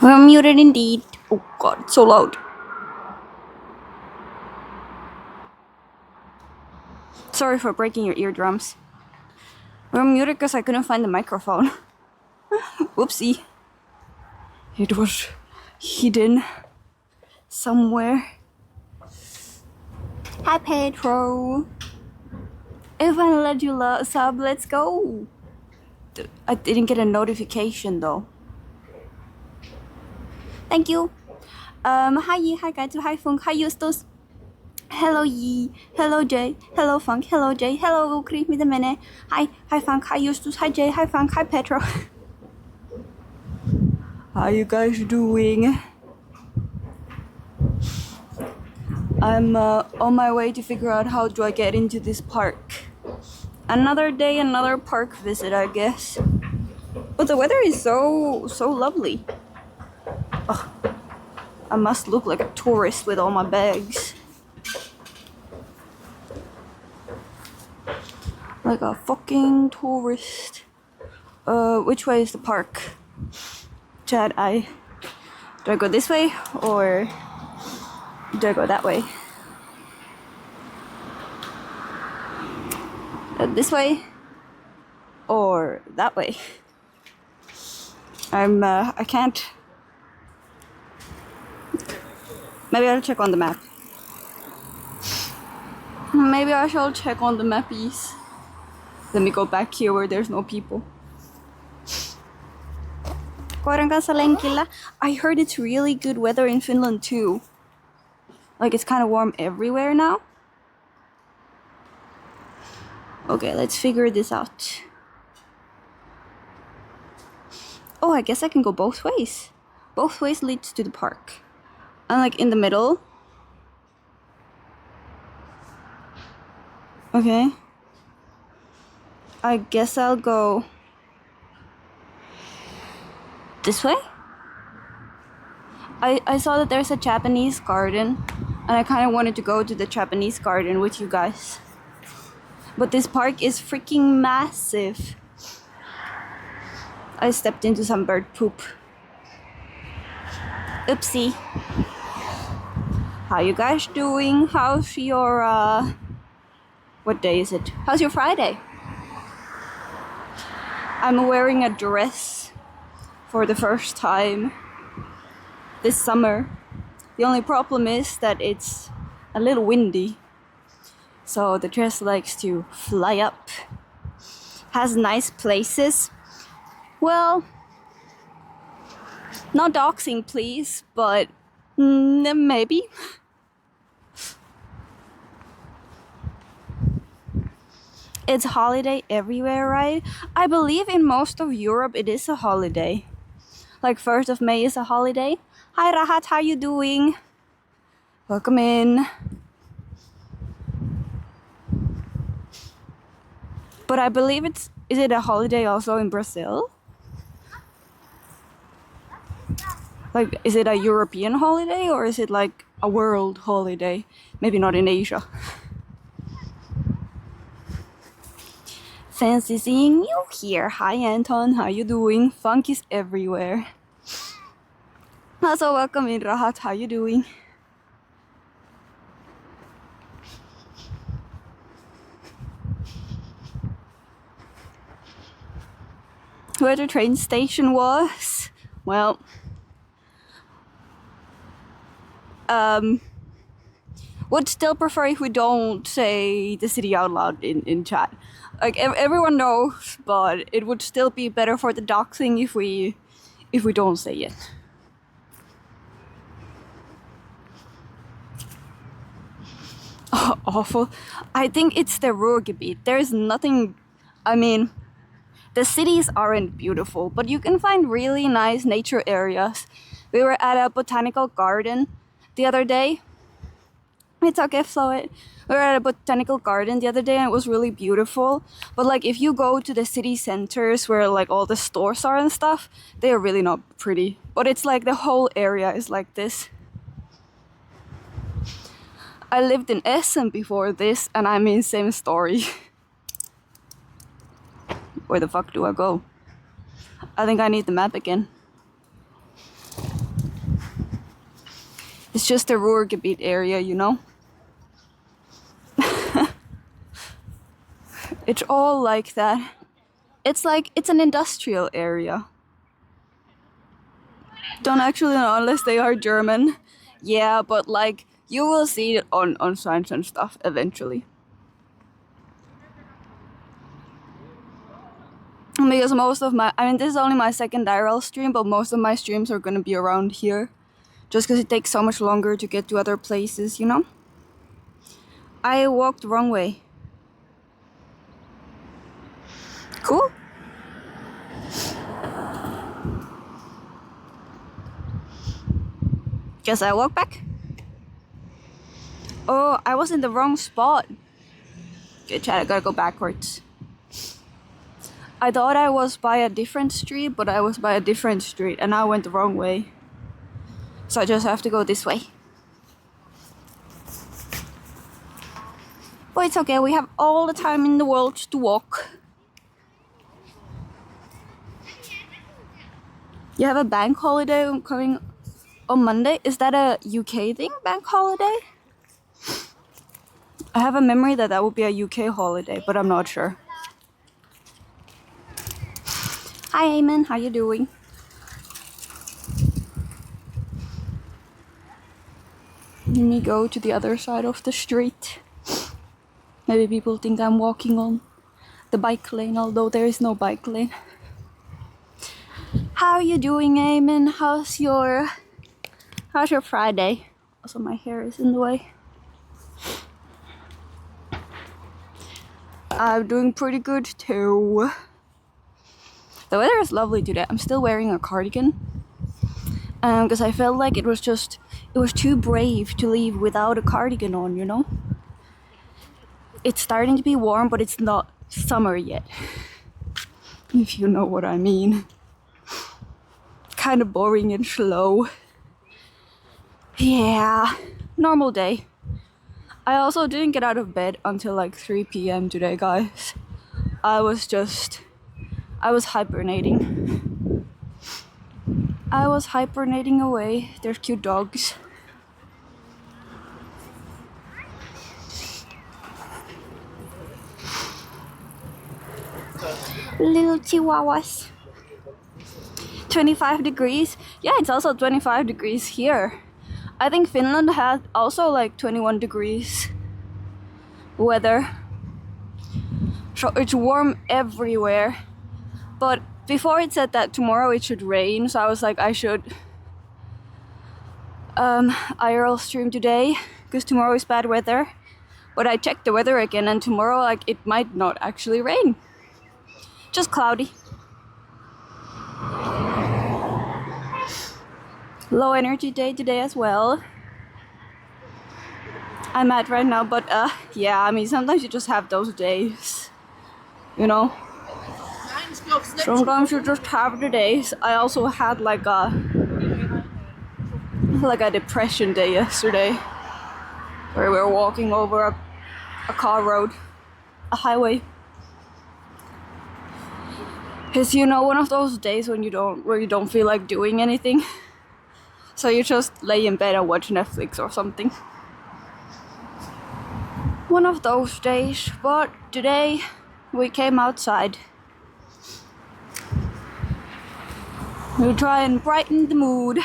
We're muted indeed. Oh god, it's so loud. Sorry for breaking your eardrums. We're muted because I couldn't find the microphone. Whoopsie. It was hidden somewhere. Hi Pedro. If I let you sub, let's go. I didn't get a notification though. Thank you. Hi Yi, hi guys, hi Funk, hi Justus. Hello Yi, hello Jay, hello Funk, hello Jay, hello Ukri, with a minute. Hi Funk, hi Justus, hi Jay, hi Funk, hi Petro. How you guys doing? I'm on my way to figure out how do I get into this park. Another day, another park visit, I guess. But the weather is so lovely. Ugh. I must look like a tourist with all my bags. Like a fucking tourist. Which way is the park? Chad, do I go this way or do I go that way? This way or that way? I can't. Maybe I'll check on the map. Maybe I shall check on the mappies. Let me go back here where there's no people. Koiran kanssa lenkillä. I heard it's really good weather in Finland too. Like it's kind of warm everywhere now. Okay, let's figure this out. Oh, I guess I can go both ways. Both ways leads to the park. And like in the middle. Okay. I guess I'll go this way. I saw that there's a Japanese garden and I kind of wanted to go to the Japanese garden with you guys. But this park is freaking massive. I stepped into some bird poop. Oopsie. How you guys doing? How's your what day is it? How's your Friday? I'm wearing a dress for the first time this summer. The only problem is that it's a little windy. So the dress likes to fly up. Has nice places. Well, not doxing please, but maybe. It's holiday everywhere, right? I believe in most of Europe it is a holiday. Like 1st of May is a holiday. Hi Rahat, how you doing? Welcome in. But I believe is it a holiday also in Brazil? Like, is it a European holiday or is it like a world holiday? Maybe not in Asia. Fancy seeing you here. Hi Anton, how you doing? Funk is everywhere. Also welcome in Rahat, how you doing? Where the train station was? Well, would still prefer if we don't say the city out loud in chat. Like everyone knows, but it would still be better for the doxing if we don't say it. Oh, awful. I think it's the Ruhrgebiet. There's nothing. I mean, the cities aren't beautiful, but you can find really nice nature areas. We were at a botanical garden the other day. It's okay, Floet. We were at a botanical garden the other day and it was really beautiful. But like if you go to the city centers where like all the stores are and stuff, they are really not pretty. But it's like the whole area is like this. I lived in Essen before this and I mean same story. Where the fuck do I go? I think I need the map again. just the Ruhrgebiet area, you know? It's all like that. It's like, it's an industrial area. Don't actually know unless they are German. Yeah, but like, you will see it on signs and stuff eventually. Because most of my, I mean, this is only my second IRL stream, but most of my streams are gonna be around here. Just because it takes so much longer to get to other places, you know? I walked the wrong way. Cool. Guess I walk back. Oh, I was in the wrong spot. Good chat, I gotta go backwards. I thought I was by a different street, but I was by a different street and I went the wrong way. So I just have to go this way. But it's okay, we have all the time in the world to walk. You have a bank holiday coming on Monday? Is that a UK thing, bank holiday? I have a memory that that would be a UK holiday, but I'm not sure. Hi Eamon, how you doing? Let me go to the other side of the street. Maybe people think I'm walking on the bike lane, although there is no bike lane. How are you doing, Eamon? How's your Friday? Also, my hair is in the way. I'm doing pretty good too. The weather is lovely today. I'm still wearing a cardigan because I felt like it was too brave to leave without a cardigan on, you know? It's starting to be warm, but it's not summer yet. If you know what I mean. Kind of boring and slow. Yeah, normal day. I also didn't get out of bed until like 3 p.m. today, guys. I was hibernating. I was hibernating away. There's cute dogs. Little chihuahuas. 25 degrees. Yeah, it's also 25 degrees here. I think Finland had also like 21 degrees weather. So it's warm everywhere. But before it said that tomorrow it should rain, so I was like I should IRL stream today because tomorrow is bad weather. But I checked the weather again and tomorrow like it might not actually rain. Just cloudy. Low energy day today as well. I'm at right now, but yeah, I mean sometimes you just have those days, you know. Sometimes you just have the days. I also had like a depression day yesterday, where we were walking over a car road, a highway. Cause you know, one of those days when you don't feel like doing anything. So you just lay in bed and watch Netflix or something. One of those days, but today we came outside. We try and brighten the mood.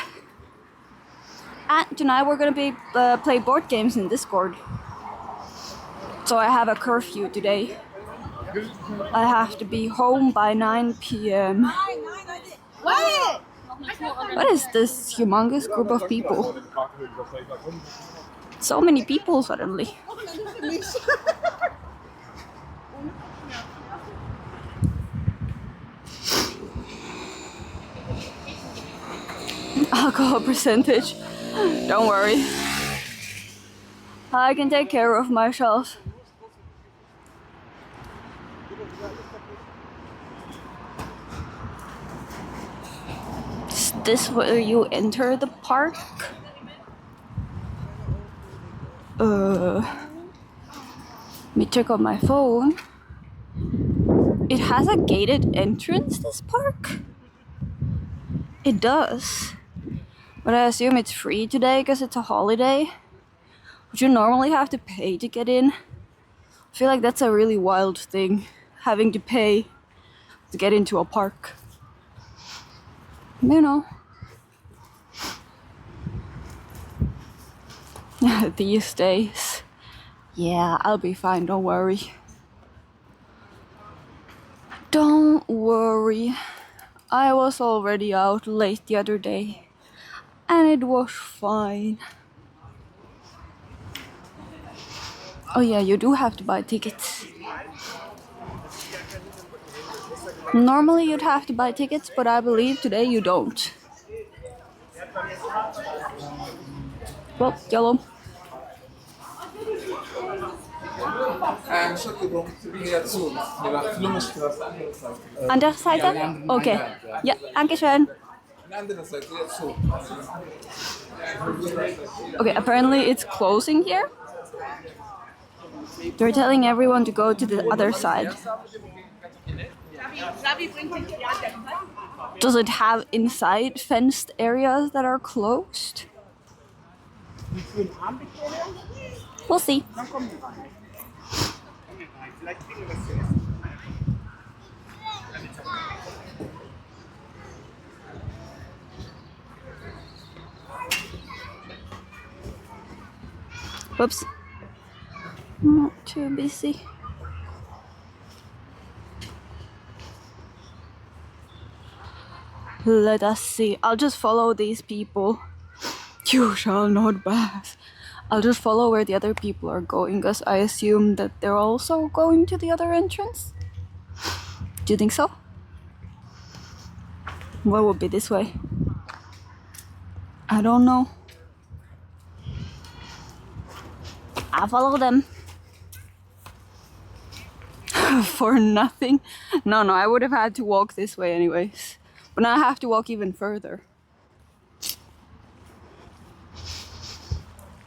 And tonight we're gonna play board games in Discord. So I have a curfew today. I have to be home by 9 p.m. What is this humongous group of people? So many people suddenly. Alcohol percentage. Don't worry. I can take care of myself. Is this where you enter the park? Let me check on my phone. It has a gated entrance, this park? It does. But I assume it's free today because it's a holiday. Would you normally have to pay to get in? I feel like that's a really wild thing, having to pay to get into a park. You know. These days. Yeah, I'll be fine, don't worry. Don't worry. I was already out late the other day, and it was fine. Oh yeah, you do have to buy tickets. Normally you'd have to buy tickets, but I believe today you don't. Well, yellow. Andere Seite? Okay. Ja, danke schön. Okay, apparently it's closing here. They're telling everyone to go to the other side. Does it have inside fenced areas that are closed? We'll see. Whoops. Not too busy. Let us see. I'll just follow these people. You shall not pass. I'll just follow where the other people are going, because I assume that they're also going to the other entrance. Do you think so? What would be this way? I don't know. I'll follow them. For nothing? No, I would have had to walk this way anyways. But now I have to walk even further.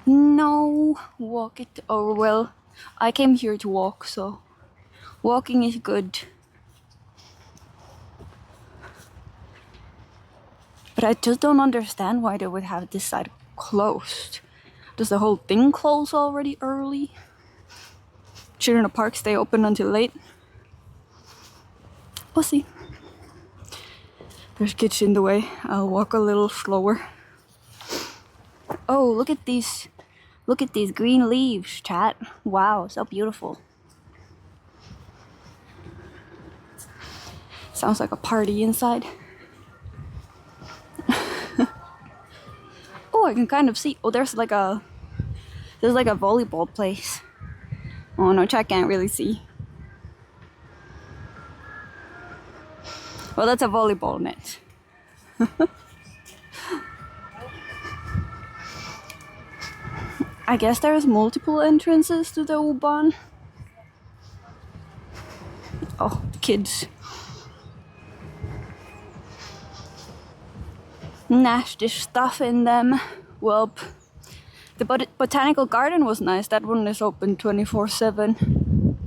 No, walk it. Oh well, I came here to walk, so walking is good. But I just don't understand why they would have this side closed. Does the whole thing close already early? Shouldn't the park stay open until late? We'll see. There's kids in the way. I'll walk a little slower. Oh, look at these. Look at these green leaves, chat. Wow, so beautiful. Sounds like a party inside. Oh, I can kind of see. Oh, there's like a volleyball place. Oh no, chat can't really see. Well, that's a volleyball net. I guess there's multiple entrances to the U-Bahn. Oh, kids. Nasty stuff in them. Well, the botanical garden was nice. That one is open 24/7.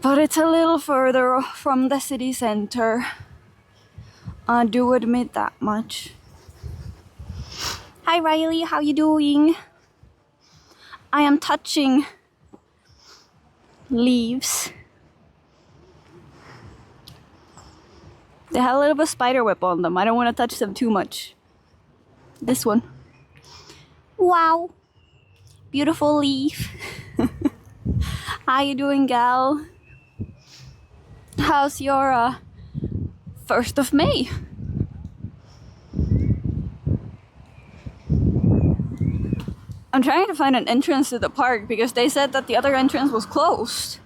But it's a little further from the city center. I do admit that much. Hi Riley, how you doing? I am touching leaves. They have a little bit of spider web on them. I don't want to touch them too much. This one. Wow. Beautiful leaf. How you doing, gal? How's your 1st of May? I'm trying to find an entrance to the park because they said that the other entrance was closed.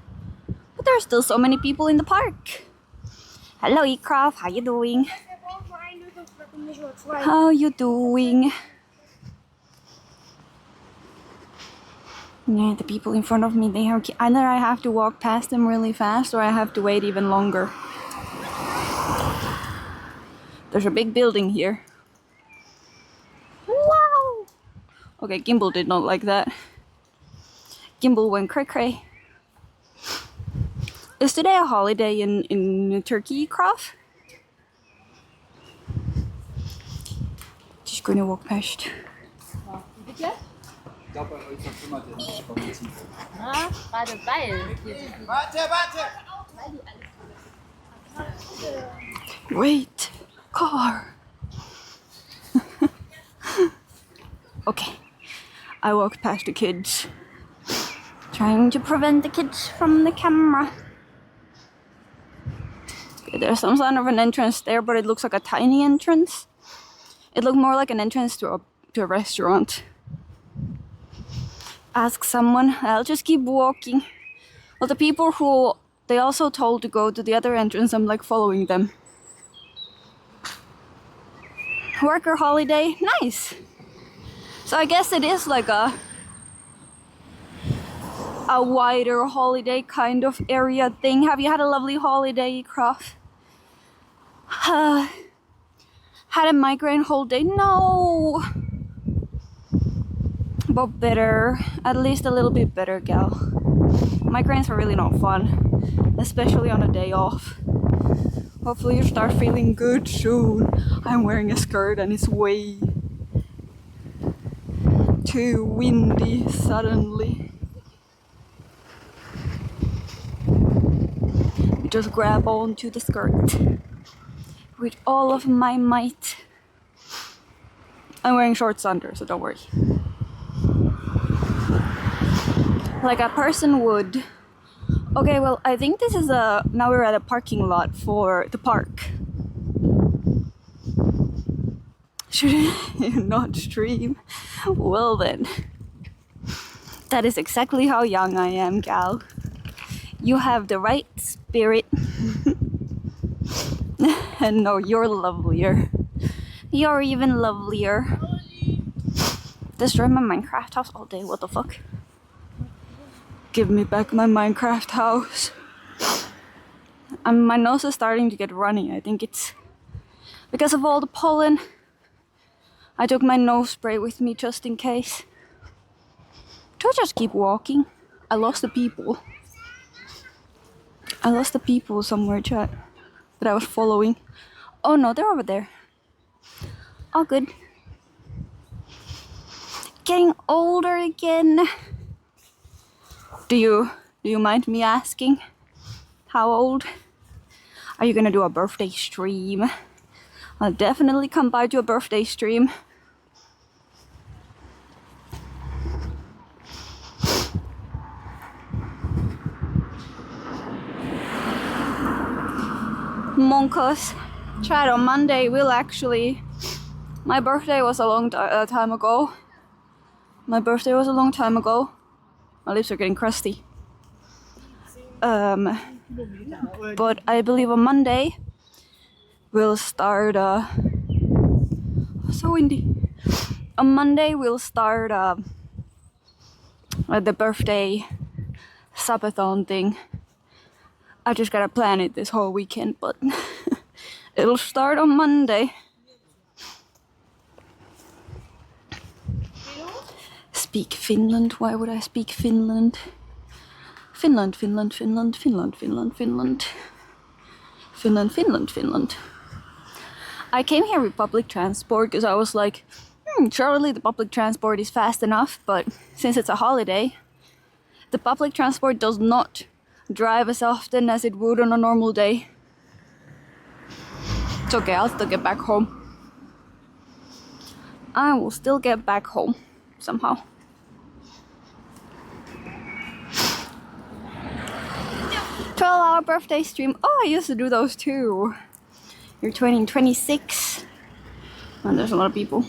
But there's still so many people in the park. Hello, Ecraft. How you doing? How you doing? Yeah, the people in front of me, they are either I have to walk past them really fast or I have to wait even longer. There's a big building here. Wow! Okay, Gimbal did not like that. Gimbal went cray-cray. Is today a holiday in Turkey, Croft? gonna walk past. Wait, car. Okay, I walked past the kids, trying to prevent the kids from the camera. Okay, there's some sign of an entrance there, but it looks like a tiny entrance. It looked more like an entrance to a restaurant. Ask someone. I'll just keep walking. Well, the people who they also told to go to the other entrance, I'm like following them. Worker holiday, nice. So I guess it is like a wider holiday kind of area thing. Have you had a lovely holiday, Croft? Had a migraine whole day? No. But better, at least a little bit better, gal. Migraines are really not fun, especially on a day off. Hopefully you start feeling good soon. I'm wearing a skirt and it's way too windy suddenly. Just grab onto the skirt with all of my might. I'm wearing shorts under, so don't worry. Like a person would. Okay, well, I think this is now we're at a parking lot for the park. Should you not stream? Well then. That is exactly how young I am, gal. You have the right spirit. And no, you're lovelier. You're even lovelier. Destroy my Minecraft house all day, what the fuck? Give me back my Minecraft house. My nose is starting to get runny. I think it's because of all the pollen. I took my nose spray with me just in case. Do I just keep walking? I lost the people. I lost the people somewhere, chat, that I was following. Oh no, they're over there. All good. Getting older again. Do you mind me asking? How old? Are you gonna do a birthday stream? I'll definitely come by to a birthday stream. Monkos. Chat, on Monday we'll actually... My birthday was a long time ago. My birthday was a long time ago. My lips are getting crusty. But I believe on Monday we'll start so windy. On Monday we'll start the birthday subathon thing. I just gotta plan it this whole weekend, but it'll start on Monday. Speak Finland? Why would I speak Finland? Finland, Finland, Finland, Finland, Finland, Finland. Finland, Finland, Finland. I came here with public transport because I was like, surely the public transport is fast enough, but since it's a holiday, the public transport does not drive as often as it would on a normal day. It's okay, I'll still get back home. I will still get back home somehow. $12-hour birthday stream. Oh, I used to do those too. You're 26. And there's a lot of people.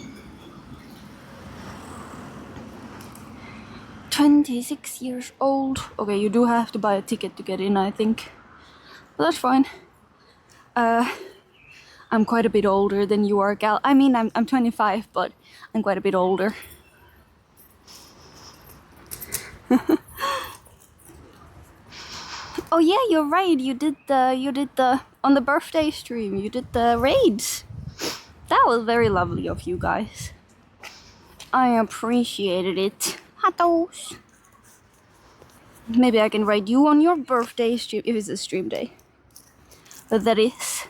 26 years old. Okay, you do have to buy a ticket to get in, I think. But that's fine. I'm quite a bit older than you are, gal. I mean, I'm 25, but I'm quite a bit older. Oh yeah, you're right. You did the on the birthday stream. You did the raids. That was very lovely of you guys. I appreciated it. Hatos. Maybe I can raid you on your birthday stream if it's a stream day. But that is.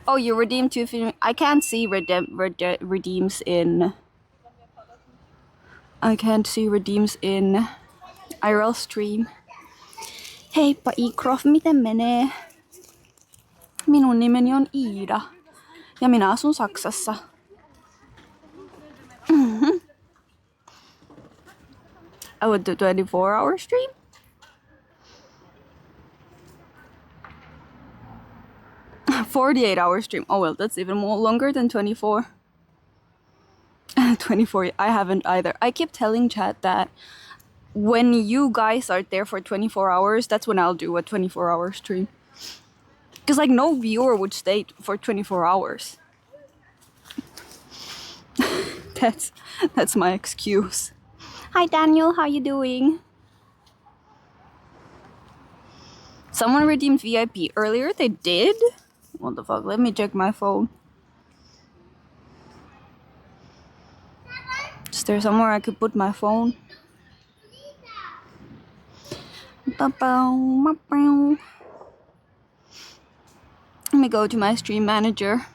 Oh, you redeemed 250. I can't see redeems in. I can't see redeems in IRL Stream. Heippa Ikrof, miten menee? Minun nimeni on Iida. Ja minä asun Saksassa. I would do 24-hour stream. A 48-hour stream. Oh well, that's even more longer than 24. 24. I haven't either. I keep telling chat that when you guys are there for 24 hours, that's when I'll do a 24-hour stream. Because like no viewer would stay for 24 hours. That's my excuse. Hi Daniel, how you doing? Someone redeemed VIP earlier. They did? What the fuck? Let me check my phone. Is there somewhere I could put my phone? Let me go to my stream manager.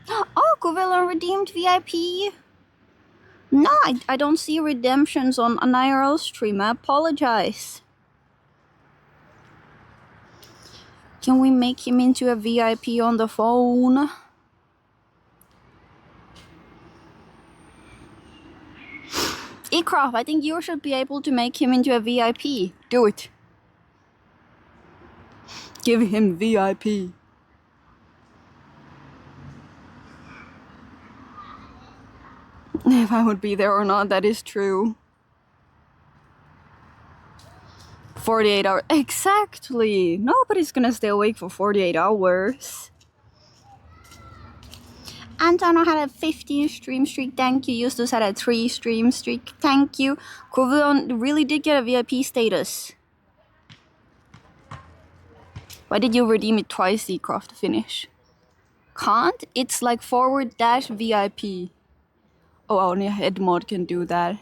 Oh, Kuvilla redeemed VIP. No, I don't see redemptions on an IRL stream. I apologize. Can we make him into a VIP on the phone? Ikrof, I think you should be able to make him into a VIP. Do it. Give him VIP. If I would be there or not, that is true. 48 hours. Exactly. Nobody's gonna stay awake for 48 hours. Anton had a 15 stream streak. Thank you. Justus had a 3 stream streak. Thank you. Kuvion really did get a VIP status. Why did you redeem it twice, Ecroft Finish? Can't? It's like /VIP. Oh, only a head mod can do that.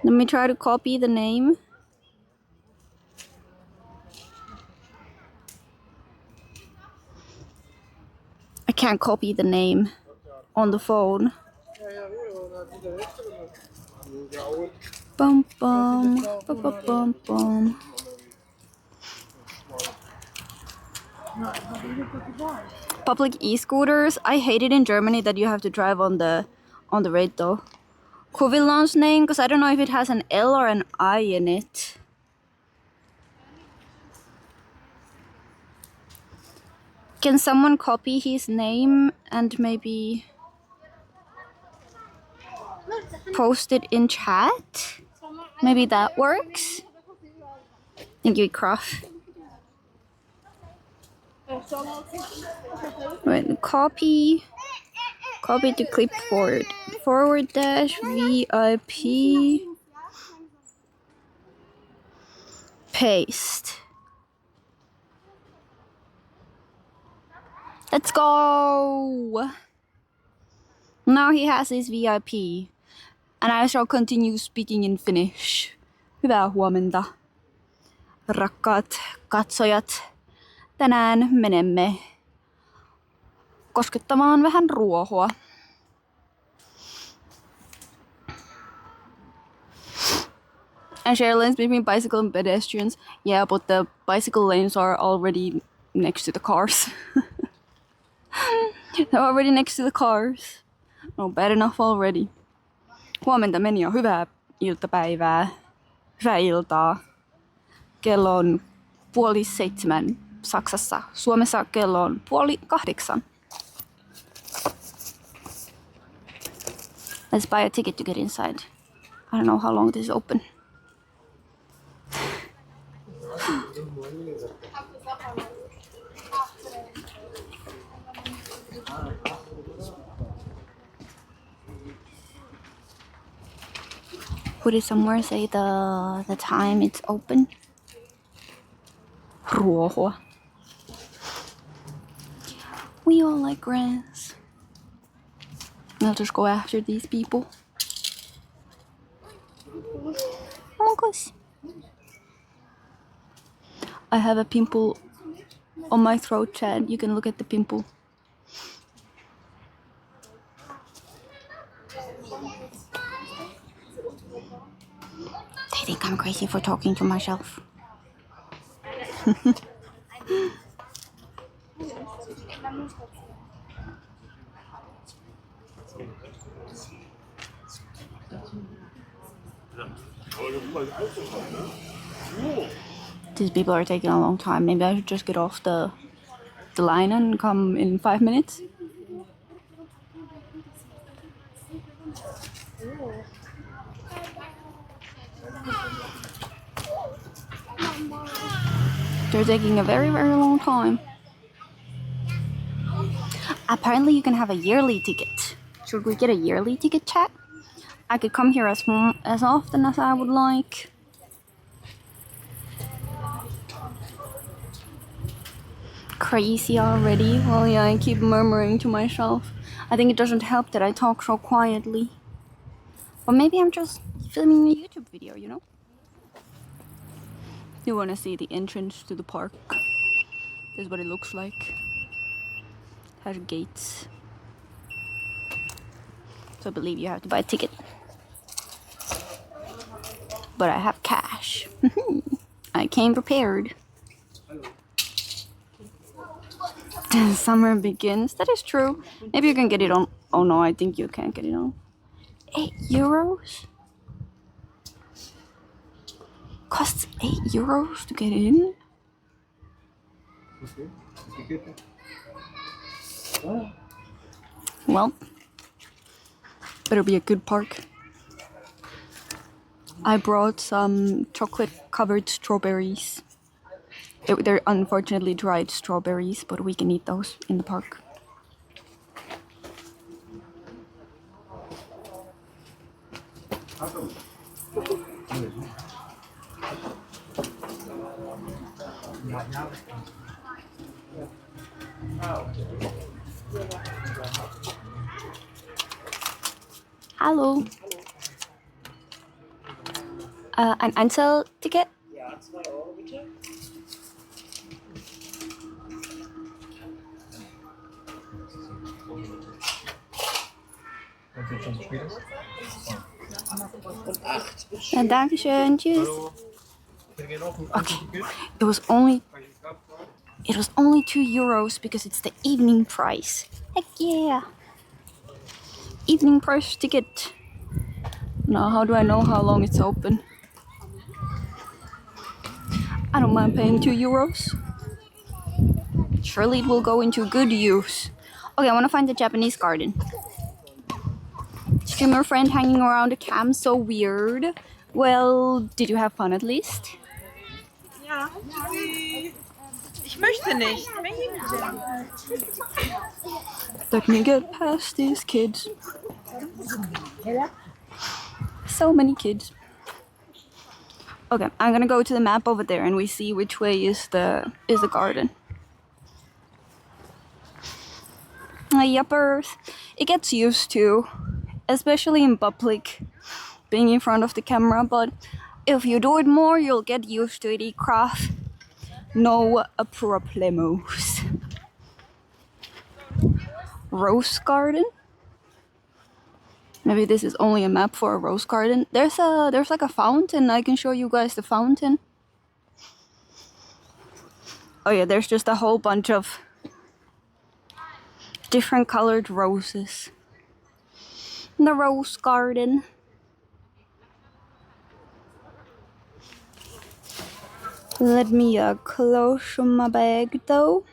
Let me try to copy the name. I can't copy the name on the phone. Bum bum bum bum bum bum. Public e-scooters. I hate it in Germany that you have to drive on the road though. Kuvilon's name, because I don't know if it has an L or an I in it. Can someone copy his name and maybe post it in chat? Maybe that works? Thank you, Croft. Wait, copy to clipboard. /VIP. Paste. Let's go! Now he has his VIP. And I shall continue speaking in Finnish. Hyvää huomenta, rakkaat katsojat. Tänään menemme koskettamaan vähän ruohoa. And share lanes between bicycle and pedestrians. Yeah, but the bicycle lanes are already next to the cars. They're already next to the cars. No, bad enough already. Huomenta meni jo. Hyvää iltapäivää. Hyvää iltaa. Kello on 6:30 Saksassa. Suomessa kello on 7:30. Let's buy a ticket to get inside. I don't know how long this is open. Put it somewhere, say the time it's open. Ruohoa. We all like grass. I'll just go after these people. Oh my gosh. I have a pimple on my throat, Chad. You can look at the pimple. They think I'm crazy for talking to myself. These people are taking a long time. Maybe I should just get off the line and come in 5 minutes. They're taking a very, very long time. Apparently you can have a yearly ticket. Should we get a yearly ticket, chat? I could come here as often as I would like. Crazy already? Well, yeah, I keep murmuring to myself. I think it doesn't help that I talk so quietly. Or maybe I'm just filming a YouTube video, you know? You want to see the entrance to the park? This is what it looks like. It has gates. So I believe you have to buy a ticket. But I have cash. I came prepared. Summer begins. That is true. Maybe you can get it on. Oh no, I think you can't get it on. €8? Costs €8 to get in? Well, better be a good park. I brought some chocolate-covered strawberries. They're unfortunately dried strawberries, but we can eat those in the park. Hallo. Ein Einzelticket? Ja, €2 bitte. Und 8, bitte. Ja, Dankeschön, tschüss. Okay, it was only €2 because it's the evening price. Heck yeah! Evening price ticket. Now, how do I know how long it's open? I don't mind paying €2. Surely it will go into good use. Okay, I want to find the Japanese garden. Streamer friend hanging around a cam, so weird. Well, did you have fun at least? Ja. Ich möchte nicht. Let me get past these kids. So many kids. Okay, I'm gonna go to the map over there and we see which way is the garden. Yuppers. It gets used to, especially in public, being in front of the camera, but if you do it more, you'll get used to it, craft. No problemos. Rose garden? Maybe this is only a map for a rose garden. There's like a fountain. I can show you guys the fountain. Oh yeah, there's just a whole bunch of different colored roses. The rose garden. Let me close my bag though.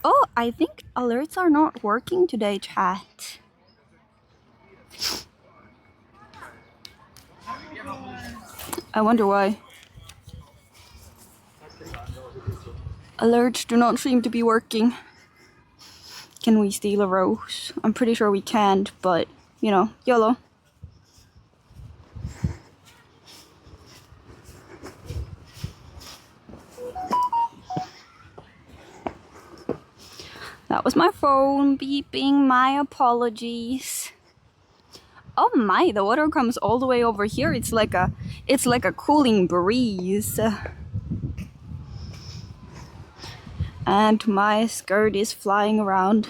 Oh, I think alerts are not working today, chat. I wonder why. Alerts do not seem to be working. Can we steal a rose? I'm pretty sure we can't, but, you know, YOLO. That was my phone beeping. My apologies. Oh my, the water comes all the way over here. It's like a cooling breeze. And my skirt is flying around.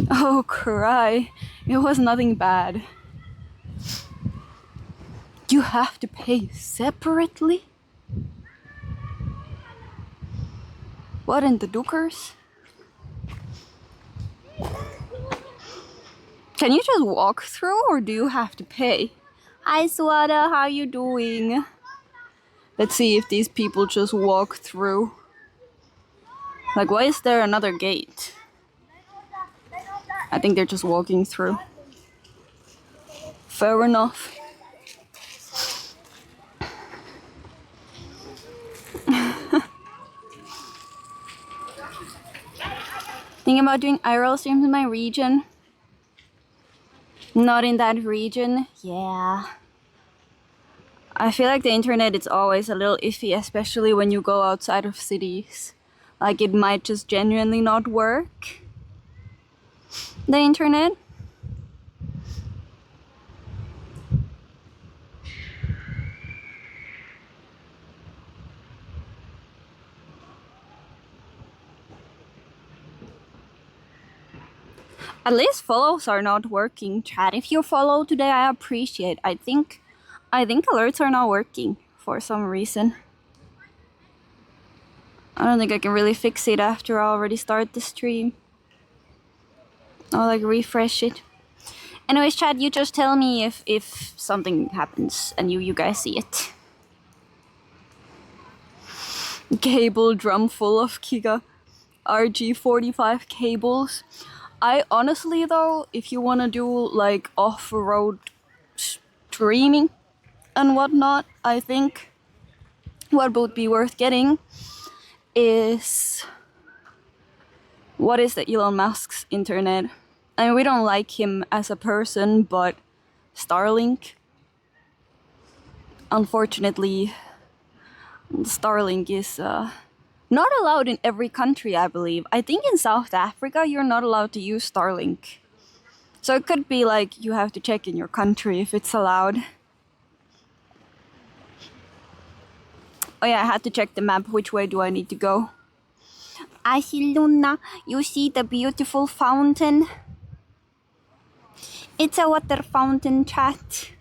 Oh, cry. It was nothing bad. You have to pay separately? What in the Dookers? Can you just walk through or do you have to pay? Hi Swada, how you doing? Let's see if these people just walk through. Like, why is there another gate? I think they're just walking through. Fair enough. Thinking about doing IRL streams in my region. Not in that region. Yeah. I feel like the internet is always a little iffy, especially when you go outside of cities. Like, it might just genuinely not work. The internet. At least follows are not working. Chat, if you follow today, I appreciate. I think alerts are not working for some reason. I don't think I can really fix it after I already start the stream. I'll like refresh it. Anyways, chat, you just tell me if something happens and you guys see it. Cable drum full of Giga RG45 cables. I honestly though, if you want to do like off-road streaming and whatnot, I think what would be worth getting is, what is the Elon Musk's internet? I mean, we don't like him as a person, but Starlink. Unfortunately, Starlink is not allowed in every country, I believe. I think in South Africa, you're not allowed to use Starlink. So it could be like you have to check in your country if it's allowed. Oh yeah, I had to check the map. Which way do I need to go? I see Luna. You see the beautiful fountain? It's a water fountain, chat.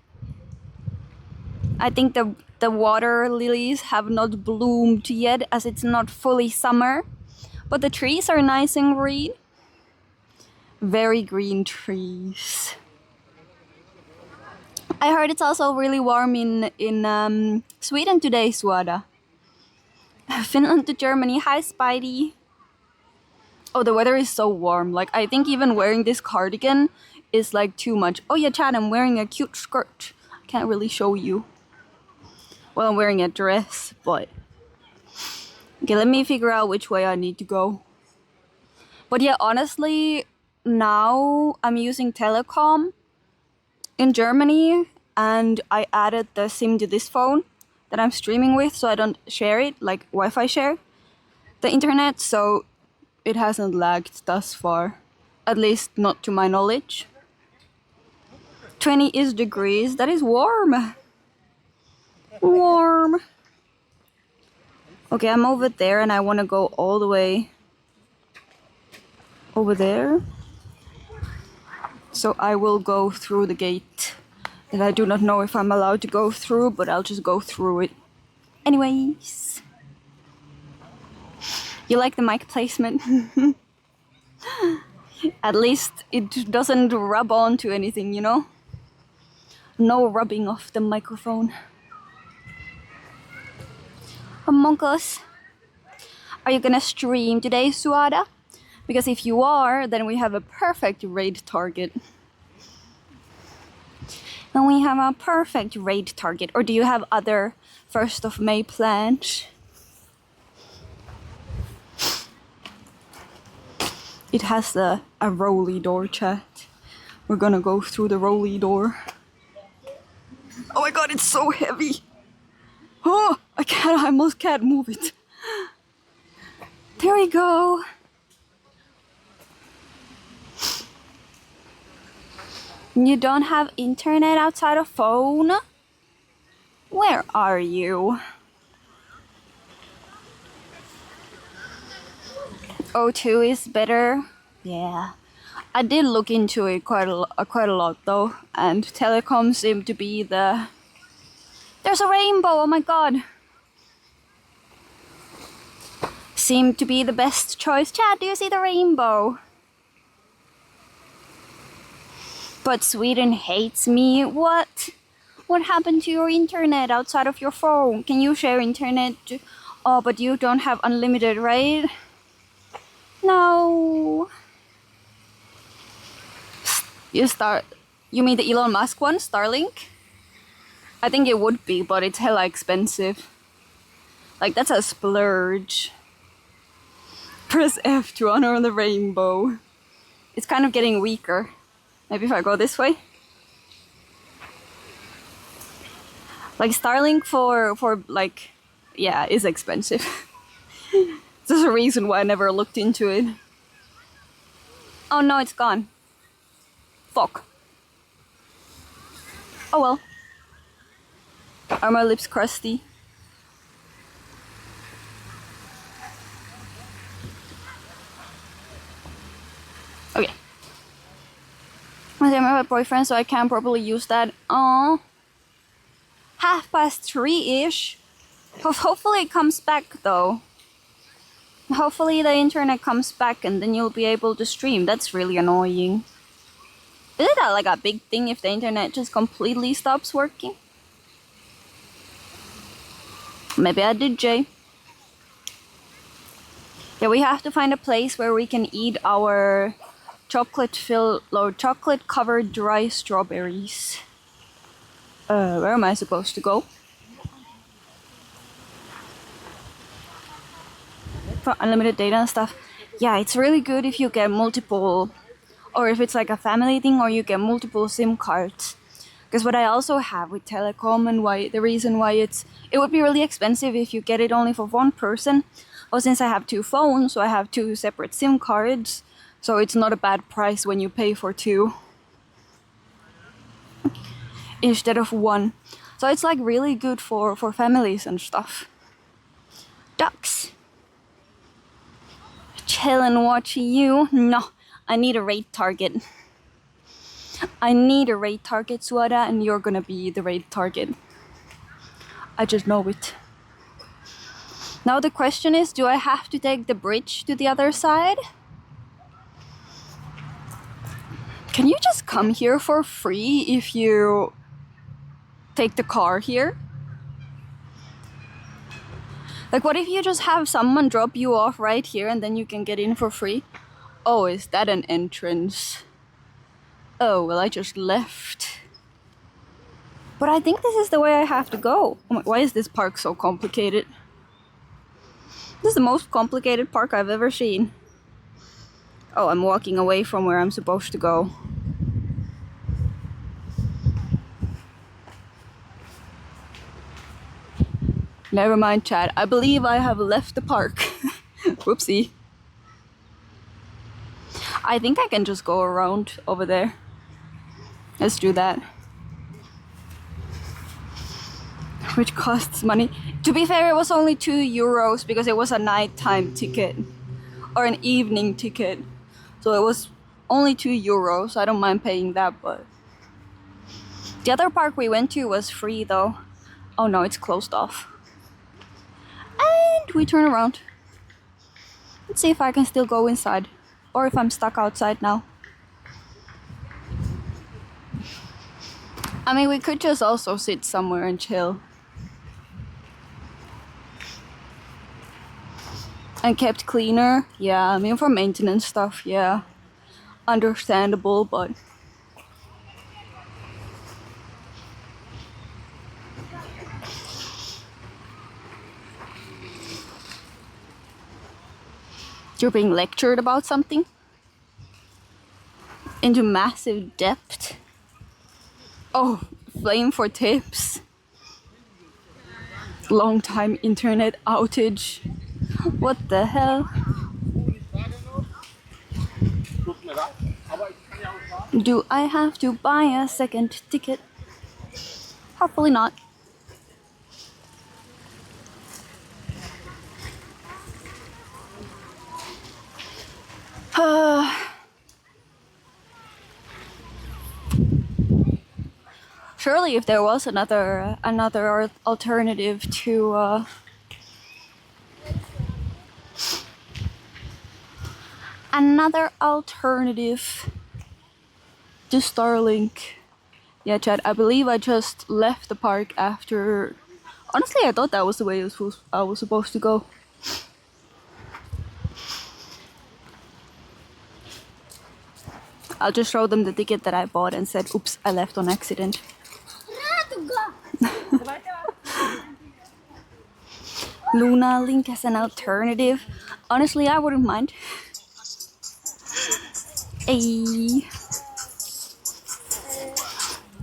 I think the water lilies have not bloomed yet as it's not fully summer. But the trees are nice and green. Very green trees. I heard it's also really warm in Sweden today, Suada. Finland to Germany. Hi, Spidey. Oh, the weather is so warm. Like, I think even wearing this cardigan is like too much. Oh yeah, Chad, I'm wearing a cute skirt. I can't really show you. Well, I'm wearing a dress, but... Okay, let me figure out which way I need to go. But yeah, honestly, now I'm using telecom in Germany, and I added the SIM to this phone that I'm streaming with, so I don't share it, like Wi-Fi share the internet, so it hasn't lagged thus far. At least not to my knowledge. 20 is degrees. That is warm. Warm. Okay, I'm over there and I want to go all the way over there. So I will go through the gate. And I do not know if I'm allowed to go through, but I'll just go through it. Anyways. You like the mic placement? At least it doesn't rub onto anything, you know? No rubbing off the microphone. Among Us. Are you gonna stream today, Suada? Because if you are, then we have a perfect raid target. Then we have a perfect raid target. Or do you have other 1st of May plans? It has a rolly door, chat. We're gonna go through the rolly door. Oh my god, it's so heavy. Oh, I almost can't move it. There we go. You don't have internet outside of phone? Where are you? O2 is better. Yeah. I did look into it quite a lot though, and telecom seemed to be the... There's a rainbow, oh my god! Seemed to be the best choice. Chad, do you see the rainbow? But Sweden hates me. What? What happened to your internet outside of your phone? Can you share internet? Oh, but you don't have unlimited, right? No. You mean the Elon Musk one, Starlink? I think it would be, but it's hella expensive. Like, that's a splurge. Press F to honor the rainbow. It's kind of getting weaker. Maybe if I go this way? Like, Starlink for like, yeah, is expensive. There's a reason why I never looked into it. Oh no, it's gone. Fuck. Oh well. Are my lips crusty? Okay. I have my boyfriend, so I can't properly use that. Aww. 3:30-ish. Hopefully it comes back though. Hopefully the internet comes back and then you'll be able to stream. That's really annoying. Isn't that like a big thing if the internet just completely stops working? Maybe I did, Jay. Yeah, we have to find a place where we can eat our chocolate covered dry strawberries. Where am I supposed to go? For unlimited data and stuff. Yeah, it's really good if you get multiple, or if it's like a family thing, or you get multiple SIM cards. Because what I also have with telecom and why the reason why it would be really expensive if you get it only for one person. Well, since I have 2 phones, so I have 2 separate SIM cards, so it's not a bad price when you pay for 2 instead of 1. So it's like really good for families and stuff. Ducks. Chill and watch you. No, I need a raid target. I need a raid target, Suada, and you're gonna be the raid target. I just know it. Now the question is, do I have to take the bridge to the other side? Can you just come here for free if you take the car here? Like, what if you just have someone drop you off right here and then you can get in for free? Oh, is that an entrance? Oh, well, I just left. But I think this is the way I have to go. Oh my, why is this park so complicated? This is the most complicated park I've ever seen. Oh, I'm walking away from where I'm supposed to go. Never mind, chat. I believe I have left the park. Whoopsie. I think I can just go around over there. Let's do that. Which costs money. To be fair, it was only €2 because it was a nighttime ticket. Or an evening ticket. So it was only €2. I don't mind paying that, but... The other park we went to was free though. Oh no, it's closed off. And we turn around. Let's see if I can still go inside. Or if I'm stuck outside now. I mean, we could just also sit somewhere and chill. And kept cleaner. Yeah, I mean, for maintenance stuff, yeah. Understandable, but... You're being lectured about something? Into massive depth? Oh, flame for tips. Long time internet outage. What the hell? Do I have to buy a second ticket? Hopefully not. Surely, if there was another alternative to Starlink. Yeah, Chad. I believe I just left the park after. Honestly, I thought that was the way I was supposed to go. I'll just show them the ticket that I bought and said, "Oops, I left on accident." Luna Link as an alternative. Honestly, I wouldn't mind. Hey.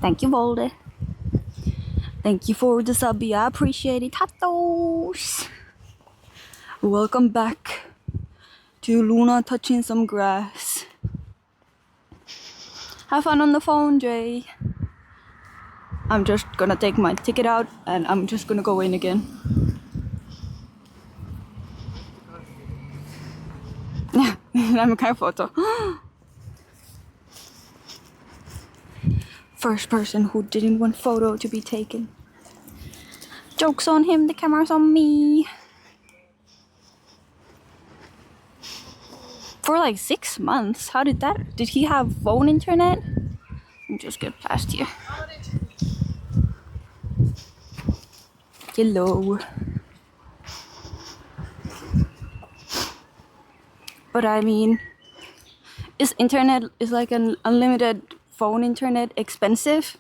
Thank you, Volde. Thank you for the sub. I appreciate it. Hatos. Welcome back to Luna touching some grass. Have fun on the phone, Jay. I'm just gonna take my ticket out and I'm just gonna go in again. Yeah, I'm a photo. First person who didn't want photo to be taken. Joke's on him, the camera's on me. For like 6 months, how did that? Did he have phone internet? Let me just get past here. Hello. But I mean, is like an unlimited phone internet expensive?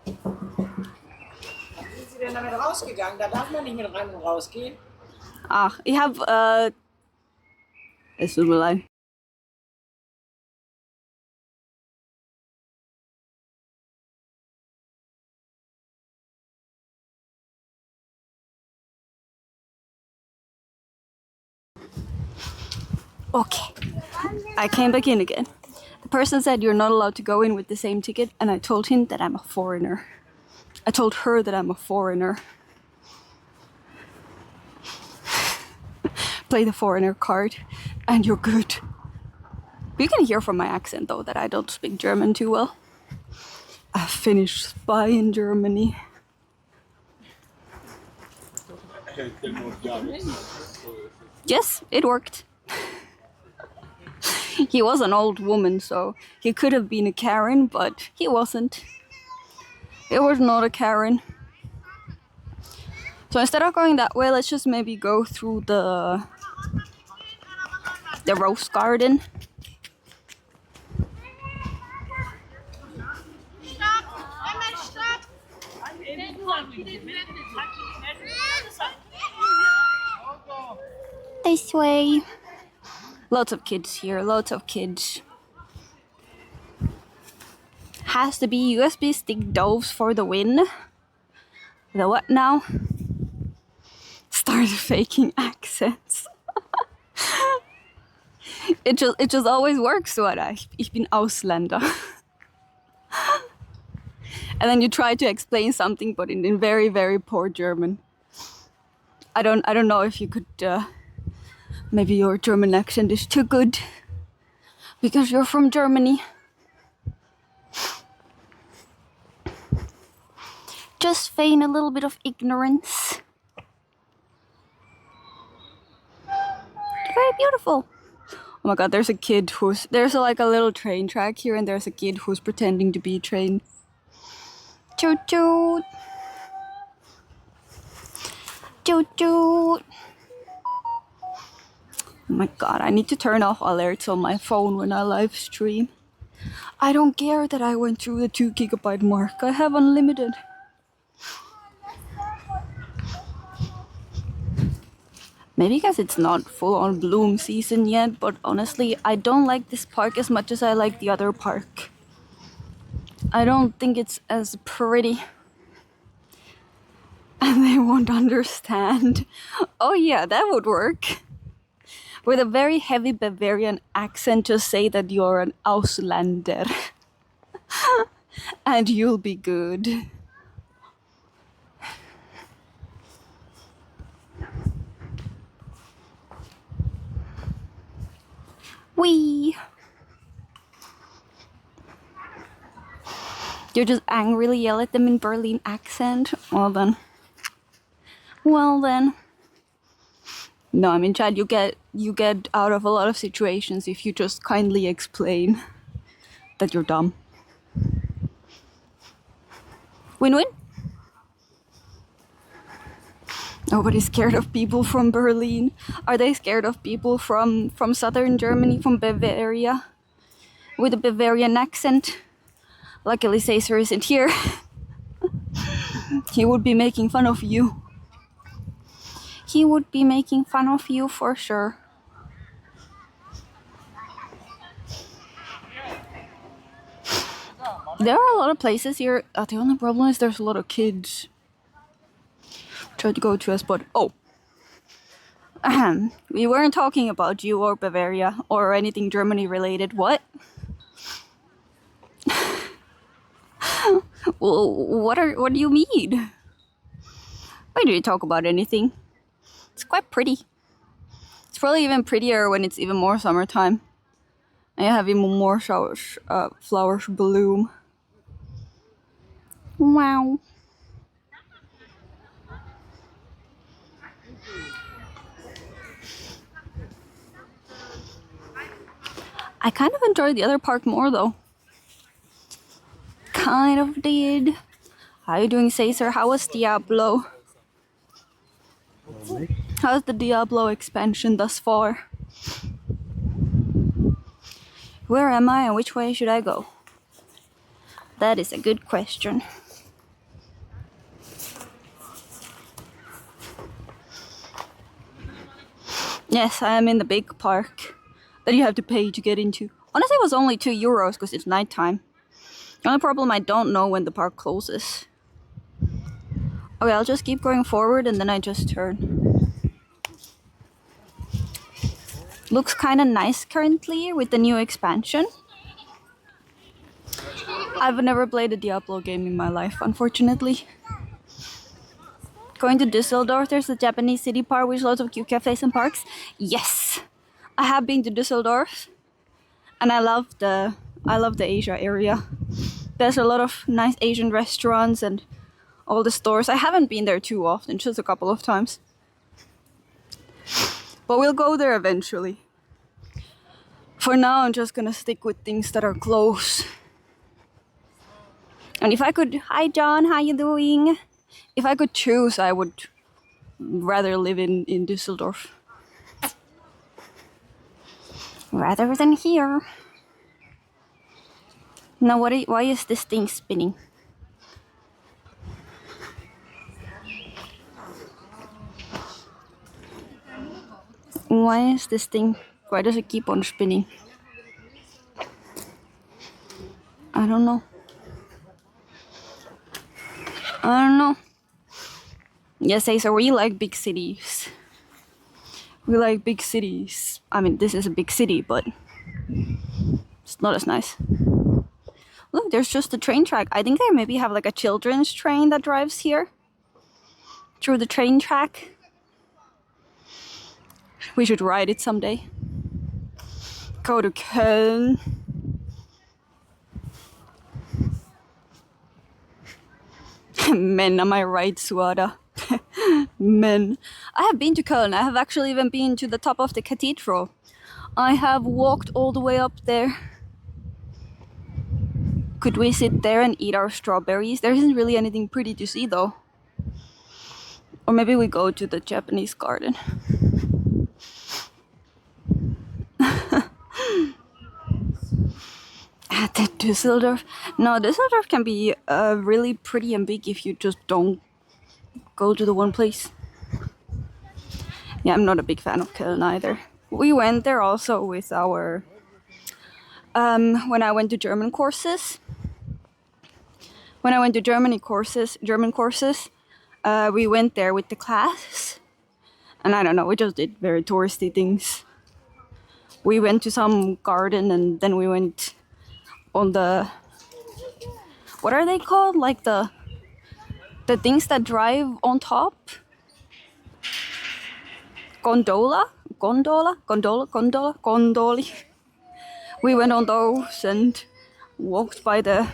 Sind Sie denn damit rausgegangen? Da darf man nicht mit rein und rausgehen. Ach, ich habe, es tut mir leid. Okay, I came back in again. The person said you're not allowed to go in with the same ticket, and I told him that I'm a foreigner. I told her that I'm a foreigner. Play the foreigner card, and you're good. You can hear from my accent, though, that I don't speak German too well. A Finnish spy in Germany. Yes, it worked. He was an old woman, so he could have been a Karen, but he wasn't. It was not a Karen. So instead of going that way, let's just maybe go through the rose garden. This way. Lots of kids here, lots of kids. Has to be USB stick doves for the win. The what now? Start faking accents. It just always works, what ich bin Ausländer. And then you try to explain something, but in very, very poor German. I don't know if you could. Maybe your German accent is too good because you're from Germany. Just feign a little bit of ignorance. Very beautiful. Oh my god, there's a kid there's like a little train track here, and there's a kid who's pretending to be a train. Toot toot. Toot toot. Oh my god, I need to turn off alerts on my phone when I live stream. I don't care that I went through the 2 GB mark. I have unlimited. Maybe because it's not full on bloom season yet, but honestly, I don't like this park as much as I like the other park. I don't think it's as pretty. And they won't understand. Oh yeah, that would work. With a very heavy Bavarian accent, just say that you're an Ausländer. And you'll be good. Wee! You just angrily yell at them in Berlin accent? Well then. No, I mean, Chad, you get out of a lot of situations if you just kindly explain that you're dumb. Win-win? Nobody's scared of people from Berlin. Are they scared of people from southern Germany, from Bavaria? With a Bavarian accent? Luckily Caesar isn't here. He would be making fun of you. He would be making fun of you for sure. There are a lot of places here. The only problem is there's a lot of kids. Try to go to a spot. Oh. We weren't talking about you or Bavaria or anything Germany related. What? Well, what do you mean? Why do you talk about anything? It's quite pretty. It's probably even prettier when it's even more summertime. And you have even more flowers bloom. Wow. I kind of enjoyed the other park more though. Kind of did. How are you doing, Caesar? How was Diablo? How's the Diablo expansion thus far? Where am I and which way should I go? That is a good question. Yes, I am in the big park that you have to pay to get into. Honestly, it was only €2 because it's nighttime. The only problem, I don't know when the park closes. Okay, I'll just keep going forward and then I just turn. Looks kind of nice currently with the new expansion. I've never played a Diablo game in my life, unfortunately. Going to Düsseldorf, there's a Japanese city park with lots of cute cafes and parks. Yes! I have been to Düsseldorf. And I love the Asia area. There's a lot of nice Asian restaurants and all the stores. I haven't been there too often, just a couple of times. But we'll go there eventually. For now, I'm just gonna stick with things that are close. And if I could... Hi John, how you doing? If I could choose, I would rather live in Düsseldorf. Rather than here. Now, why is this thing spinning? Why does it keep on spinning? I don't know. Yes, Asa, we like big cities. We like big cities. I mean, this is a big city, but it's not as nice. Look, there's just a train track. I think they maybe have like a children's train that drives here. Through the train track. We should ride it someday. Go to Köln. Men, am I right, Suada? Men. I have been to Köln. I have actually even been to the top of the cathedral. I have walked all the way up there. Could we sit there and eat our strawberries? There isn't really anything pretty to see though. Or maybe we go to the Japanese garden. At the Düsseldorf? No, Düsseldorf can be really pretty and big if you just don't go to the one place. Yeah, I'm not a big fan of Köln either. We went there also with our... when I went to German courses. When I went to German courses, we went there with the class. And I don't know, we just did very touristy things. We went to some garden and then we went on the... What are they called? Like the things that drive on top? Gondoli? We went on those and walked by the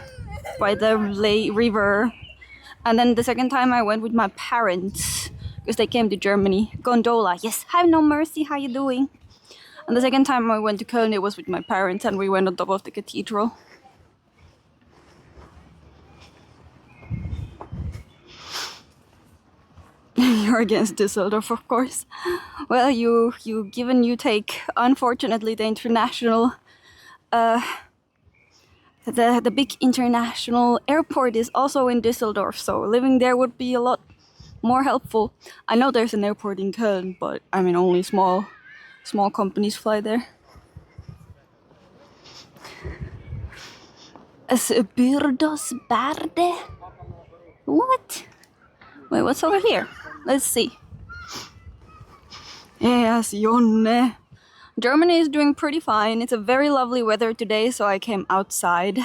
river. And then the second time I went with my parents because they came to Germany. Gondola, yes. Have no mercy. How you doing? And the second time I went to Köln, it was with my parents, and we went on top of the cathedral. You're against Düsseldorf, of course. Well, you give and you take. Unfortunately, the international, the big international airport is also in Düsseldorf, so living there would be a lot more helpful. I know there's an airport in Köln, but I mean only small companies fly there. Es Byrdos Berde? What? Wait, what's over here? Let's see. Yes, Jonne. Germany is doing pretty fine. It's a very lovely weather today, so I came outside.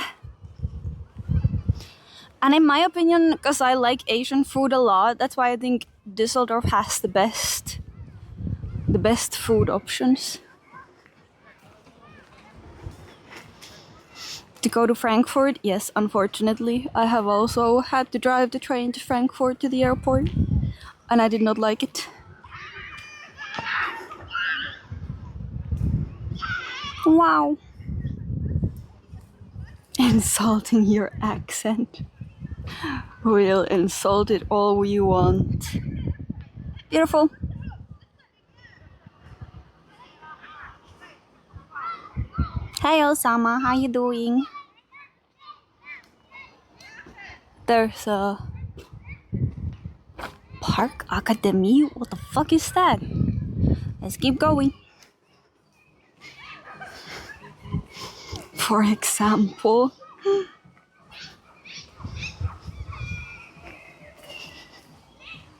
And in my opinion, because I like Asian food a lot, that's why I think Düsseldorf has the best food options. To go to Frankfurt, yes, unfortunately. I have also had to drive the train to Frankfurt to the airport, and I did not like it. Wow. Insulting your accent. We'll insult it all we want. Beautiful. Hey Osama, how you doing? There's a Park Academy? What the fuck is that? Let's keep going. For example,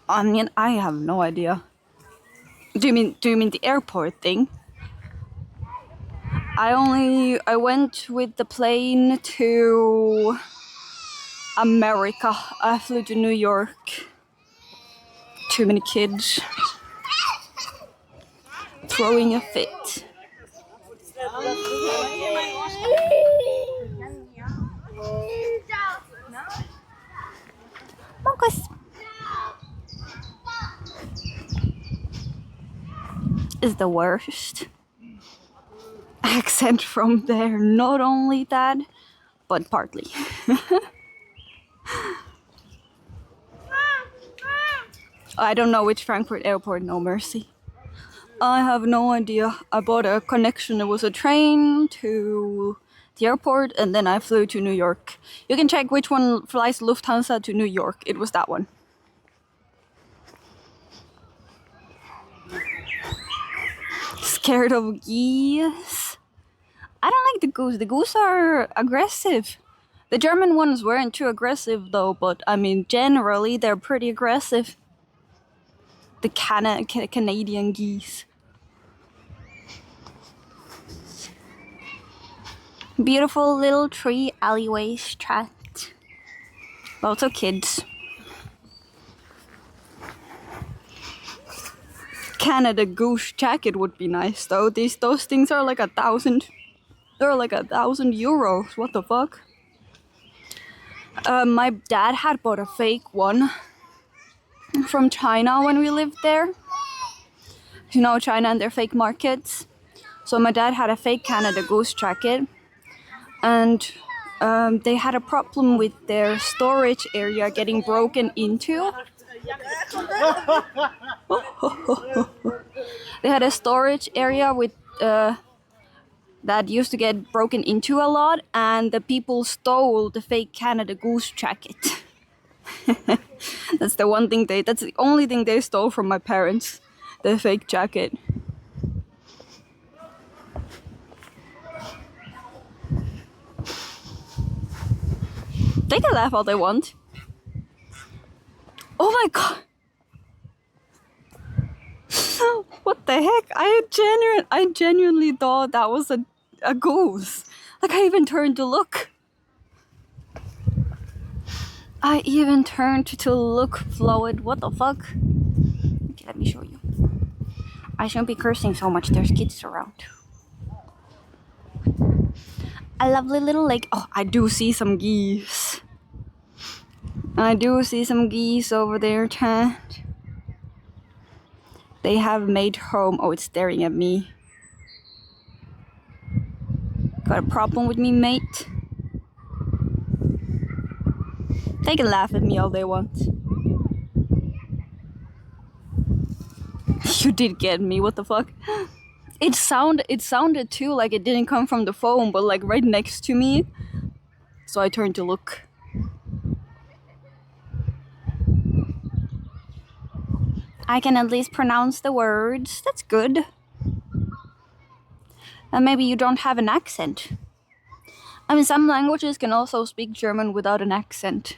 I mean, I have no idea. Do you mean the airport thing? I went with the plane to America. I flew to New York. Too many kids throwing a fit. Monkus is the worst accent from there. Not only that, but partly. I don't know which Frankfurt airport, no mercy. I have no idea. I bought a connection. It was a train to the airport, and then I flew to New York. You can check which one flies Lufthansa to New York. It was that one. Scared of geese? I don't like the goose. The goose are aggressive. The German ones weren't too aggressive though, but I mean, generally they're pretty aggressive. The Canadian geese. Beautiful little tree alleyways tracked. Lots of kids. Canada Goose jacket would be nice though. Those things are like 1,000. They're like 1,000 euros. What the fuck? My dad had bought a fake one from China when we lived there. You know, China and their fake markets. So my dad had a fake Canada Goose jacket, and they had a problem with their storage area getting broken into. They had a storage area with that used to get broken into a lot, and the people stole the fake Canada Goose jacket. That's the only thing they stole from my parents, the fake jacket. They can laugh all they want. Oh my god! What the heck? I genuinely thought that was a goose. Like, I even turned to look. Floyd. What the fuck? Okay, let me show you. I shouldn't be cursing so much. There's kids around. a lovely little lake. Oh, I do see some geese. I do see some geese over there, chat. They have made home. Oh, it's staring at me. Got a problem with me, mate? They can laugh at me all they want. You did get me, what the fuck? It sounded too like it didn't come from the phone, but like right next to me. So I turned to look. I can at least pronounce the words. That's good. And maybe you don't have an accent. I mean, some languages can also speak German without an accent.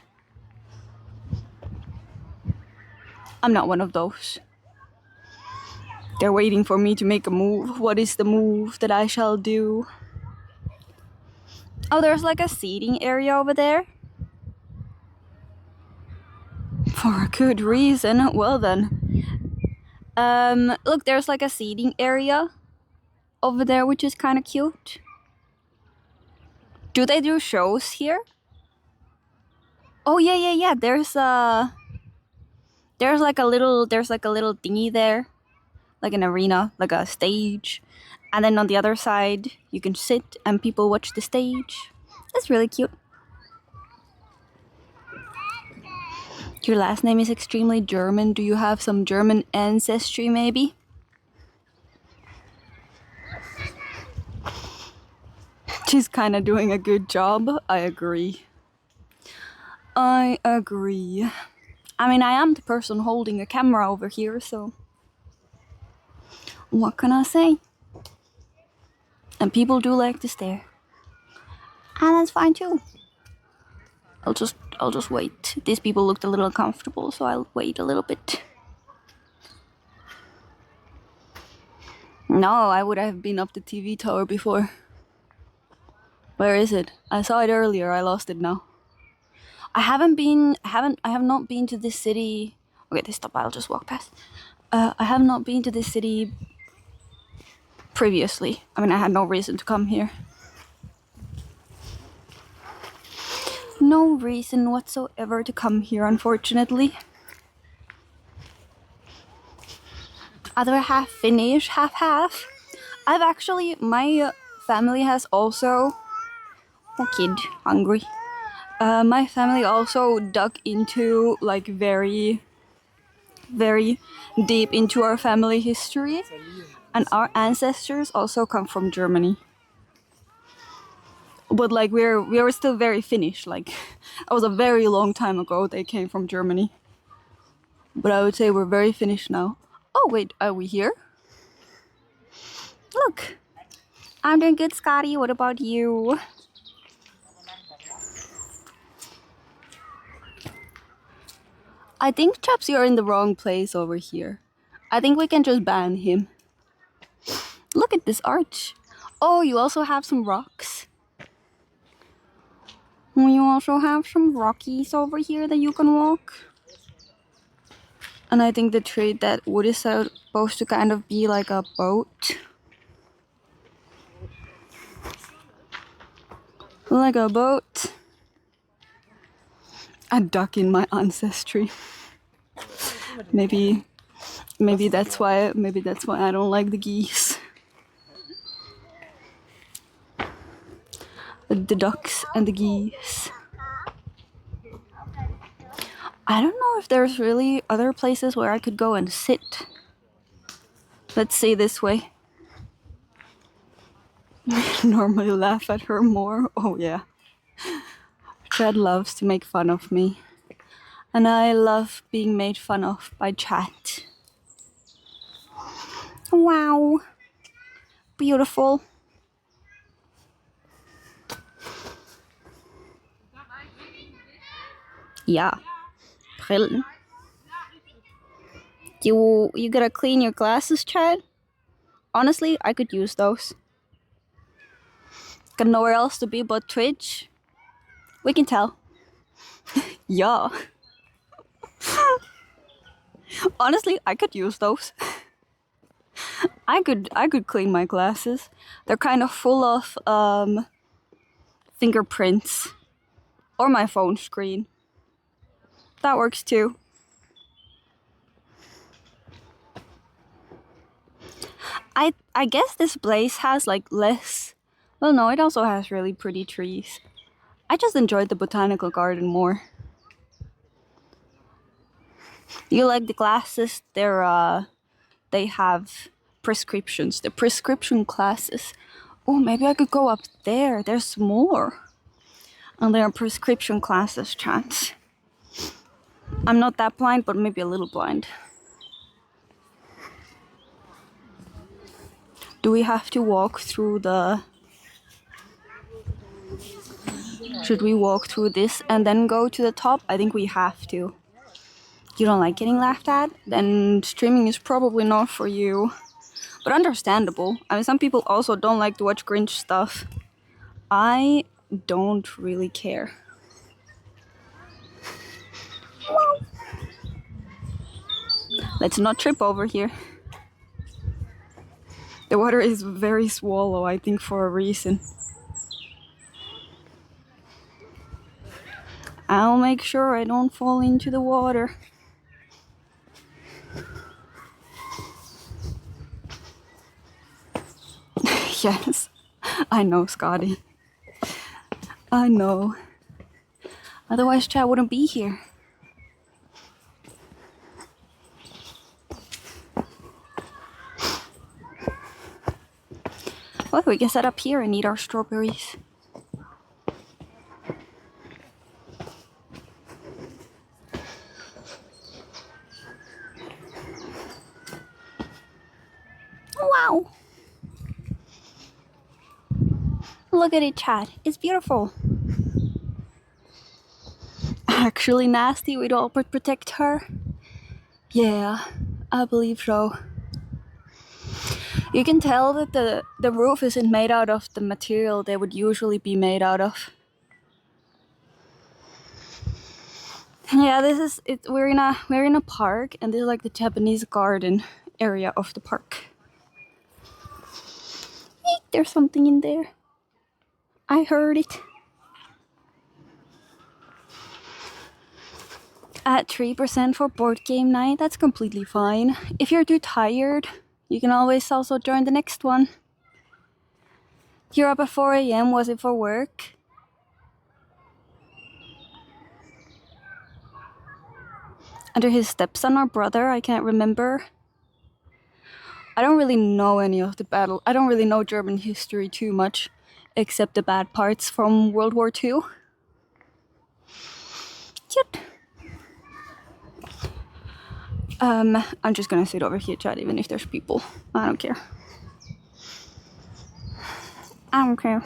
I'm not one of those. They're waiting for me to make a move. What is the move that I shall do? Oh, there's like a seating area over there. For a good reason. Well then. Look, there's like a seating area over there, which is kind of cute. Do they do shows here? Oh yeah. There's like a little thingy there, like an arena, like a stage, and then on the other side you can sit and people watch the stage. That's really cute. Your last name is extremely German. Do you have some German ancestry, maybe? She's kind of doing a good job. I agree. I mean, I am the person holding a camera over here, so what can I say? And people do like to stare. And that's fine too. I'll just wait. These people looked a little uncomfortable, so I'll wait a little bit. No, I would have been up the TV tower before. Where is it? I saw it earlier, I lost it now. I have not been to this city. Okay, they stop, I'll just walk past. I have not been to this city previously. I mean, I had no reason to come here. No reason whatsoever to come here, unfortunately. Other half Finnish, half. I've actually, my family has also, oh kid, hungry. My family also dug into like very deep into our family history, and our ancestors also come from Germany. But like we were still very Finnish. Like that was a very long time ago. They came from Germany. But I would say we're very Finnish now. Oh wait, are we here? Look, I'm doing good, Scotty. What about you? I think chaps, you're in the wrong place over here. I think we can just ban him. Look at this arch. Oh, you also have some rocks. You also have some rockies over here that you can walk. And I think the tree that wood is supposed to kind of be like a boat. Like a boat. A duck in my ancestry. Maybe that's why I don't like the geese. The ducks and the geese. I don't know if there's really other places where I could go and sit. Let's say this way. Normally laugh at her more. Oh yeah. Chad loves to make fun of me. And I love being made fun of by chat. Wow. Beautiful. Yeah. Brillen. You gotta clean your glasses, Chad? Honestly, I could use those. Got nowhere else to be but Twitch. We can tell. Yeah. Honestly, I could use those. I could clean my glasses. They're kind of full of fingerprints or my phone screen. That works too. I guess this place has like less. Well, no, it also has really pretty trees. I just enjoyed the botanical garden more. You like the glasses? They have prescriptions. The prescription classes. Oh, maybe I could go up there. There's more. And there are prescription classes, chance. I'm not that blind, but maybe a little blind. Do we have to walk through the... Should we walk through this and then go to the top? I think we have to. You don't like getting laughed at? Then streaming is probably not for you. But understandable. I mean, some people also don't like to watch Grinch stuff. I don't really care. Let's not trip over here. The water is very swallow, I think, for a reason. I'll make sure I don't fall into the water. Yes, I know, Scotty. I know. Otherwise, Chad wouldn't be here. Well, we can set up here and eat our strawberries. Wow! Look at it, Chad. It's beautiful. Actually nasty, we'd all but protect her. Yeah, I believe so. You can tell that the roof isn't made out of the material they would usually be made out of. Yeah, this is it. We're in a park, and this is like the Japanese garden area of the park. Eek, there's something in there. I heard it. At 3% for board game night, that's completely fine. If you're too tired, you can always also join the next one. You're up at 4 a.m. Was it for work? Under his stepson or brother, I can't remember. I don't really know any of the battle. I don't really know German history too much, except the bad parts from World War II. Cute. I'm just gonna sit over here, Chad, even if there's people. I don't care. I don't care.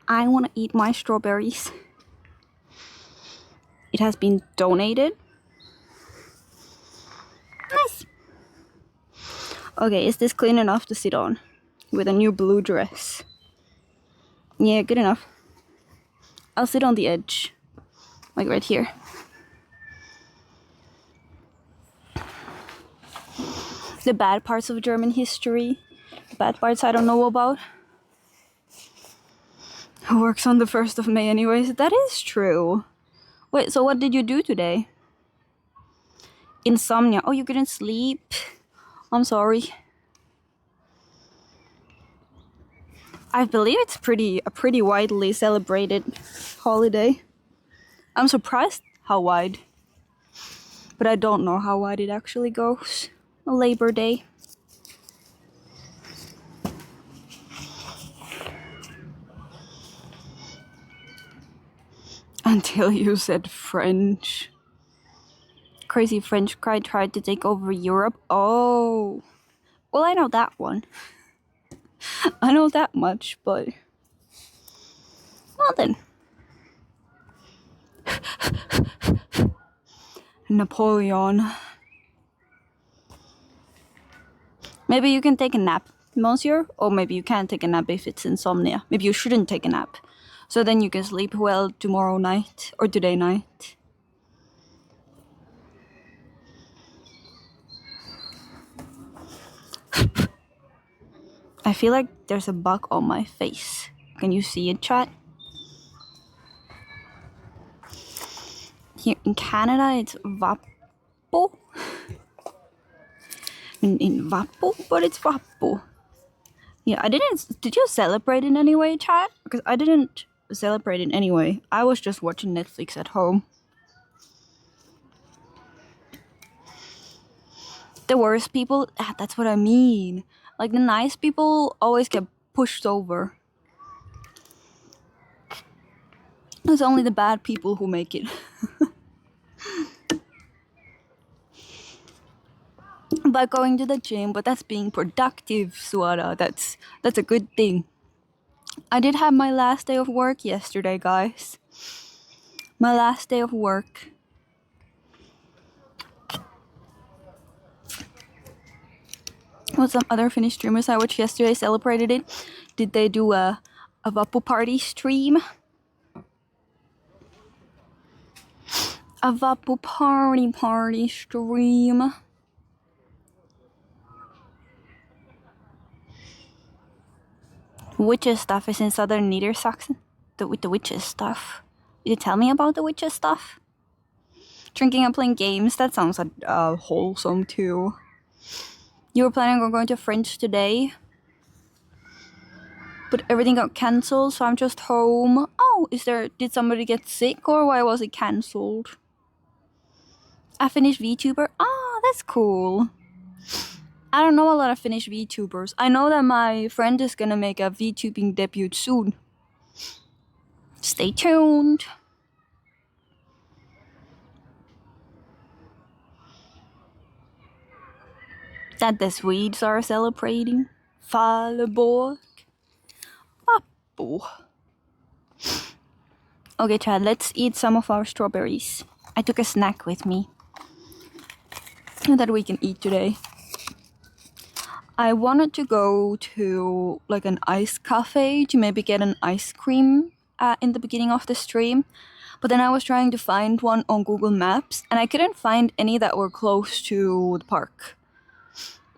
I wanna eat my strawberries. It has been donated. Nice. Okay, is this clean enough to sit on? With a new blue dress. Yeah, good enough. I'll sit on the edge. Like right here. The bad parts of German history. The bad parts I don't know about. Who works on the 1st of May anyways? That is true. Wait, so what did you do today? Insomnia. Oh, you couldn't sleep? I'm sorry. I believe it's a pretty widely celebrated holiday. I'm surprised how wide. But I don't know how wide it actually goes. Labor Day. Until you said French. Crazy French guy tried to take over Europe. Oh. Well, I know that one. I know that much, but... Well then. Napoleon. Maybe you can take a nap, monsieur? Or maybe you can't take a nap if it's insomnia. Maybe you shouldn't take a nap. So then you can sleep well tomorrow night or today night. I feel like there's a bug on my face. Can you see it, chat? Here in Canada, it's Vappu. In Vappu, but it's Vappu. Yeah, I didn't. Did you celebrate in any way, chat? Because I didn't celebrate in any way. I was just watching Netflix at home. The worst people, that's what I mean. Like, the nice people always get pushed over. It's only the bad people who make it. By going to the gym, but that's being productive, Suara. That's a good thing. I did have my last day of work yesterday, guys. My last day of work. What some other Finnish streamers I watched yesterday celebrated it. Did they do a Vappu party stream? A Vappu party stream. Witches stuff is in southern Niedersachsen. With the witches stuff. Did you tell me about the witches stuff? Drinking and playing games, that sounds wholesome too. You were planning on going to French today, but everything got cancelled, so I'm just home. Oh, did somebody get sick or why was it cancelled? A Finnish VTuber? Ah, that's cool. I don't know a lot of Finnish VTubers. I know that my friend is gonna make a VTubing debut soon. Stay tuned. That the Swedes are celebrating. Falleborg. Vappu. Okay, Chad, let's eat some of our strawberries. I took a snack with me that we can eat today. I wanted to go to like an ice cafe to maybe get an ice cream in the beginning of the stream. But then I was trying to find one on Google Maps and I couldn't find any that were close to the park.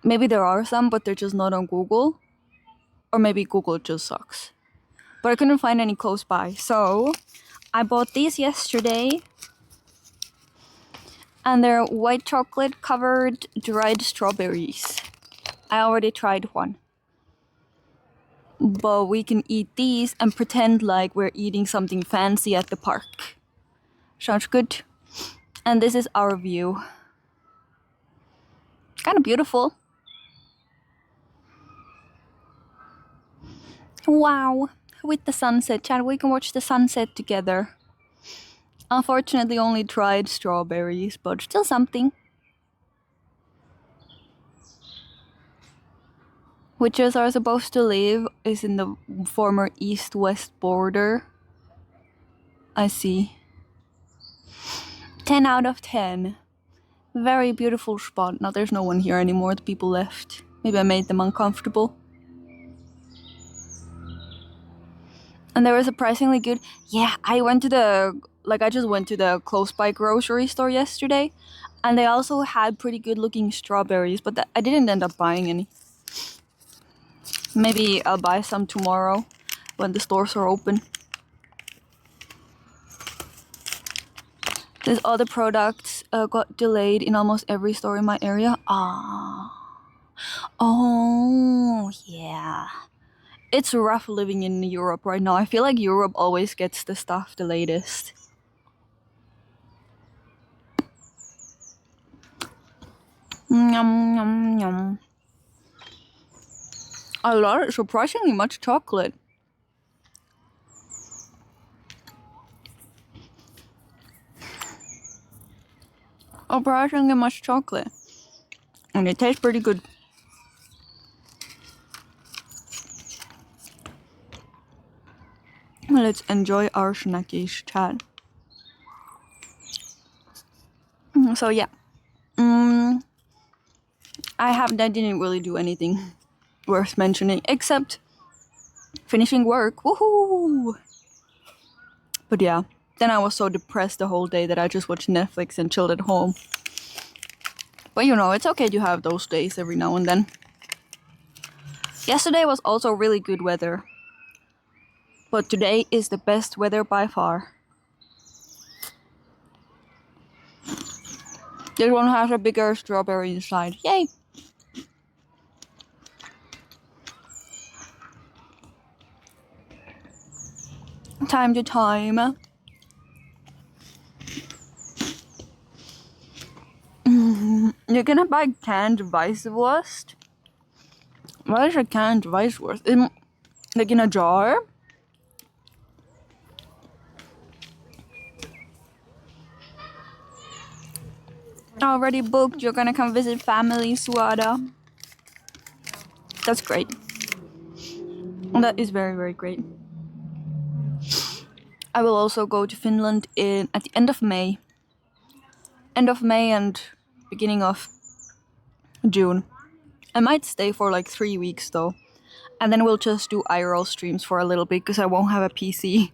Maybe there are some, but they're just not on Google. Or maybe Google just sucks. But I couldn't find any close by. So I bought these yesterday. And they're white chocolate covered dried strawberries. I already tried one. But we can eat these and pretend like we're eating something fancy at the park. Sounds good. And this is our view. Kind of beautiful. Wow. With the sunset, Chad, we can watch the sunset together. Unfortunately, only dried strawberries, but still something. Witches are supposed to live is in the former east-west border. I see. 10 out of 10. Very beautiful spot. Now there's no one here anymore. The people left. Maybe I made them uncomfortable. And they were surprisingly good. Yeah, I just went to the close by grocery store yesterday. And they also had pretty good looking strawberries, but I didn't end up buying any. Maybe I'll buy some tomorrow when the stores are open. These other products got delayed in almost every store in my area. Oh, yeah. It's rough living in Europe right now. I feel like Europe always gets the stuff the latest. Yum, yum, yum. A lot, surprisingly much chocolate. Surprisingly much chocolate. And it tastes pretty good. Let's enjoy our snackies, chat. So yeah. I didn't really do anything worth mentioning except finishing work. Woohoo! But yeah, then I was so depressed the whole day that I just watched Netflix and chilled at home. But you know, it's okay to have those days every now and then. Yesterday was also really good weather. But today is the best weather by far. This one has a bigger strawberry inside. Yay! Time to time. You're gonna buy canned Weisswurst? What is a canned Weisswurst? Like in a jar? Already booked, you're gonna come visit family, Suada. That's great. That is very, very great. I will also go to Finland at the end of May. End of May and beginning of June. I might stay for like 3 weeks though. And then we'll just do IRL streams for a little bit because I won't have a PC.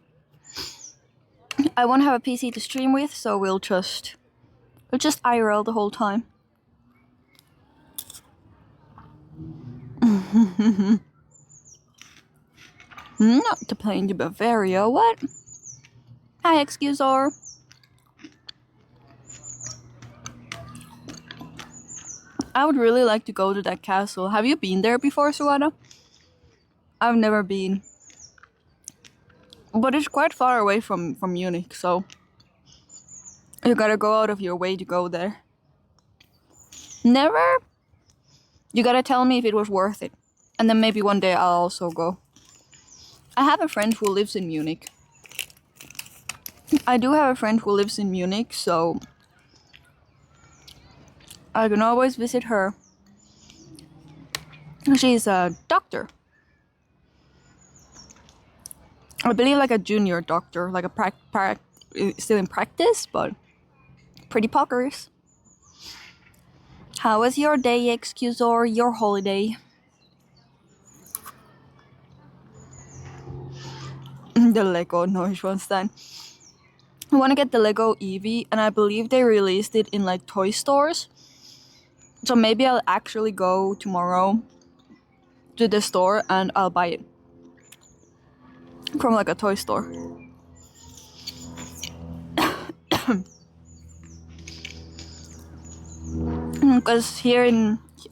I won't have a PC to stream with, so we'll just IRL the whole time. Not to plane to Bavaria, what? Hi, Excusor. I would really like to go to that castle. Have you been there before, Suada? I've never been. But it's quite far away from Munich, so you gotta go out of your way to go there. Never? You gotta tell me if it was worth it. And then maybe one day I'll also go. I have a friend who lives in Munich. I do have a friend who lives in Munich, so I can always visit her. She's a doctor. I believe like a junior doctor, like a still in practice, but pretty poggers. How was your day, Excusor, your holiday? The Lego Neuschwanstein. I want to get the Lego Eevee, and I believe they released it in like toy stores. So maybe I'll actually go tomorrow to the store and I'll buy it from like a toy store. Because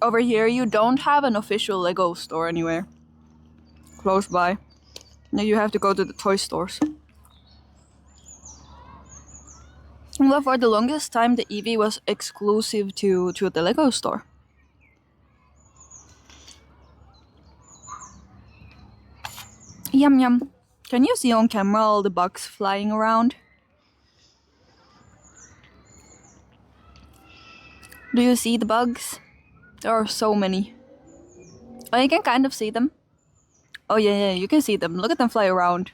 over here you don't have an official Lego store anywhere close by. Now you have to go to the toy stores. Well, for the longest time the Eevee was exclusive to the Lego store. Yum yum. Can you see on camera all the bugs flying around? Do you see the bugs? There are so many. Oh, you can kind of see them. Oh yeah, you can see them. Look at them fly around.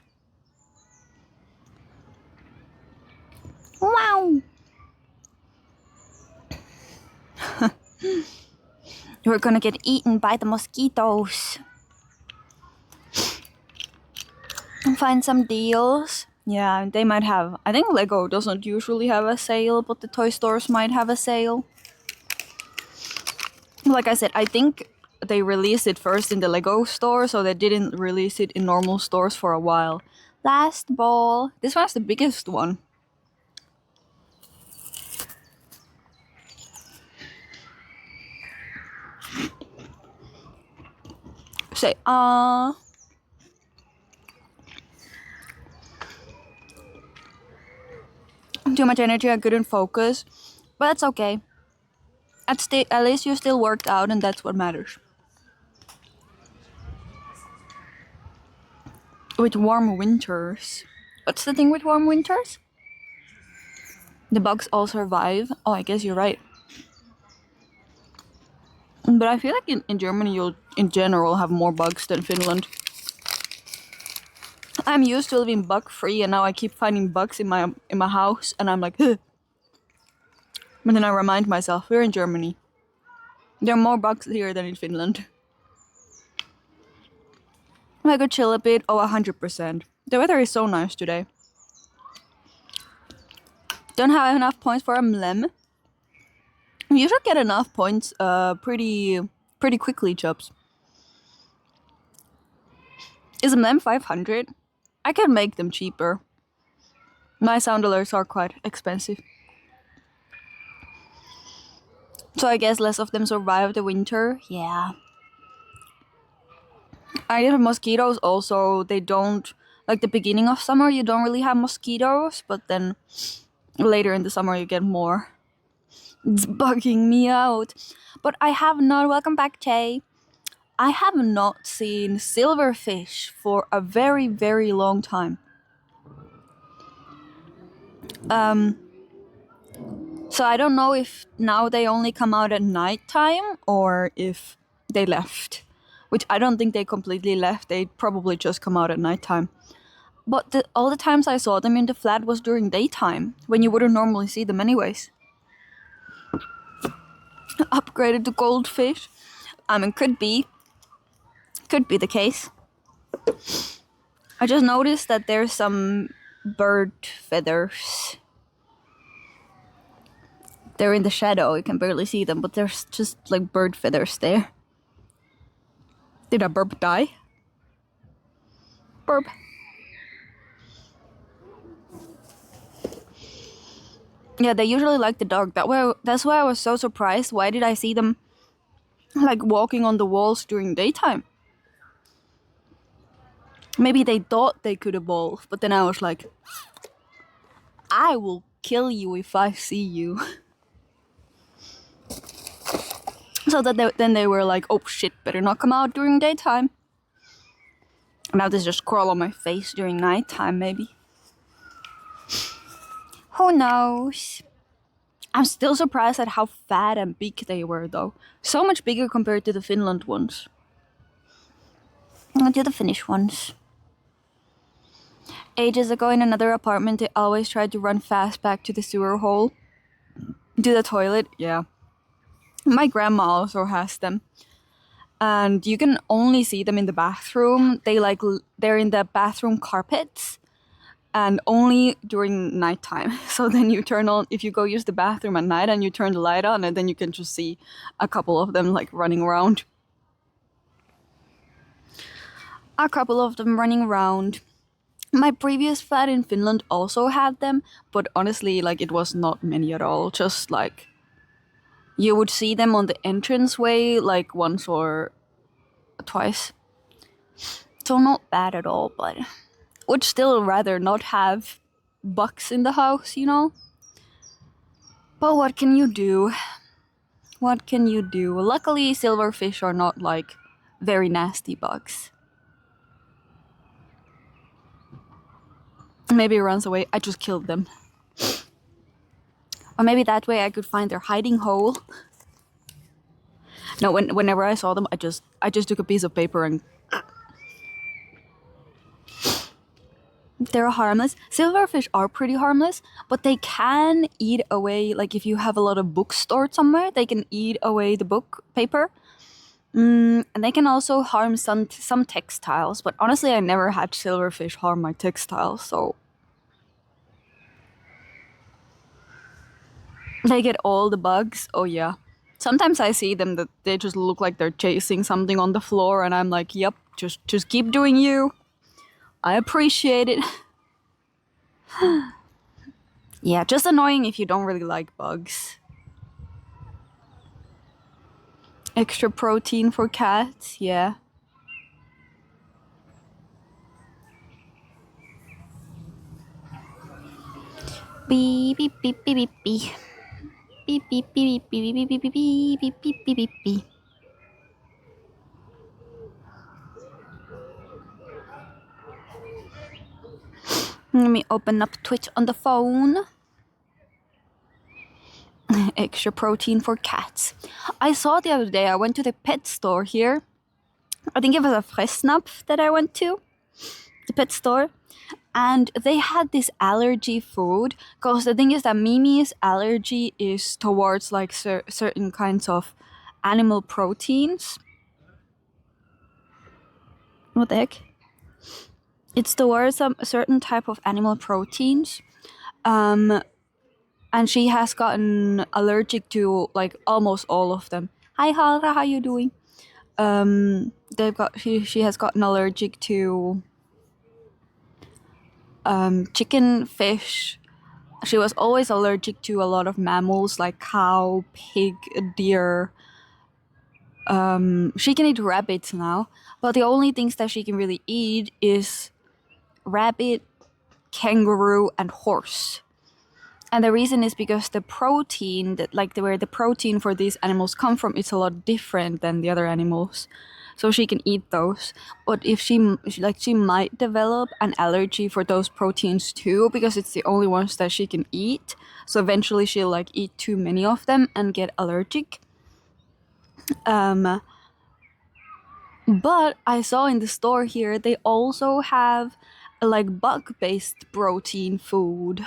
Wow! You're gonna get eaten by the mosquitoes. Find some deals. Yeah, they might have. I think Lego doesn't usually have a sale, but the toy stores might have a sale. Like I said, I think they released it first in the Lego store, so they didn't release it in normal stores for a while. Last ball. This one's the biggest one. Say, too much energy, I couldn't focus. But that's okay. At least you still worked out, and that's what matters. With warm winters. What's the thing with warm winters? The bugs all survive. Oh, I guess you're right. But I feel like in Germany you'll in general have more bugs than Finland. I'm used to living bug free, and now I keep finding bugs in my house, and I'm like, ugh. But then I remind myself, we're in Germany. There are more bugs here than in Finland. I could chill a bit. Oh, 100%. The weather is so nice today. Don't have enough points for a mlem. You should get enough points pretty quickly, Chubbs. Isn't them 500? I can make them cheaper. My sound alerts are quite expensive. So I guess less of them survive the winter. Yeah. I guess mosquitoes also, they don't, like the beginning of summer you don't really have mosquitoes, but then later in the summer you get more. It's bugging me out. But I have not, welcome back Jay. I have not seen silverfish for a very, very long time. So I don't know if now they only come out at nighttime or if they left. Which I don't think they completely left, they probably just come out at nighttime. But all the times I saw them in the flat was during daytime, when you wouldn't normally see them anyways. Upgraded to goldfish. I mean, could be the case. I just noticed that there's some bird feathers. They're in the shadow, you can barely see them, but there's just like bird feathers there. Did a burp die? Burp. Yeah, they usually like the dark. That's why I was so surprised. Why did I see them like walking on the walls during daytime? Maybe they thought they could evolve, but then I was like, I will kill you if I see you. So then they were like, oh shit, better not come out during daytime. Now this just crawl on my face during nighttime, maybe. Who knows? I'm still surprised at how fat and big they were though. So much bigger compared to the Finland ones. To the Finnish ones. Ages ago in another apartment, they always tried to run fast back to the sewer hole. To the toilet, yeah. My grandma also has them. And you can only see them in the bathroom. They're in the bathroom carpets. And only during nighttime. So then you turn on, if you go use the bathroom at night and you turn the light on, and then you can just see a couple of them like running around. A couple of them running around. My previous flat in Finland also had them, but honestly, like it was not many at all. Just like you would see them on the entranceway like once or twice. So not bad at all, but would still rather not have bugs in the house, you know? But what can you do? What can you do? Luckily, silverfish are not like very nasty bugs. Maybe it runs away. I just killed them. Or maybe that way I could find their hiding hole. No, whenever I saw them, I just took a piece of paper and... They're harmless. Silverfish are pretty harmless, but they can eat away, like if you have a lot of books stored somewhere, they can eat away the book paper. And they can also harm some textiles, but honestly I never had silverfish harm my textiles, so... They get all the bugs, oh yeah. Sometimes I see them that they just look like they're chasing something on the floor and I'm like, yep, just keep doing you. I appreciate it. Yeah, just annoying if you don't really like bugs. Extra protein for cats, yeah. Beep beep beep beep beep beep. Beep beep beep beep beep beep beep beep beep beep beep beep beep. Let me open up Twitch on the phone. Extra protein for cats. I saw the other day, I went to the pet store here. I think it was a Fressnapf that I went to. The pet store. And they had this allergy food. Because the thing is that Mimi's allergy is towards like certain kinds of animal proteins. What the heck? It's towards a certain type of animal proteins. And she has gotten allergic to like almost all of them. Hi Halra, how you doing? She has gotten allergic to chicken, fish. She was always allergic to a lot of mammals like cow, pig, deer. She can eat rabbits now, but the only things that she can really eat is rabbit, kangaroo, and horse. And the reason is because the protein where the protein for these animals come from, it's a lot different than the other animals. So she can eat those. But if she might develop an allergy for those proteins too, because it's the only ones that she can eat. So eventually she'll like eat too many of them and get allergic. But I saw in the store here they also have like bug-based protein food,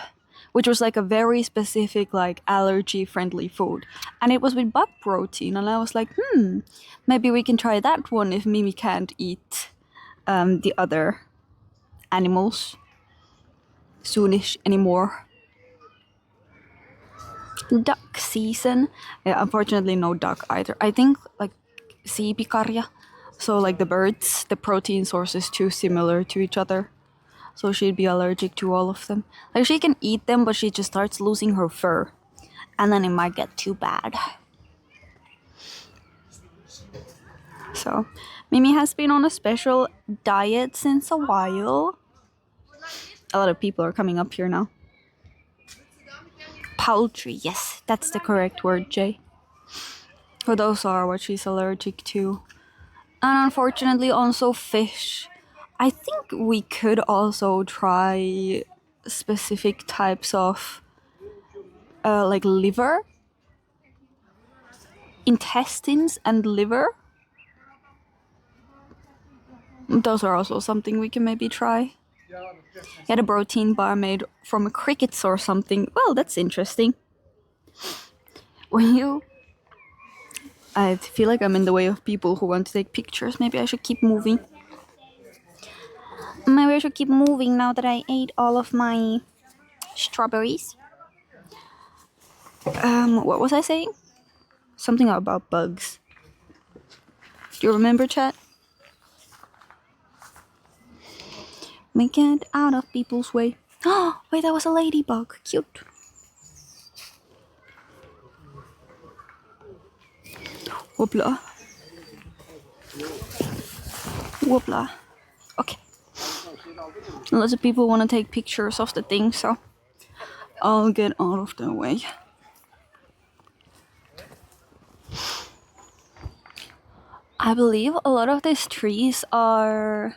which was like a very specific like allergy-friendly food, and it was with bug protein, and I was like, maybe we can try that one if Mimi can't eat the other animals soonish anymore. Duck season. Yeah, unfortunately no duck either. I think like siipikarja. So like the birds, the protein source is too similar to each other. So she'd be allergic to all of them. Like she can eat them, but she just starts losing her fur. And then it might get too bad. So Mimi has been on a special diet since a while. A lot of people are coming up here now. Poultry, yes, that's the correct word, Jay. So those are what she's allergic to. And unfortunately also fish. I think we could also try specific types of like liver, intestines and liver. Those are also something we can maybe try. Get a protein bar made from crickets or something. Well, that's interesting. I feel like I'm in the way of people who want to take pictures. Maybe I should keep moving. Maybe I should keep moving now that I ate all of my strawberries. What was I saying? Something about bugs. Do you remember, chat? We get out of people's way. Oh, wait, that was a ladybug. Cute. Whoopla. Whoopla. Okay. Lots of people want to take pictures of the thing, so I'll get out of the way. I believe a lot of these trees are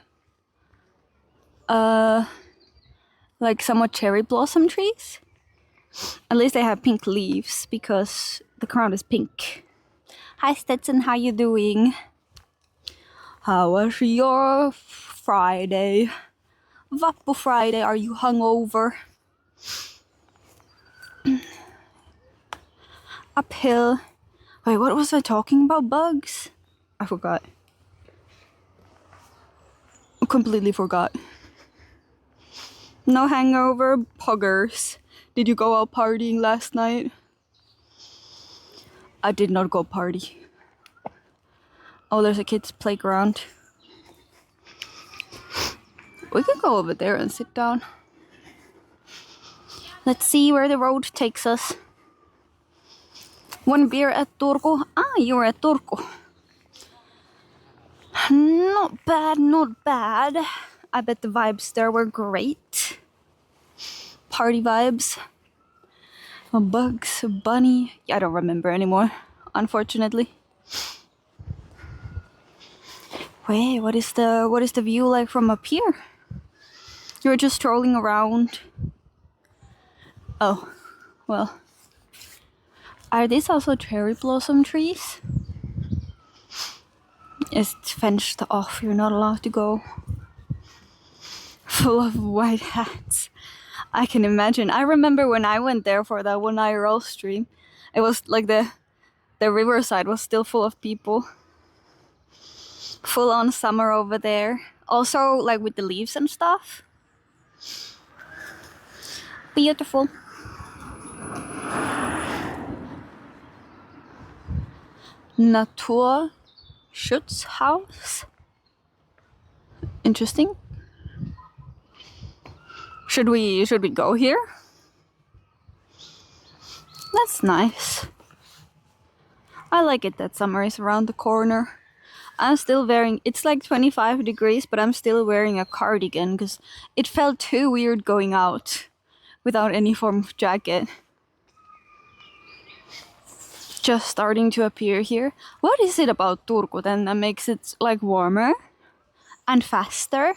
like somewhat cherry blossom trees. At least they have pink leaves because the ground is pink. Hi Stetson, how you doing? How was your Friday? Vappu Friday, are you hungover? Uphill. Wait, what was I talking about? Bugs? I forgot. Completely forgot. No hangover, poggers. Did you go out partying last night? I did not go party. Oh, there's a kid's playground. We can go over there and sit down. Let's see where the road takes us. One beer at Turku. Ah, you were at Turku. Not bad, not bad. I bet the vibes there were great. Party vibes. A bugs, a bunny. I don't remember anymore, unfortunately. Wait, what is the view like from up here? You're just strolling around. Oh, well. Are these also cherry blossom trees? It's fenced off, you're not allowed to go. Full of white hats. I can imagine. I remember when I went there for that one IRL stream, it was like the riverside was still full of people. Full on summer over there. Also like with the leaves and stuff. Beautiful. Natur Schutz's house. Interesting. Should we go here? That's nice. I like it that summer is around the corner. I'm still wearing, it's like 25 degrees, but I'm still wearing a cardigan because it felt too weird going out without any form of jacket. Just starting to appear here. What is it about Turku then that makes it like warmer and faster?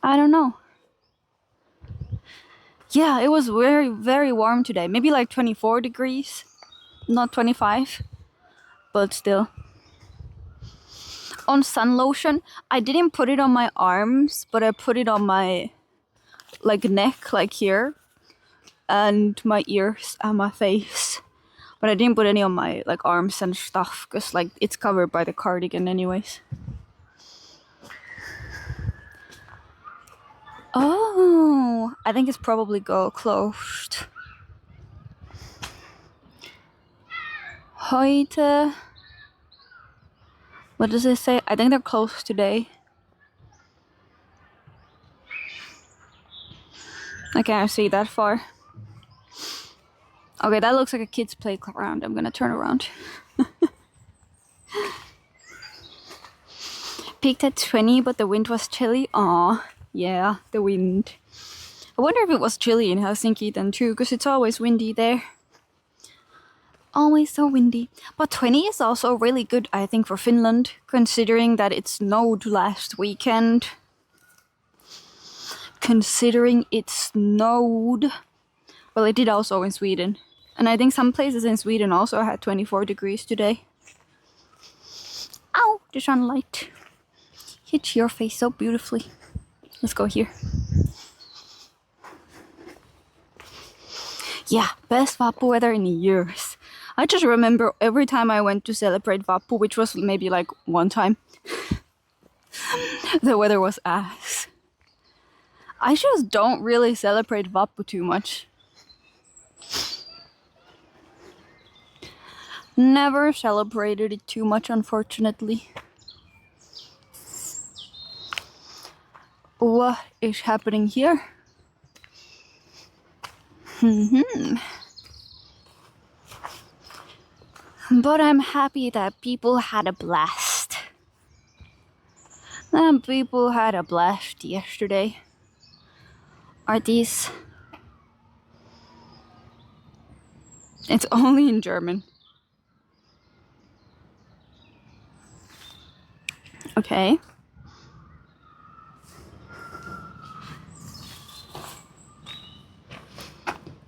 I don't know. Yeah, it was very, very warm today. Maybe like 24 degrees, not 25, but still. On sun lotion, I didn't put it on my arms, but I put it on my like neck, like here, and my ears and my face. But I didn't put any on my like arms and stuff, because like it's covered by the cardigan anyways. Oh, I think it's probably closed. Heute. What does it say? I think they're closed today. I can't see that far. Okay, that looks like a kid's playground. I'm gonna turn around. Peaked at 20, but the wind was chilly. Aw, yeah, the wind. I wonder if it was chilly in Helsinki then too, because it's always windy there. Always so windy. But 20 is also really good, I think, for Finland, considering that it snowed last weekend. Considering it snowed. Well, it did also in Sweden. And I think some places in Sweden also had 24 degrees today. Ow, the sunlight hit your face so beautifully. Let's go here. Yeah, best Vappu weather in years. I just remember every time I went to celebrate Vappu, which was maybe like one time, the weather was ass. I just don't really celebrate Vappu too much. Never celebrated it too much, unfortunately. What is happening here? But I'm happy that people had a blast. And people had a blast yesterday. Are these... It's only in German. Okay.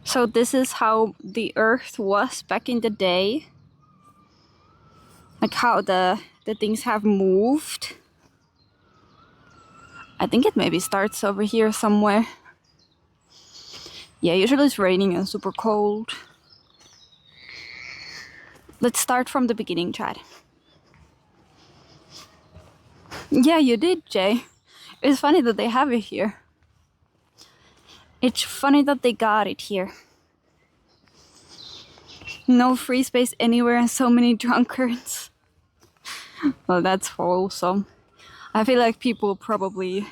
So this is how the earth was back in the day. Like how the things have moved. I think it maybe starts over here somewhere. Yeah, usually it's raining and super cold. Let's start from the beginning, Chad. Yeah, you did, Jay. It's funny that they have it here. It's funny that they got it here. No free space anywhere and so many drunkards. Well, that's wholesome. I feel like people probably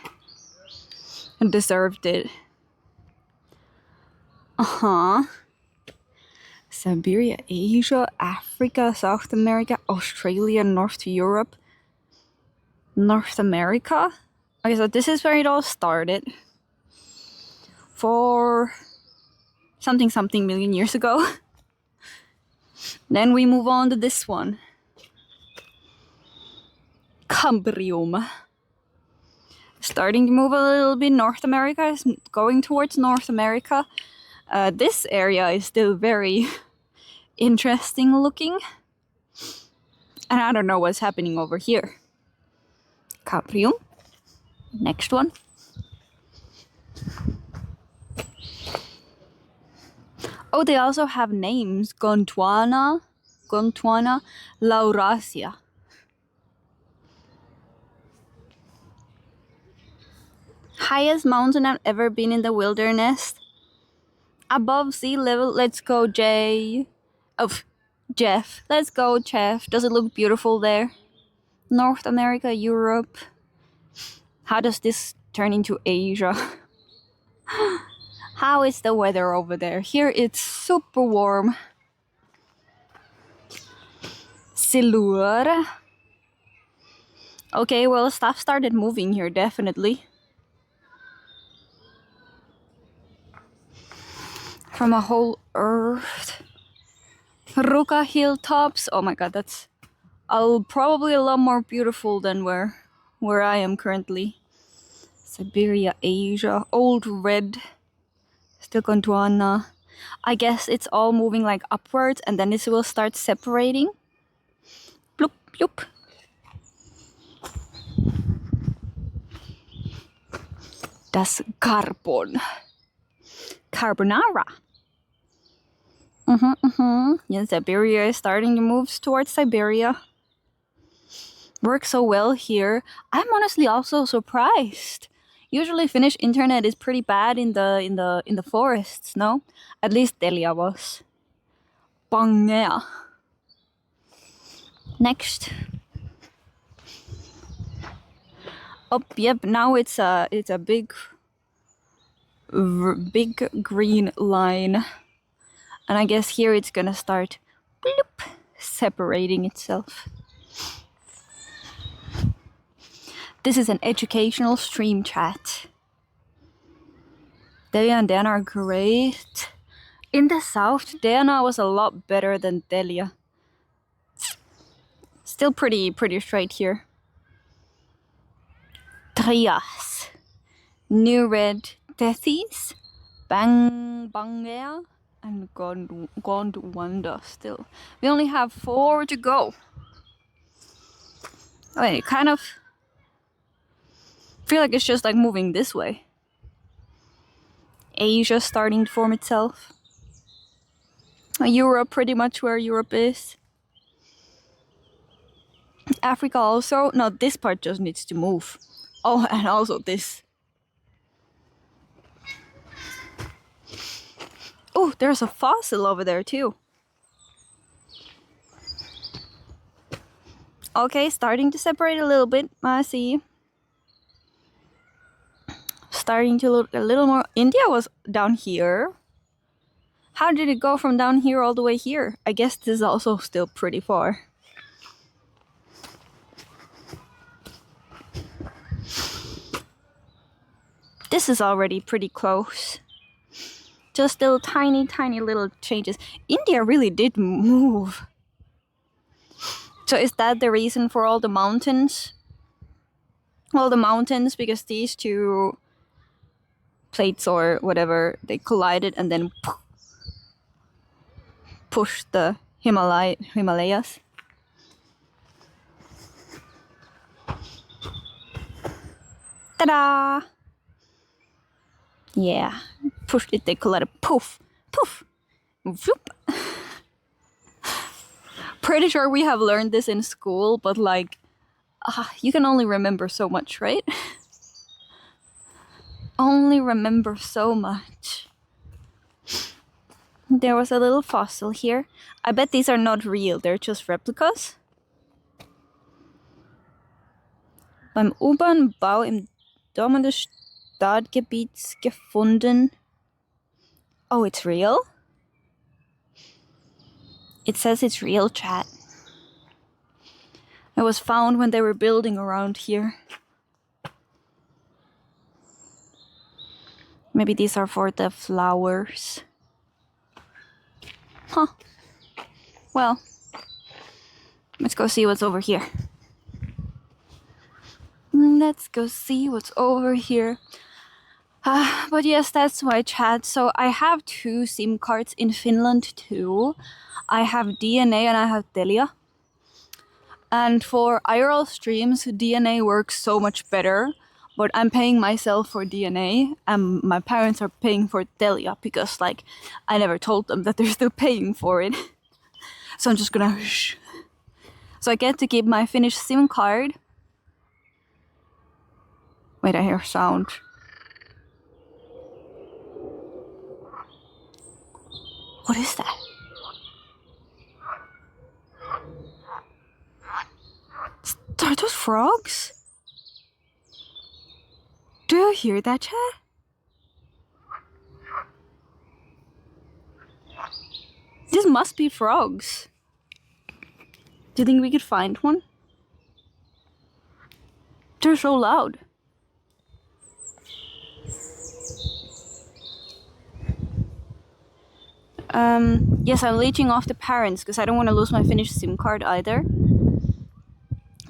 deserved it. Siberia, Asia, Africa, South America, Australia, North Europe, North America. Okay, so this is where it all started. For something million years ago. Then we move on to this one. Cambrium. Starting to move a little bit. North America is going towards North America. This area is still very interesting looking. And I don't know what's happening over here. Cambrium. Next one. Oh, they also have names. Gondwana, Laurasia. Highest mountain I've ever been in the wilderness. Above sea level, let's go, Jay. Oh, Jeff. Let's go, Jeff. Does it look beautiful there? North America, Europe. How does this turn into Asia? How is the weather over there? Here it's super warm. Silur. Okay, well, stuff started moving here, definitely. From a whole earth. Ruka hilltops. Oh my god, that's probably a lot more beautiful than where I am currently. Siberia, Asia, Old Red, still Gondwana. I guess it's all moving like upwards, and then this will start separating. Bloop, bloop. Das Carbon. Carbonara. Yeah, Siberia is starting to move towards Siberia. Works so well here. I'm honestly also surprised. Usually Finnish internet is pretty bad in the forests, no? At least Telia was. Pangea. Next. Oh, yep, now it's a big green line. And I guess here it's gonna start bloop, separating itself. This is an educational stream chat. Delia and Dana are great. In the south, Dana was a lot better than Delia. Still pretty straight here. Trias. New Red Tethys. Bangea. And Gondwana still. We only have 4 to go. Wait, kind of feel like it's just like moving this way. Asia starting to form itself. Europe, pretty much where Europe is. Africa also. No, this part just needs to move. Oh, and also this. Oh, there's a fossil over there too. Okay, starting to separate a little bit. I see. Starting to look a little more. India was down here. How did it go from down here all the way here? I guess this is also still pretty far. This is already pretty close. Just little tiny little changes. India really did move. So is that the reason for all the mountains? All the mountains, because these two plates or whatever, they collided and then pushed the Himalayas. Ta-da! Yeah, pushed it, they collided. Poof, poof, whoop. Pretty sure we have learned this in school, but like, you can only remember so much, right? Only remember so much. There was a little fossil here. I bet these are not real, they're just replicas. Beim U-Bahn-Bau im Dortmunder Stadtgebiet gefunden. Oh, it's real? It says it's real, chat. It was found when they were building around here. Maybe these are for the flowers. Huh. Well, let's go see what's over here. Let's go see what's over here. But yes, that's why, chat. So I have 2 SIM cards in Finland too. I have DNA and I have Telia. And for IRL streams, DNA works so much better. But I'm paying myself for DNA, and my parents are paying for Telia because, like, I never told them that they're still paying for it. So I'm just gonna shh. So I get to keep my Finnish SIM card. Wait, I hear sound. What is that? Are those frogs? Do you hear that, chat? This must be frogs. Do you think we could find one? They're so loud. Yes, I'm leeching off the parents because I don't want to lose my Finnish SIM card either.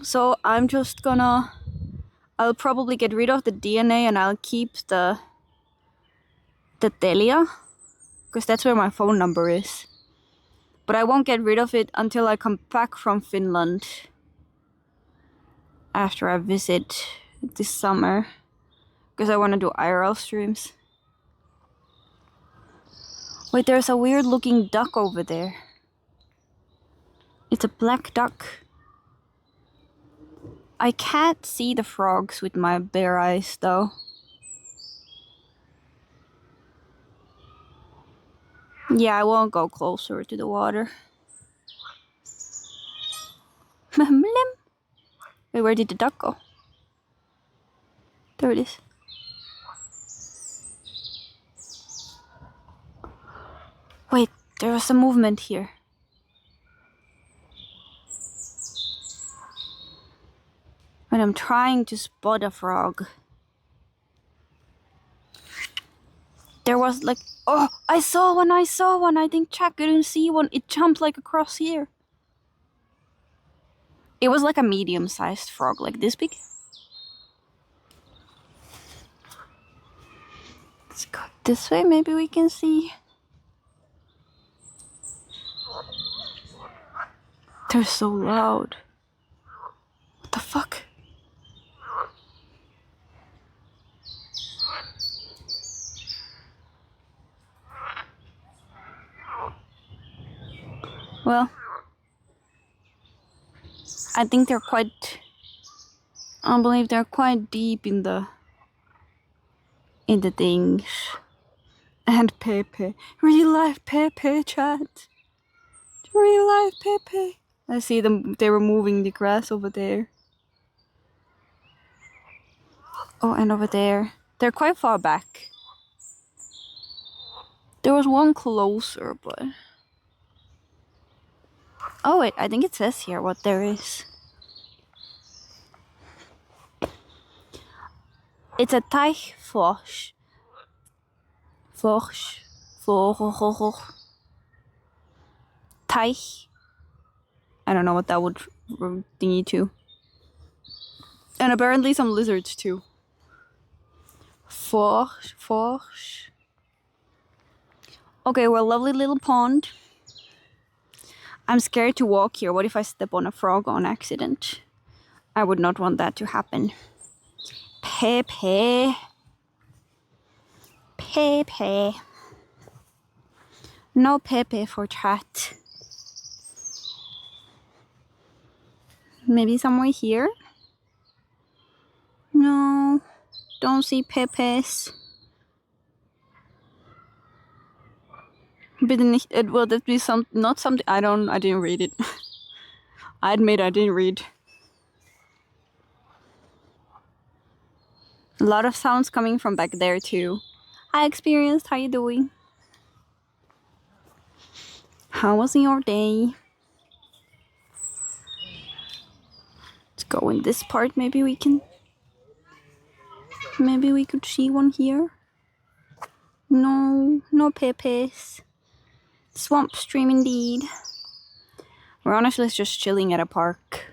So I'm just gonna... I'll probably get rid of the DNA and I'll keep the Telia, because that's where my phone number is. But I won't get rid of it until I come back from Finland. After I visit this summer. Because I want to do IRL streams. Wait, there's a weird looking duck over there. It's a black duck. I can't see the frogs with my bare eyes though. Yeah, I won't go closer to the water. Wait, where did the duck go? There it is. Wait, there was some movement here. When I'm trying to spot a frog. There was like, oh, I saw one. I think Jack couldn't see one. It jumped like across here. It was like a medium-sized frog, like this big. Let's go this way, maybe we can see. They're so loud. What the fuck? Well, I think they're quite... I believe they're quite deep in the things. And Pepe. Real life Pepe, chat. Real life Pepe. I see them, they were moving the grass over there. Oh, and over there. They're quite far back. There was one closer, but... Oh wait, I think it says here what there is. It's a teichvors. Teich. I don't know what that would thingy to. And apparently some lizards too. Forsch. Okay, well, lovely little pond. I'm scared to walk here. What if I step on a frog on accident? I would not want that to happen. Pepe. No Pepe for chat. Maybe somewhere here? No, don't see Pepes. Bitte nicht, will that be not something, I didn't read it. I admit I didn't read. A lot of sounds coming from back there too. Hi Experienced, how you doing? How was your day? Let's go in this part, maybe we could see one here. No Pepes. Swamp stream indeed. We're honestly just chilling at a park.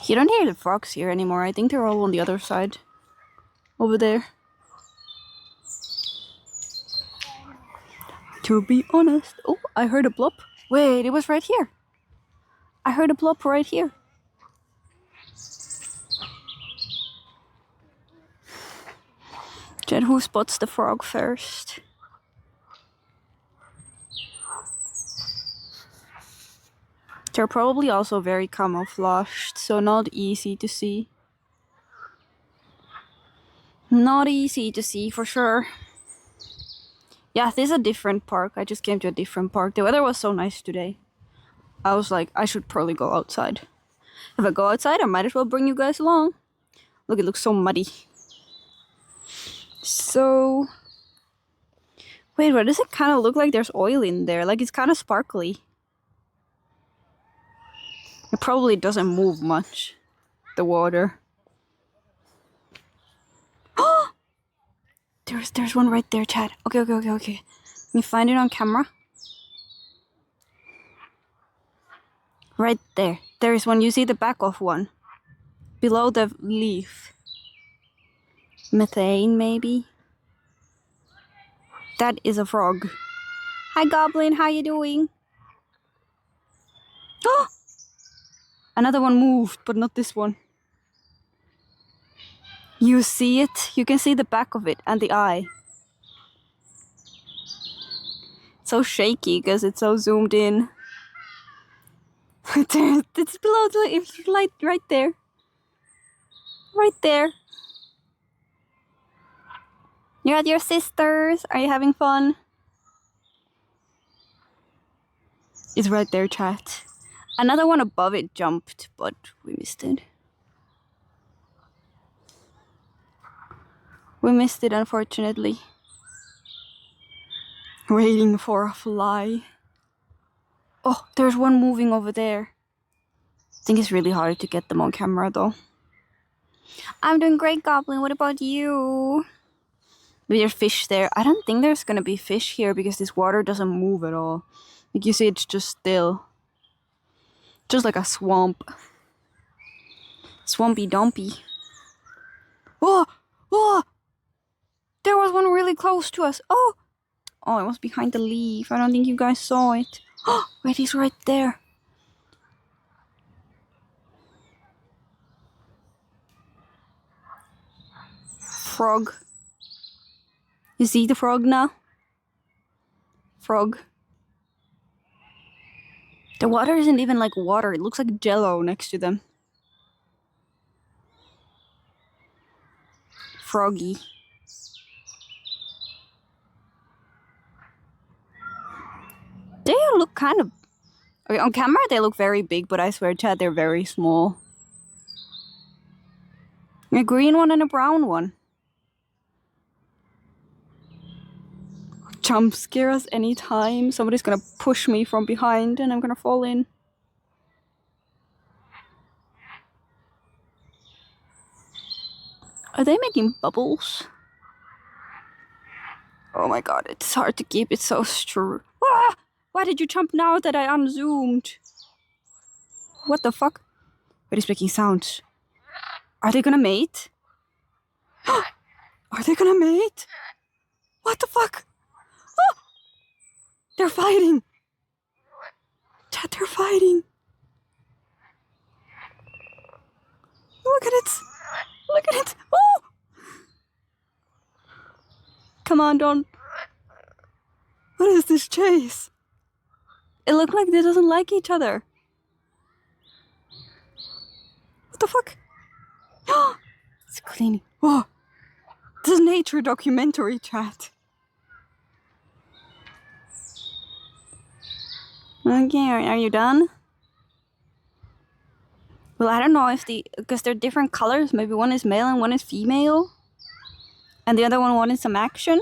You don't hear the frogs here anymore. I think they're all on the other side. Over there. To be honest. Oh, I heard a plop. Wait, it was right here. I heard a plop right here. Jen, who spots the frog first? They're probably also very camouflaged, so not easy to see. Not easy to see for sure. Yeah, this is a different park. I just came to a different park. The weather was so nice today. I was like, I should probably go outside. If I go outside, I might as well bring you guys along. Look, it looks so muddy. So... Wait, why does it kind of look like there's oil in there? Like, it's kind of sparkly. It probably doesn't move much, the water. Oh! There's one right there, Chad. Okay. Can you find it on camera? Right there. There is one. You see the back of one. Below the leaf. Methane, maybe? That is a frog. Hi, Goblin. How you doing? Oh! Another one moved, but not this one. You see it? You can see the back of it and the eye. It's so shaky because it's so zoomed in. It's below the light right there. Right there. You're at your sister's. Are you having fun? It's right there, chat. Another one above it jumped, but we missed it. We missed it, unfortunately. Waiting for a fly. Oh, there's one moving over there. I think it's really hard to get them on camera, though. I'm doing great, Goblin. What about you? Maybe there's fish there. I don't think there's gonna be fish here because this water doesn't move at all. Like you see, it's just still. Just like a swamp. Swampy dumpy. Oh! Oh! There was one really close to us. Oh! Oh, it was behind the leaf. I don't think you guys saw it. Oh! Wait, he's right there. Frog. You see the frog now? Frog. The water isn't even like water. It looks like jello next to them. Froggy. They look kind of... Okay, on camera they look very big, but I swear, Chad, they're very small. A green one and a brown one. Jump scare us anytime. Somebody's gonna push me from behind and I'm gonna fall in. Are they making bubbles? Oh my god, it's hard to keep it so straight. Ah! Why did you jump now that I unzoomed? What the fuck? But he's making sounds. Are they gonna mate? Are they gonna mate? What the fuck? Oh! They're fighting! Chat, they're fighting! Look at it! Look at it! Oh! Come on, don't... What is this chase? It looked like they doesn't like each other. What the fuck? It's cleaning. Whoa! This is nature documentary, chat. Okay, are you done? Well, I don't know if because they're different colors. Maybe one is male and one is female. And the other one wanted some action.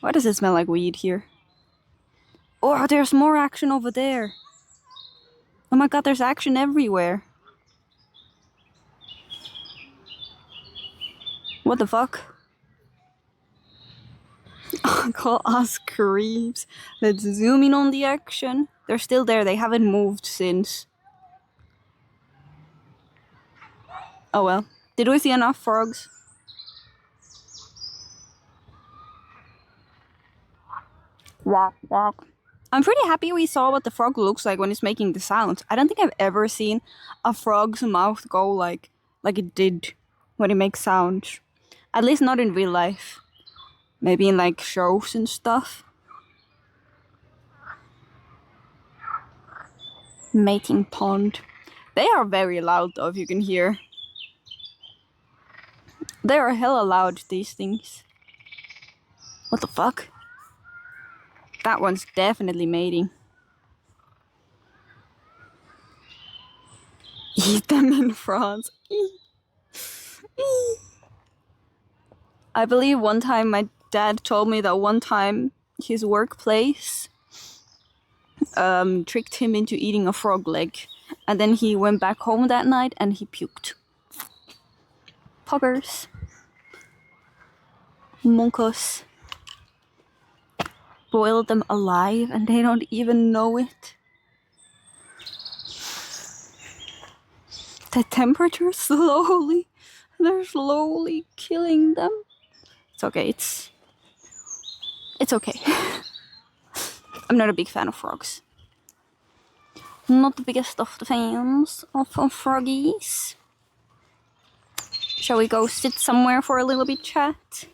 Why does it smell like weed here? Oh, there's more action over there. Oh my god, there's action everywhere. What the fuck? Call us creeps. Let's zoom in on the action. They're still there. They haven't moved since. Oh well. Did we see enough frogs? Walk, walk. I'm pretty happy we saw what the frog looks like when it's making the sounds. I don't think I've ever seen a frog's mouth go like it did when it makes sounds. At least not in real life. Maybe in like shows and stuff. Mating pond. They are very loud though, if you can hear. They are hella loud, these things. What the fuck? That one's definitely mating. Eat them in France. I believe one time my dad told me that one time his workplace tricked him into eating a frog leg, and then he went back home that night and he puked. Poggers. Monkos. Boiled them alive and they don't even know it. The temperature they're slowly killing them. It's okay, it's okay. I'm not a big fan of frogs. Not the biggest of the fans of froggies. Shall we go sit somewhere for a little bit chat?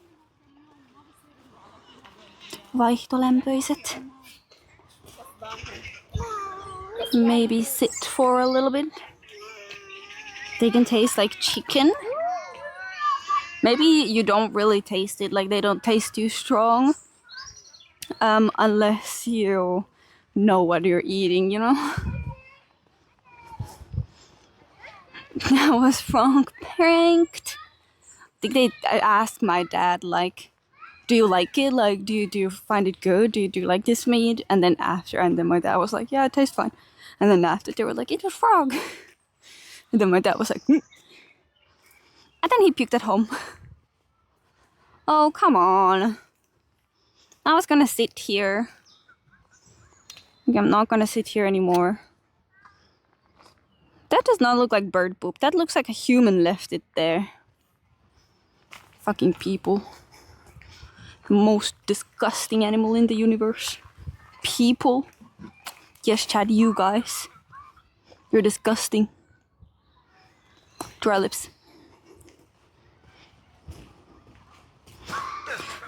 Vaihtolämpöiset. Maybe sit for a little bit. They can taste like chicken. Maybe you don't really taste it, like they don't taste too strong. Unless you know what you're eating, you know? I was pranked. I asked my dad, like, do you like it? Like, do you find it good? Do you like this meat? And then my dad was like, yeah, it tastes fine. And then after they were like, it's a frog. And then my dad was like, And then he puked at home. Oh, come on. I was gonna sit here. I'm not gonna sit here anymore. That does not look like bird poop. That looks like a human left it there. Fucking people. The most disgusting animal in the universe. People. Yes, Chad, you guys. You're disgusting. Dry lips.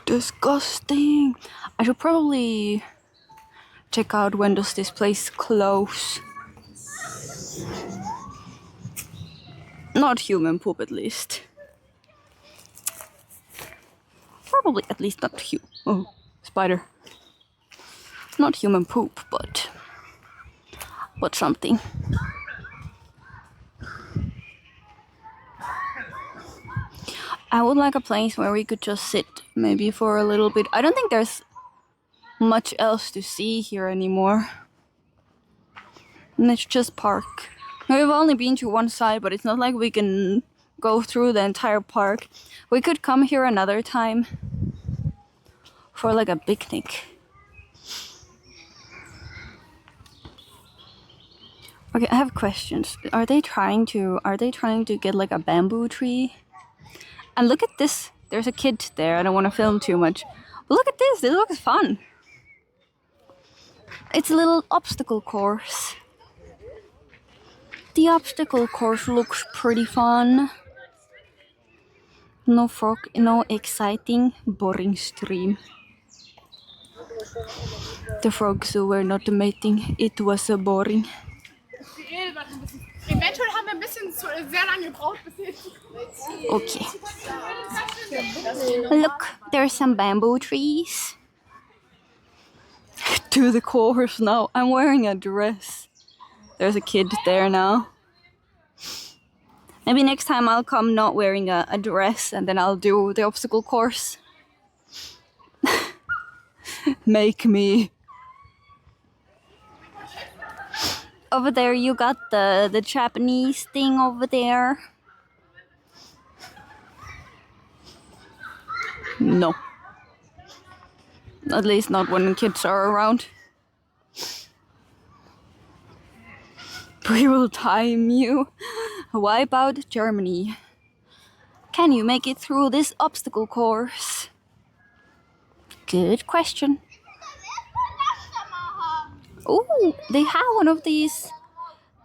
Disgusting. I should probably check out when does this place close. Not human poop, at least. Probably at least not oh, spider. Not human poop, but something. I would like a place where we could just sit, maybe for a little bit. I don't think there's much else to see here anymore. And it's just park. We've only been to one side, but it's not like we can go through the entire park. We could come here another time for like a picnic. Okay, I have questions. Are they trying to get like a bamboo tree? And look at this. There's a kid there. I don't want to film too much. But look at this. This looks fun. It's a little obstacle course. The obstacle course looks pretty fun. No frog, no exciting, boring stream. The frogs were not mating. It was boring. Eventuell haben wir ein bisschen sehr lange gebraucht bis jetzt. Okay. Look, there's some bamboo trees. To the course now. I'm wearing a dress. There's a kid there now. Maybe next time I'll come not wearing a dress and then I'll do the obstacle course. Make me. Over there you got the Japanese thing over there. No. At least not when kids are around. We will time you. Wipe out Germany. Can you make it through this obstacle course? Good question. Oh, they have one of these.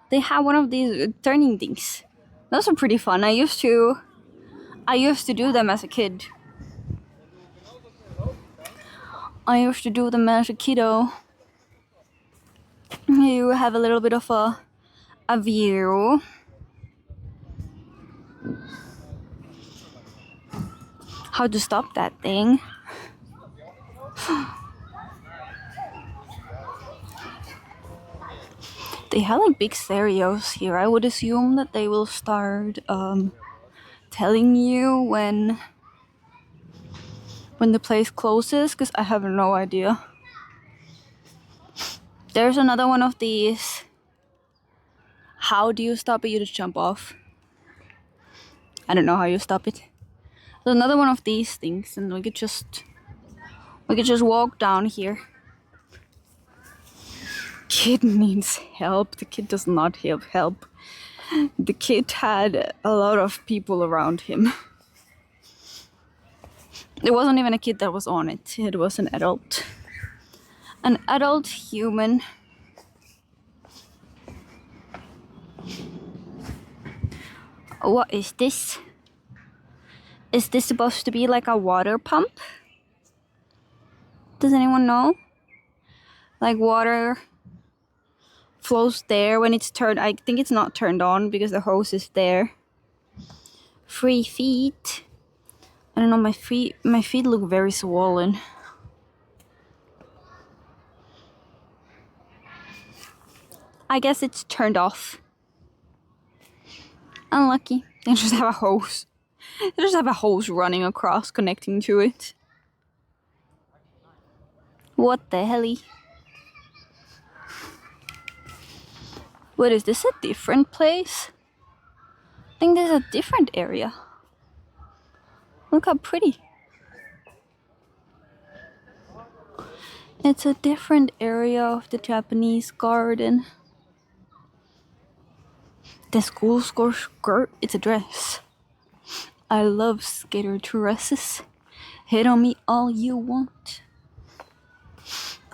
They have one of these turning things. Those are pretty fun. I used to do them as a kid. I used to do them as a kiddo. You have a little bit of a view. How to stop that thing? They have like big stereos here. I would assume that they will start telling you when the place closes, because I have no idea. There's another one of these. How do you stop it? You just jump off. I don't know how you stop it. There's another one of these things, and we could just walk down here. Kid needs help. The kid does not have help. The kid had a lot of people around him. It wasn't even a kid that was on it. It was an adult. An adult human. What is this? Is this supposed to be like a water pump? Does anyone know? Like water flows there when it's turned. I think it's not turned on because the hose is there. 3 feet. I don't know, my feet look very swollen. I guess it's turned off. Unlucky. They just have a hose. They just have a hose running across, connecting to it. What the helly? What is this, a different place? I think this is a different area. Look how pretty. It's a different area of the Japanese garden. The school skirt, it's a dress. I love skater dresses. Hit on me all you want.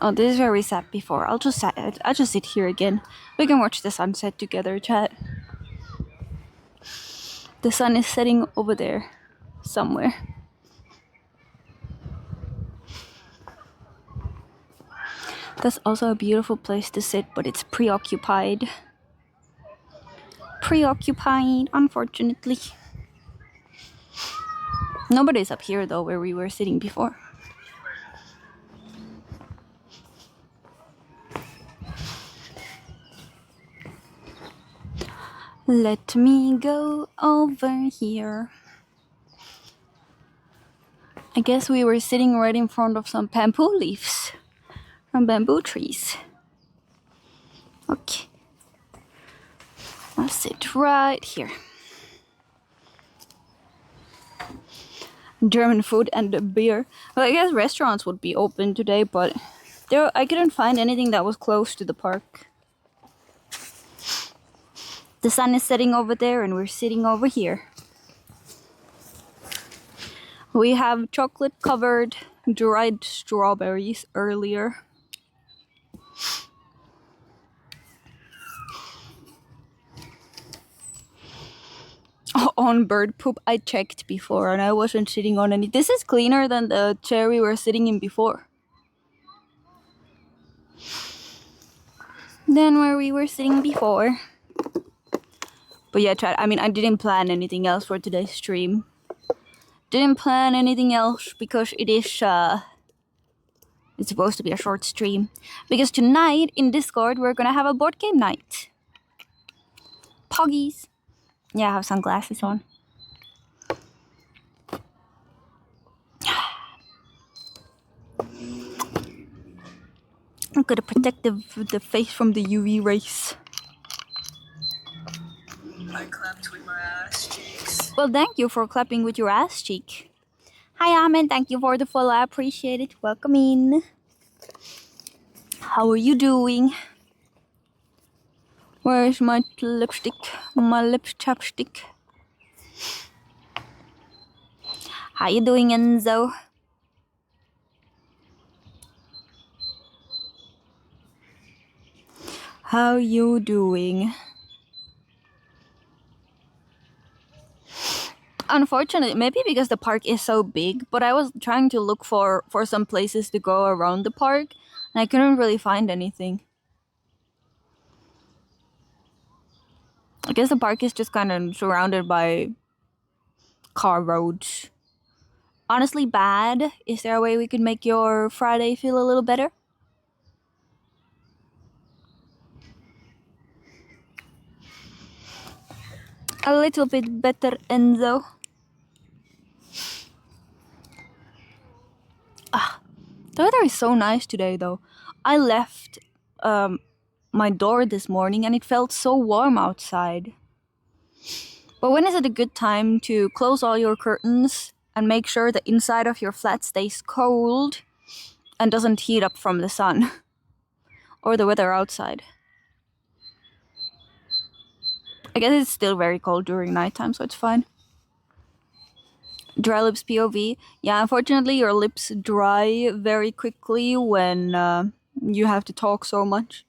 Oh, this is where we sat before. I'll just sit here again. We can watch the sunset together, chat. The sun is setting over there somewhere. That's also a beautiful place to sit, but it's preoccupied. Preoccupied, unfortunately. Nobody's up here though, where we were sitting before. Let me go over here. I guess we were sitting right in front of some bamboo leaves from bamboo trees. Okay. I'll sit right here. German food and a beer. Well, I guess restaurants would be open today, but I couldn't find anything that was close to the park. The sun is setting over there and we're sitting over here. We have chocolate covered dried strawberries earlier. On bird poop, I checked before and I wasn't sitting on any. This is cleaner than the chair we were sitting in before. Than where we were sitting before. But yeah, chat, I mean, I didn't plan anything else for today's stream. Didn't plan anything else because it is, it's supposed to be a short stream. Because tonight in Discord, we're gonna have a board game night. Poggies. Yeah, I have sunglasses on. I'm gonna protect the face from the UV rays. I clapped with my ass cheeks. Well, thank you for clapping with your ass cheek. Hi, Amen. Thank you for the follow. I appreciate it. Welcome in. How are you doing? Where is my lipstick? My lip chapstick. How you doing, Enzo? How you doing? Unfortunately, maybe because the park is so big, but I was trying to look for some places to go around the park, and I couldn't really find anything. I guess the park is just kind of surrounded by car roads. Honestly, bad. Is there a way we could make your Friday feel a little better? A little bit better, Enzo. The weather is so nice today, though. I left my door this morning and it felt so warm outside. But when is it a good time to close all your curtains and make sure the inside of your flat stays cold and doesn't heat up from the sun or the weather outside? I guess it's still very cold during nighttime, so it's fine. Dry lips POV. Yeah, unfortunately your lips dry very quickly when you have to talk so much.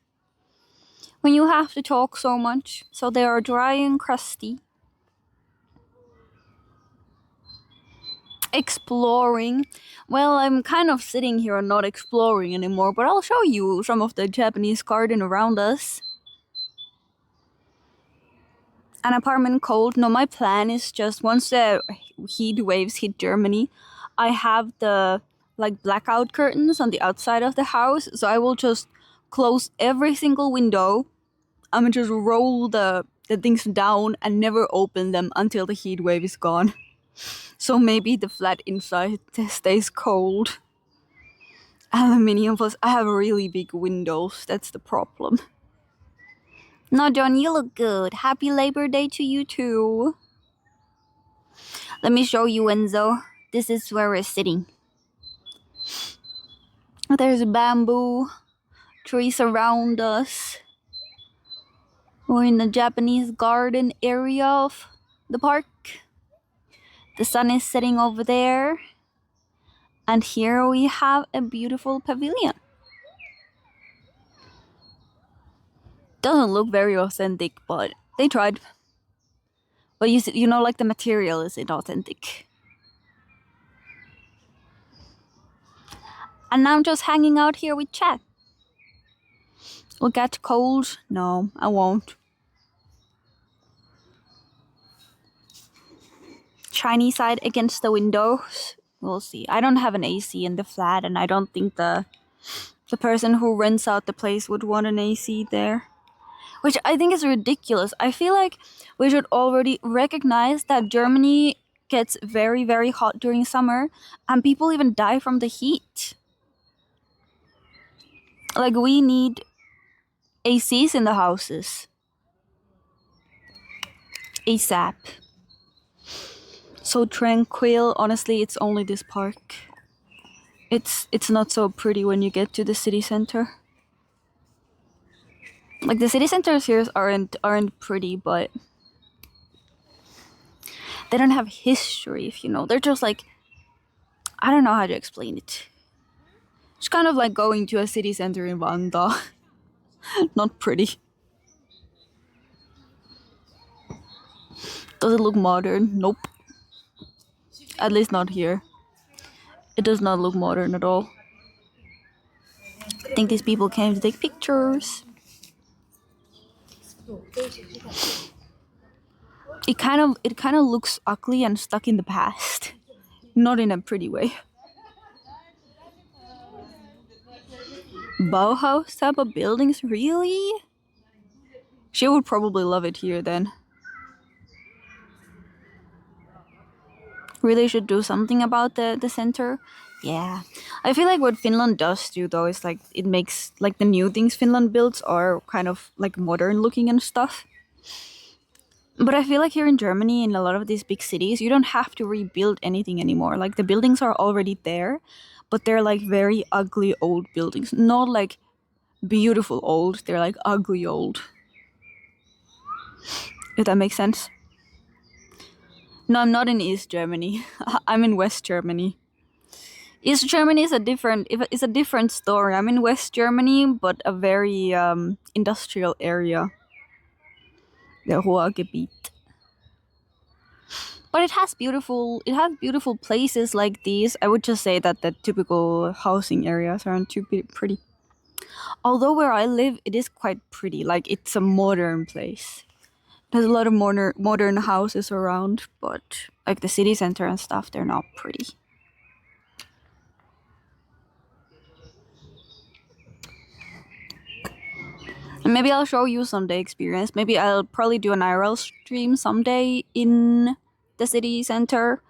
So they are dry and crusty. Exploring. Well, I'm kind of sitting here and not exploring anymore, but I'll show you some of the Japanese garden around us. An apartment cold. No, my plan is just once the heat waves hit Germany, I have the like blackout curtains on the outside of the house, so I will just close every single window. I'm gonna just roll the things down and never open them until the heat wave is gone. So maybe the flat inside stays cold. Aluminium plus I have really big windows, that's the problem. No, John, you look good. Happy Labor Day to you too. Let me show you, Enzo. This is where we're sitting. There's bamboo trees around us. We're in the Japanese garden area of the park. The sun is setting over there. And here we have a beautiful pavilion. Doesn't look very authentic, but they tried. But you know, like the material isn't authentic. And now I'm just hanging out here with chat. Will get cold? No, I won't. Shiny side against the windows. We'll see. I don't have an AC in the flat, and I don't think the person who rents out the place would want an AC there. Which I think is ridiculous. I feel like we should already recognize that Germany gets very, very hot during summer, and people even die from the heat. Like, we need ACs in the houses. ASAP. So tranquil. Honestly, it's only this park. It's not so pretty when you get to the city center. Like, the city centers here aren't pretty, but they don't have history, if you know. They're just like, I don't know how to explain it. It's kind of like going to a city center in Vanda. Not pretty. Does it look modern? Nope. At least not here. It does not look modern at all. I think these people came to take pictures. It kind of looks ugly and stuck in the past. Not in a pretty way. Bauhaus type of buildings, really? She would probably love it here then. Really should do something about the center. Yeah. I feel like what Finland does do though is like it makes like the new things Finland builds are kind of like modern looking and stuff. But I feel like here in Germany, in a lot of these big cities, you don't have to rebuild anything anymore. Like the buildings are already there, but they're like very ugly old buildings. Not like beautiful old, they're like ugly old. If that makes sense. No, I'm not in East Germany. I'm in West Germany. East Germany is a different story. I'm in West Germany, but a very industrial area. The Ruhrgebiet. But it has beautiful places like these. I would just say that the typical housing areas aren't too pretty. Although where I live, it is quite pretty. Like, it's a modern place. There's a lot of modern houses around, but like the city center and stuff, they're not pretty. Maybe I'll show you someday experience. Maybe I'll probably do an IRL stream someday in the city center.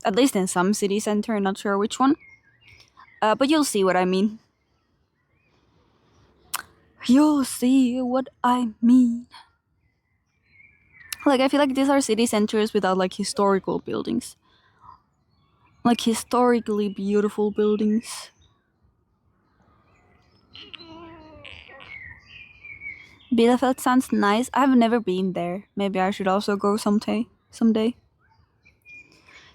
At least in some city center, not sure which one. But you'll see what I mean. You'll see what I mean. Like, I feel like these are city centers without, like, historical buildings. Like, historically beautiful buildings. Bielefeld sounds nice. I've never been there. Maybe I should also go someday. The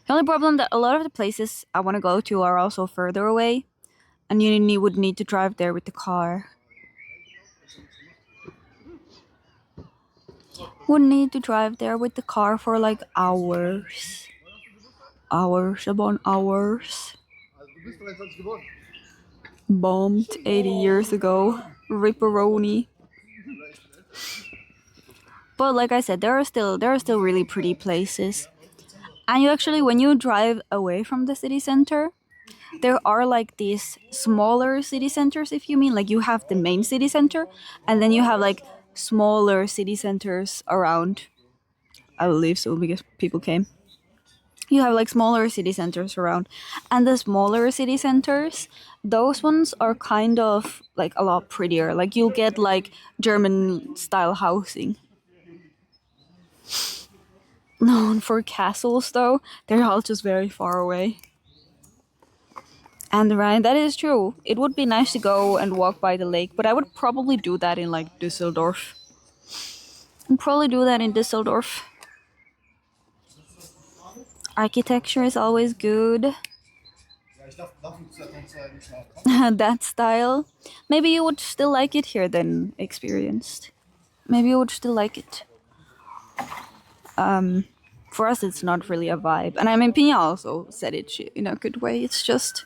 only problem that a lot of the places I want to go to are also further away. And you would need to drive there with the car. Would need to drive there with the car for like hours. Hours upon hours. Bombed 80 years ago. Ripperoni. But like I said, there are still really pretty places. And you actually, when you drive away from the city center, there are like these smaller city centers, if you mean. Like, you have the main city center, and then you have like smaller city centers around. I believe so, because people came. You have like smaller city centers around. And the smaller city centers, those ones are kind of like a lot prettier. Like, you'll get like German style housing. Known for castles though, they're all just very far away. And right, that is true. It would be nice to go and walk by the lake, but I would probably do that in like Düsseldorf. Architecture is always good. That style. Maybe you would still like it here then, experienced. Maybe you would still like it. For us, it's not really a vibe. And I mean, Pina also said it in a good way. It's just...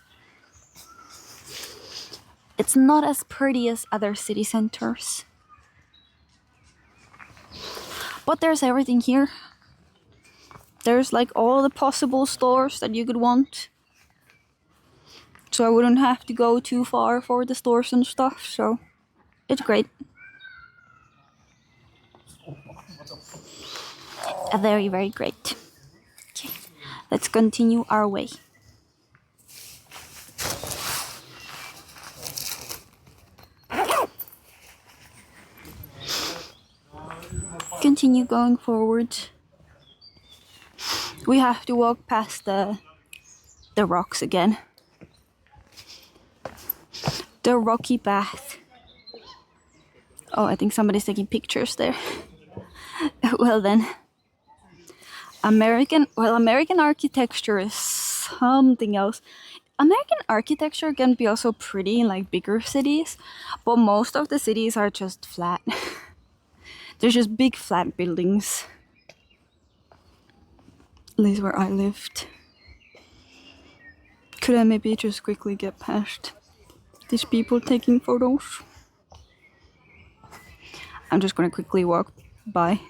it's not as pretty as other city centers. But there's everything here. There's like all the possible stores that you could want. So I wouldn't have to go too far for the stores and stuff. So it's great. Very, very great. Okay, let's continue our way. Continue going forward. We have to walk past the rocks again. The rocky path. Oh, I think somebody's taking pictures there. Well then. American architecture is something else. American architecture can be also pretty in like bigger cities, but most of the cities are just flat. There's just big flat buildings. At least where I lived. Could I maybe just quickly get past these people taking photos? I'm just gonna quickly walk by.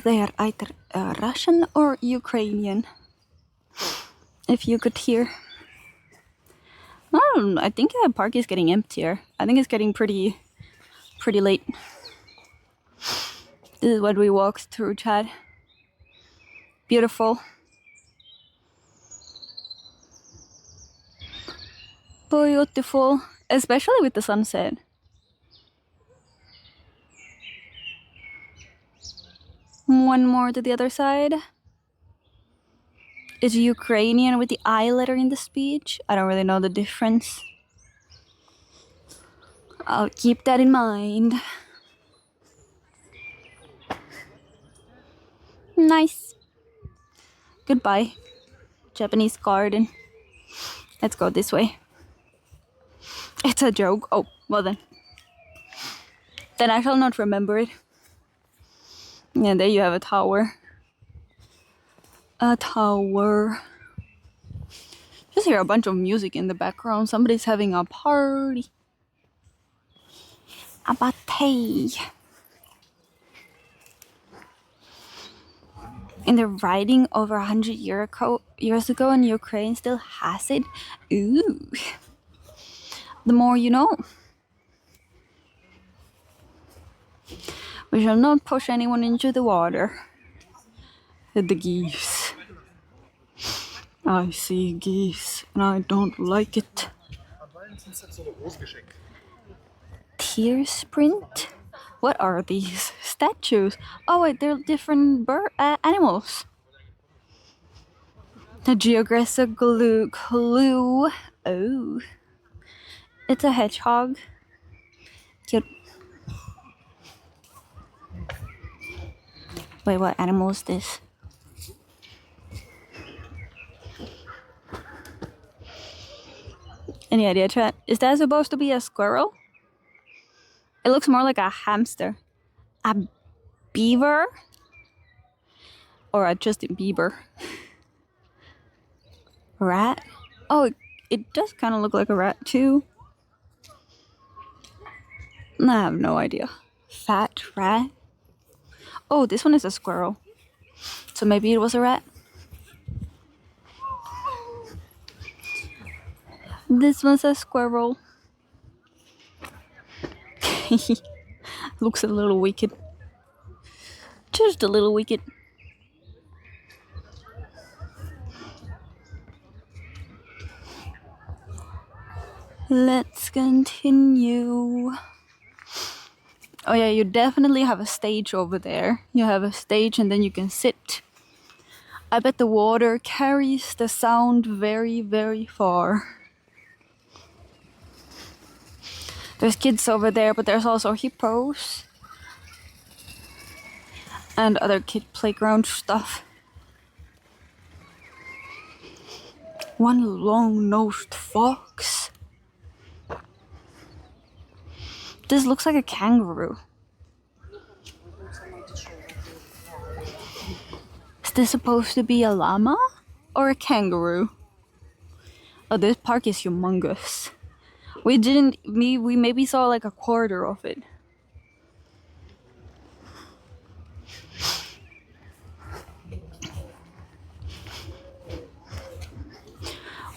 They are either Russian or Ukrainian. If you could hear. I think the park is getting emptier. I think it's getting pretty late. This is what we walked through, Chad. Beautiful. Beautiful. Especially with the sunset. One more to the other side. It's Ukrainian with the I letter in the speech. I don't really know the difference. I'll keep that in mind. Nice. Goodbye, Japanese garden. Let's go this way. It's a joke. Oh, well then. Then I shall not remember it. Yeah, there you have a tower. A tower. Just hear a bunch of music in the background. Somebody's having a party. A party. And they're writing over 100 years ago, and Ukraine still has it. Ooh. The more you know. We shall not push anyone into the water. The geese. I see geese, and I don't like it. Tear sprint? What are these? Statues? Oh wait, they're different animals. The geographic clue. Oh. It's a hedgehog. Cute. Wait, what animal is this? Any idea, chat? Is that supposed to be a squirrel? It looks more like a hamster. A beaver? Or a Justin Bieber? Rat? Oh, it does kind of look like a rat too. I have no idea. Fat rat? Oh, this one is a squirrel. So maybe it was a rat. This one's a squirrel. Looks a little wicked. Just a little wicked. Let's continue. Oh yeah, you definitely have a stage over there. You have a stage and then you can sit. I bet the water carries the sound very, very far. There's kids over there, but there's also hippos. And other kid playground stuff. One long-nosed fox. This looks like a kangaroo. Is this supposed to be a llama or a kangaroo? Oh, this park is humongous. We maybe saw like a quarter of it.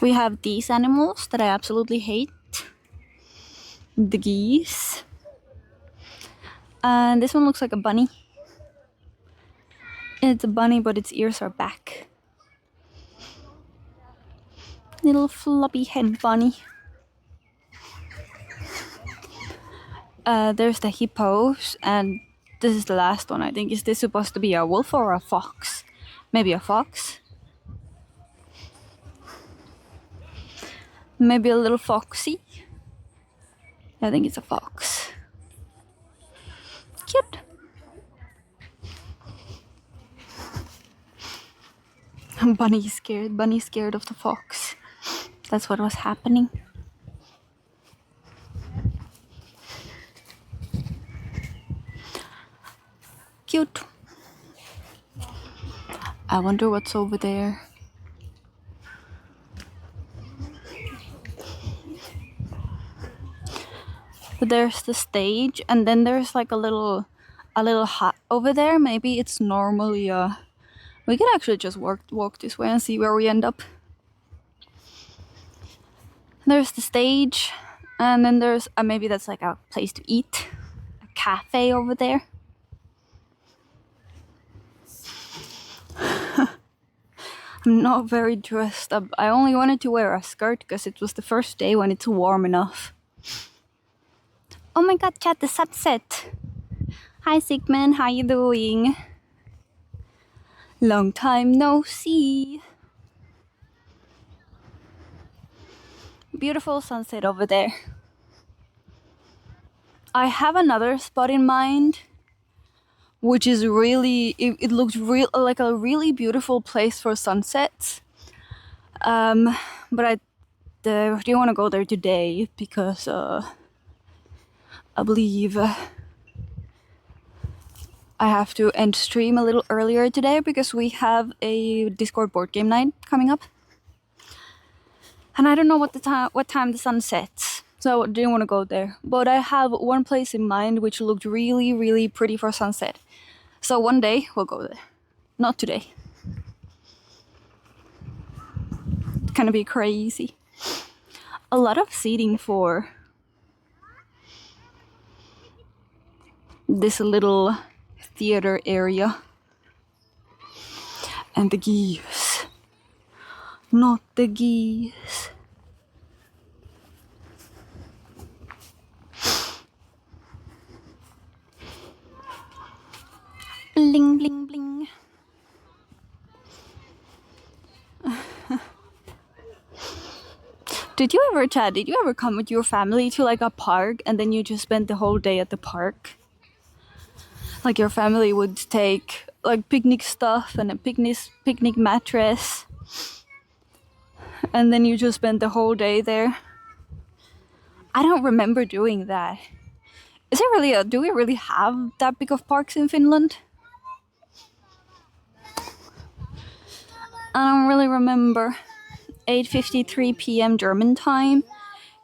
We have these animals that I absolutely hate. The geese. And this one looks like a bunny. It's a bunny, but its ears are back. Little floppy head bunny. There's the hippos, and this is the last one, I think. Is this supposed to be a wolf or a fox? Maybe a fox? Maybe a little foxy? I think it's a fox. Cute. Bunny's scared. Bunny's scared of the fox. That's what was happening. Cute. I wonder what's over there. But there's the stage, and then there's like a little hut over there. Maybe it's normally we could actually just walk this way and see where we end up. There's the stage, and then there's maybe that's like a place to eat, a cafe over there. I'm not very dressed up. I only wanted to wear a skirt because it was the first day when it's warm enough. Oh my god, chat, the sunset. Hi Sigmund, how you doing? Long time no see. Beautiful sunset over there. I have another spot in mind, which is really, it looks like a really beautiful place for sunsets. But I didn't want to go there today because I believe I have to end stream a little earlier today because we have a Discord board game night coming up. And I don't know what time the sun sets, so I didn't want to go there. But I have one place in mind which looked really, really pretty for sunset. So one day we'll go there. Not today. It's gonna be crazy. A lot of seating for this little theater area. And the geese. Not the geese. Bling, bling, bling. Did you ever come with your family to like a park and then you just spend the whole day at the park? Like your family would take like picnic stuff and a picnic mattress, and then you just spend the whole day there. I don't remember doing that. Is it really do we really have that big of parks in Finland? I don't really remember. 8:53 p.m. German time.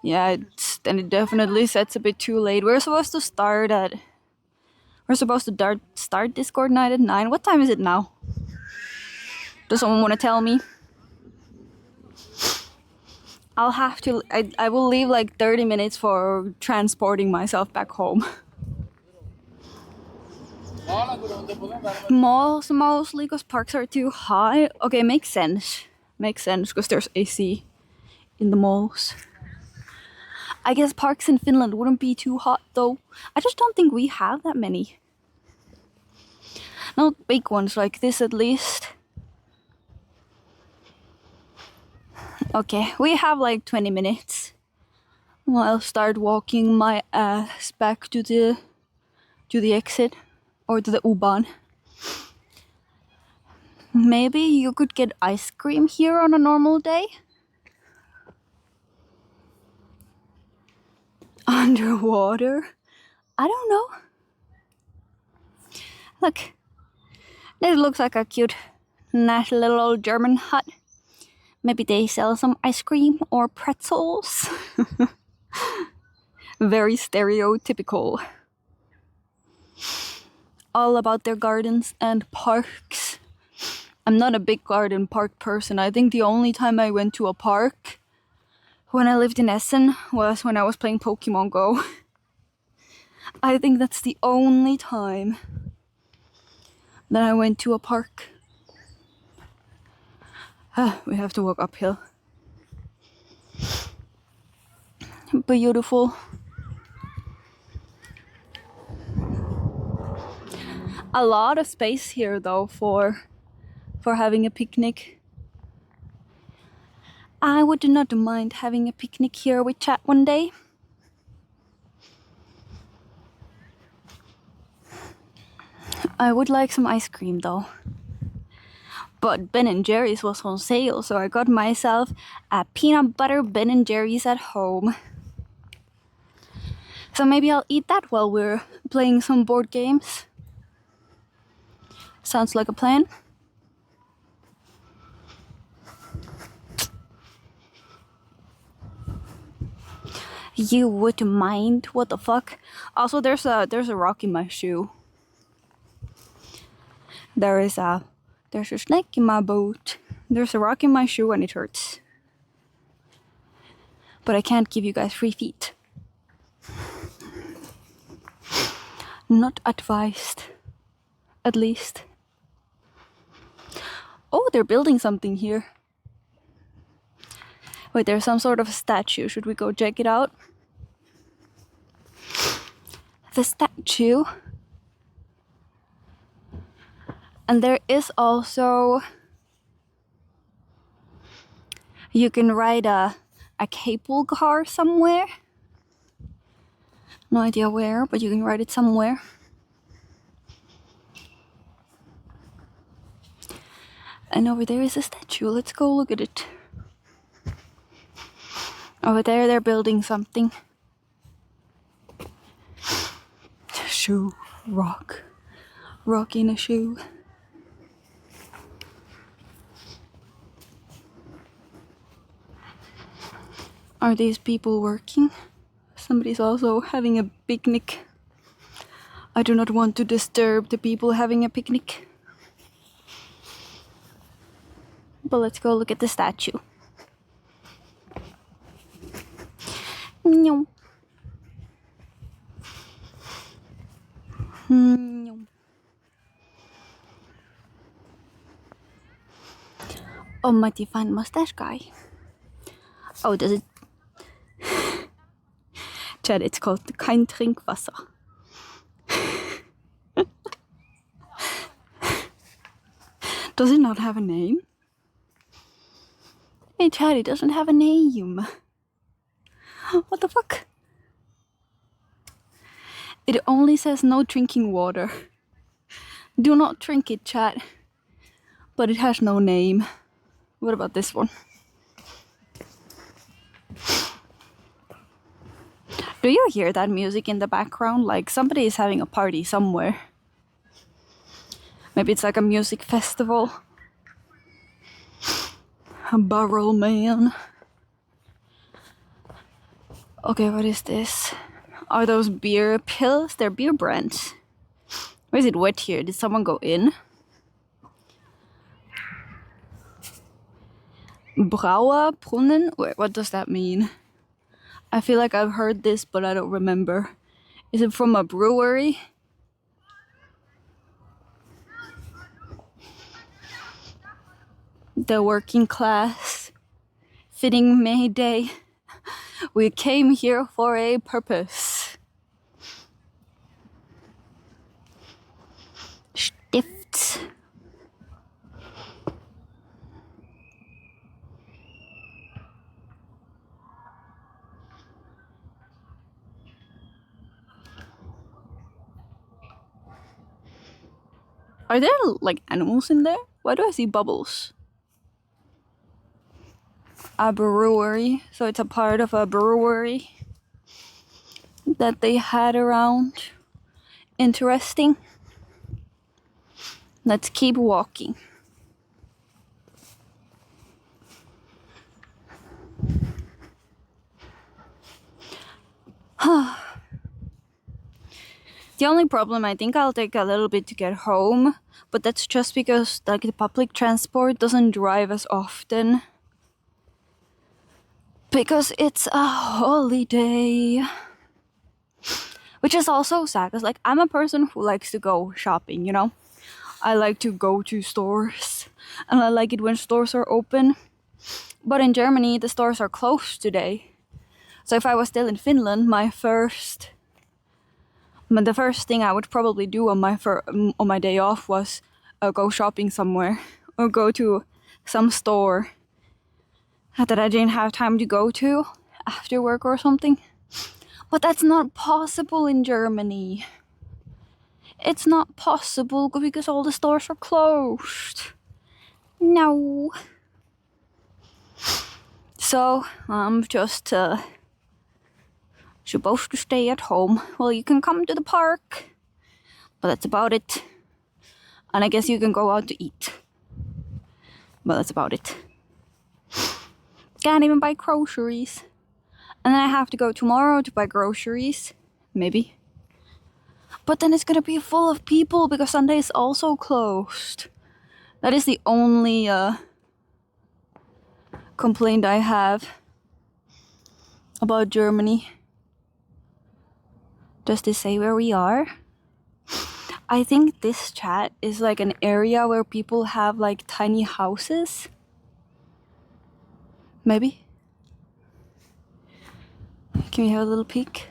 Yeah, then it definitely sets a bit too late. We're supposed to start Discord night at 9. What time is it now? Does someone want to tell me? I'll have to. I will leave like 30 minutes for transporting myself back home. Malls mostly because parks are too high. Okay, makes sense. Makes sense because there's AC in the malls. I guess parks in Finland wouldn't be too hot though. I just don't think we have that many. Not big ones like this at least. Okay, we have like 20 minutes. Well, I'll start walking my ass back to the exit or to the U-Bahn. Maybe you could get ice cream here on a normal day? Underwater? I don't know. Look, this looks like a cute, nice little old German hut. Maybe they sell some ice cream or pretzels. Very stereotypical. All about their gardens and parks. I'm not a big garden park person. I think the only time I went to a park when I lived in Essen was when I was playing Pokemon Go. I think that's the only time that I went to a park. We have to walk uphill. Beautiful. A lot of space here though for having a picnic. I would not mind having a picnic here with chat one day. I would like some ice cream though. But Ben & Jerry's was on sale, so I got myself a peanut butter Ben & Jerry's at home. So maybe I'll eat that while we're playing some board games. Sounds like a plan. You would mind? What the fuck? Also, there's a rock in my shoe. There's a snake in my boot. There's a rock in my shoe and it hurts. But I can't give you guys free feet. Not advised. At least. Oh, they're building something here. Wait, there's some sort of statue. Should we go check it out? The statue. And there is also... You can ride a cable car somewhere. No idea where, but you can ride it somewhere. And over there is a statue. Let's go look at it. Over there, they're building something. Shoe, rock. Rock in a shoe. Are these people working? Somebody's also having a picnic. I do not want to disturb the people having a picnic. But let's go look at the statue. No. No. Oh, mighty fine mustache guy. Oh, does it? Chad, it's called kein Trinkwasser. Does it not have a name? Hey, Chad, it doesn't have a name. What the fuck? It only says no drinking water. Do not drink it, Chad. But it has no name. What about this one? Do you hear that music in the background? Like somebody is having a party somewhere. Maybe it's like a music festival. A barrel man. Okay, what is this? Are those beer pills? They're beer brands. Why is it wet here? Did someone go in? Brauer Brunnen? Wait, what does that mean? I feel like I've heard this, but I don't remember. Is it from a brewery? The working class. Fitting May Day. We came here for a purpose. Stift. Are there like animals in there? Why do I see bubbles? A brewery, so it's a part of a brewery that they had around. Interesting. Let's keep walking. The only problem, I think I'll take a little bit to get home, but that's just because like the public transport doesn't drive as often. Because it's a holiday. Which is also sad, because like I'm a person who likes to go shopping, you know? I like to go to stores, and I like it when stores are open. But in Germany, the stores are closed today. So if I was still in Finland, the first thing I would probably do on my day off was go shopping somewhere or go to some store that I didn't have time to go to after work or something. But that's not possible in Germany. It's not possible because all the stores are closed. No. So I'm just supposed to stay at home. Well, you can come to the park, but that's about it. And I guess you can go out to eat, but that's about it. Can't even buy groceries. And then I have to go tomorrow to buy groceries. Maybe. But then it's gonna be full of people because Sunday is also closed. That is the only complaint I have about Germany. Does this say where we are? I think this chat is like an area where people have like tiny houses. Maybe. Can we have a little peek?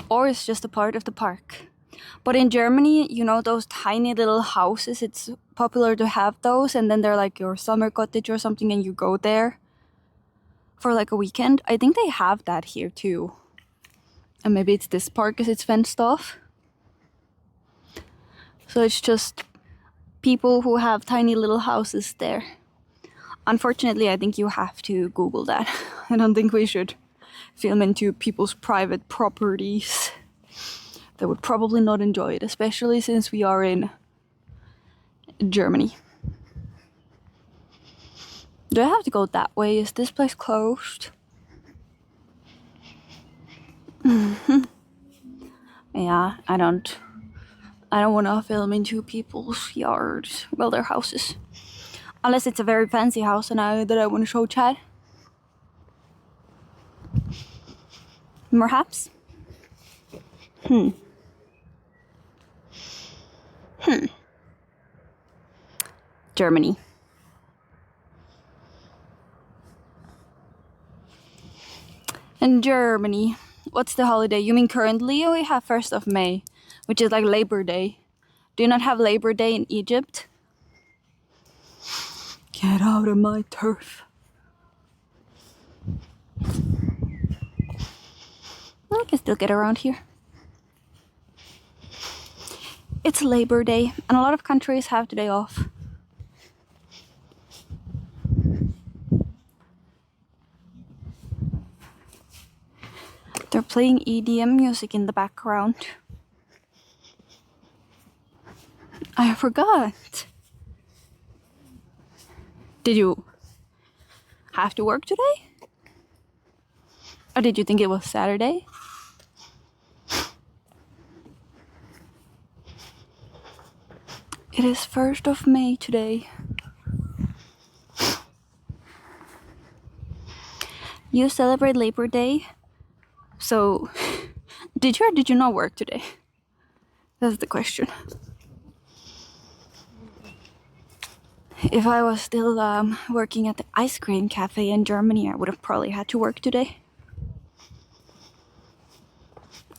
Or it's just a part of the park. But in Germany, you know those tiny little houses, it's popular to have those, and then they're like your summer cottage or something, and you go there for like a weekend. I think they have that here too. And maybe it's this park because it's fenced off. So it's just people who have tiny little houses there. Unfortunately, I think you have to Google that. I don't think we should film into people's private properties. They would probably not enjoy it, especially since we are in Germany. Do I have to go that way? Is this place closed? Yeah, I don't I don't want to film in two people's yards, well, their houses. Unless it's a very fancy house and I want to show Chad. Perhaps? Germany. In Germany, what's the holiday? You mean currently? We have 1st of May, which is like Labor Day. Do you not have Labor Day in Egypt? Get out of my turf. I can still get around here. It's Labor Day, and a lot of countries have the day off. They're playing EDM music in the background. I forgot. Did you have to work today? Or did you think it was Saturday? It is 1st of May today. You celebrate Labor Day? So, did you or did you not work today? That's the question. If I was still working at the ice cream cafe in Germany, I would have probably had to work today.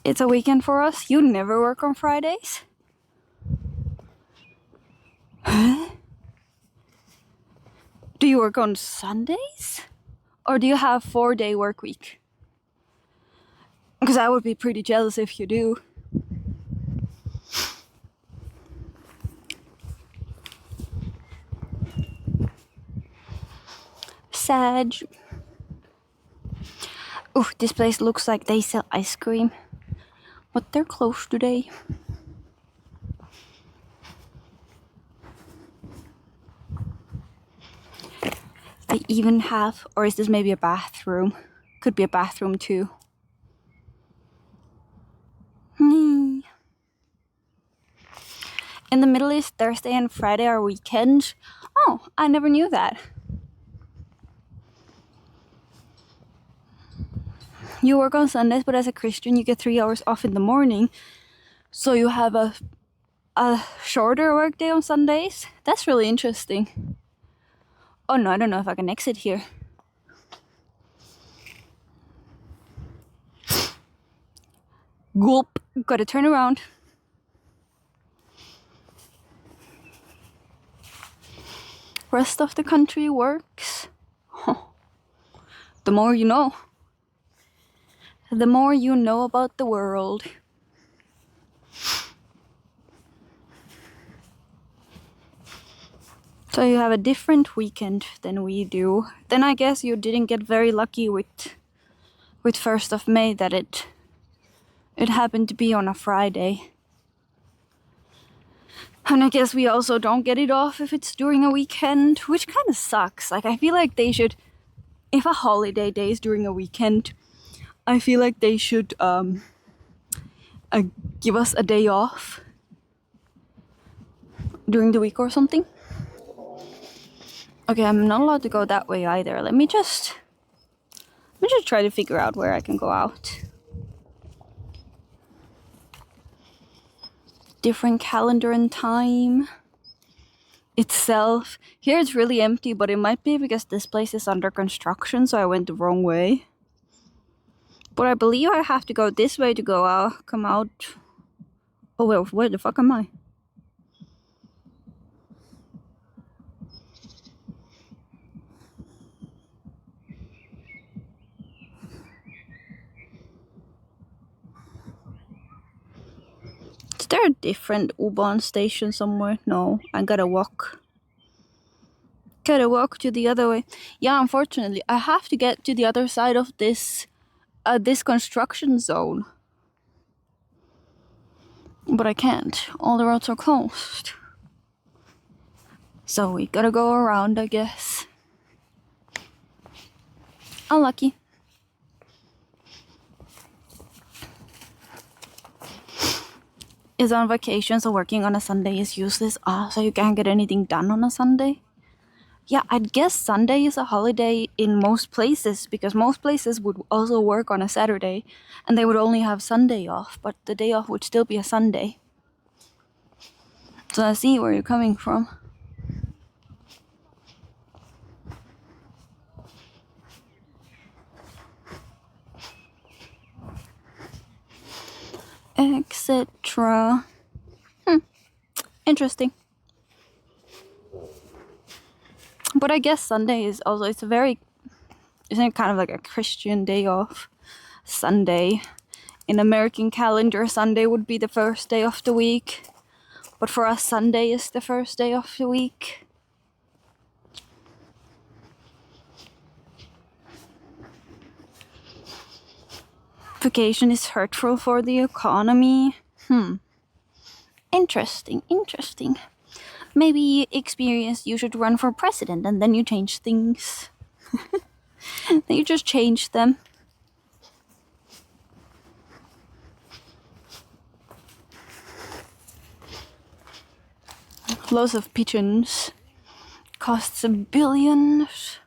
It's a weekend for us. You never work on Fridays? Huh? Do you work on Sundays? Or do you have 4-day work week? Because I would be pretty jealous if you do. Sad. Ooh, this place looks like they sell ice cream. But they're closed today. They even have, or is this maybe a bathroom? Could be a bathroom too. In the Middle East, Thursday and Friday are weekends. Oh, I never knew that. You work on Sundays, but as a Christian, you get 3 hours off in the morning. So you have a shorter work day on Sundays. That's really interesting. Oh no, I don't know if I can exit here. Gulp, gotta turn around. Rest of the country works. The more you know. The more you know about the world. So you have a different weekend than we do. Then I guess you didn't get very lucky with 1st of May that it happened to be on a Friday. And I guess we also don't get it off if it's during a weekend, which kind of sucks. Like, I feel like they should, if a holiday day is during a weekend, I feel like they should give us a day off during the week or something. Okay, I'm not allowed to go that way either. Let me just try to figure out where I can go out. Different calendar and time itself. Here it's really empty, but it might be because this place is under construction, so I went the wrong way. But I believe I have to go this way to go out, come out. Oh, well, where the fuck am I? Is there a different U-Bahn station somewhere? No, I gotta walk. Gotta walk to the other way. Yeah, unfortunately, I have to get to the other side of this construction zone. But I can't. All the roads are closed. So we gotta go around, I guess. Unlucky. is on vacation, so working on a Sunday is useless. So you can't get anything done on a Sunday. Yeah, I'd guess Sunday is a holiday in most places, because most places would also work on a Saturday and they would only have Sunday off, but the day off would still be a Sunday. So I see where you're coming from. Etc. Interesting. But I guess Sunday is also, isn't it kind of like a Christian day off? Sunday. In American calendar, Sunday would be the first day of the week. But for us, Sunday is the first day of the week. Vacation is hurtful for the economy. Interesting. Maybe experience you should run for president and then you change things. Then you just change them. Lots of pigeons. Costs billions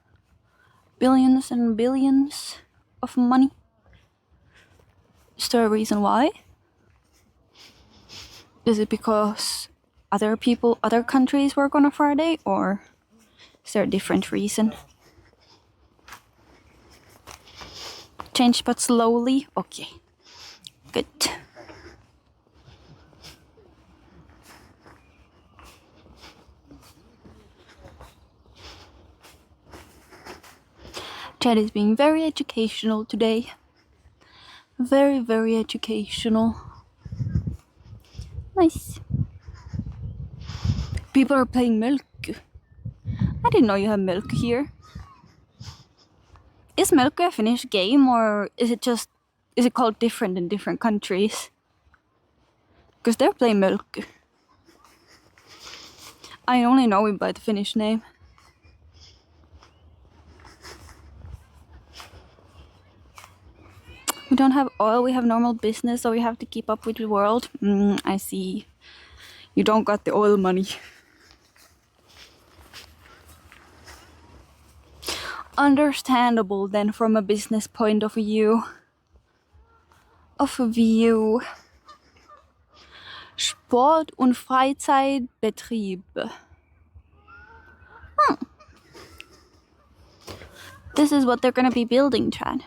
and billions of money. Is there a reason why? Is it because other countries work on a Friday, or is there a different reason? Change but slowly? Okay. Good. Chat is being very educational today. Very, very educational. Nice. People are playing Melku. I didn't know you have Melku here. Is Melku a Finnish game, or is it called different in different countries? Because they're playing Melku. I only know it by the Finnish name. We don't have oil, we have normal business, so we have to keep up with the world. I see. You don't got the oil money. Understandable then from a business point of view. Sport- und Freizeitbetrieb. This is what they're gonna be building, Chad.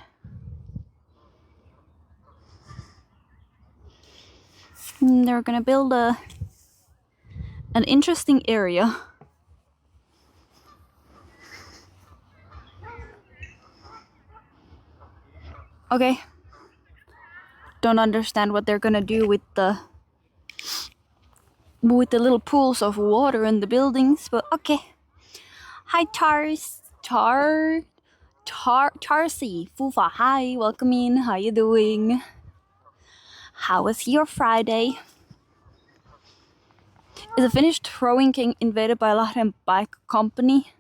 They're gonna build an interesting area. Okay. Don't understand what they're gonna do with the little pools of water in the buildings, but okay. Hi Tarsi Fufa. Hi, welcome in. How you doing? How was your Friday? Is a Finnish throwing king invaded by a Lahden bike company?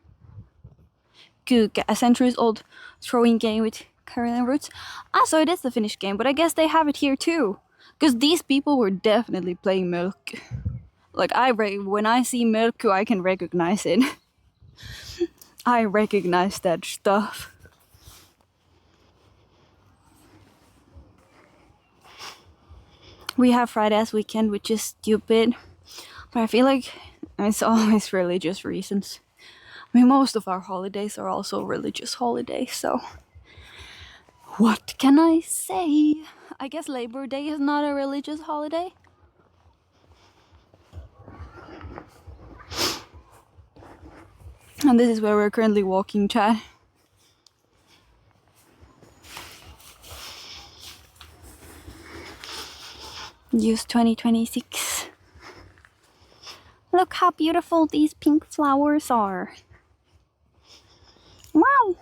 Kuka, a centuries-old throwing game with Karelian roots. So it is the Finnish game, but I guess they have it here too. Because these people were definitely playing Melku. Like, when I see Melku, I can recognize it. I recognize that stuff. We have Friday as weekend, which is stupid. But I feel like it's always religious reasons. I mean, most of our holidays are also religious holidays, so what can I say? I guess Labor Day is not a religious holiday. And this is where we're currently walking, Chad. Use 2026. Look how beautiful these pink flowers are. Wow.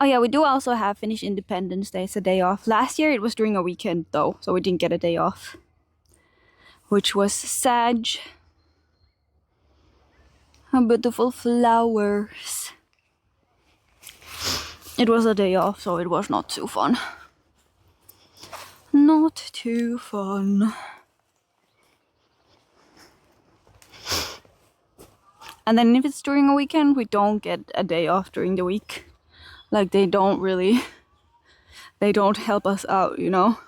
Oh yeah, we do also have Finnish Independence Day as a day off. Last year it was during a weekend though, so we didn't get a day off, which was sad. How beautiful flowers. It was a day off, so it was not too fun. Not too too fun. And then if it's during a weekend, we don't get a day off during the week. Like they don't help us out, you know?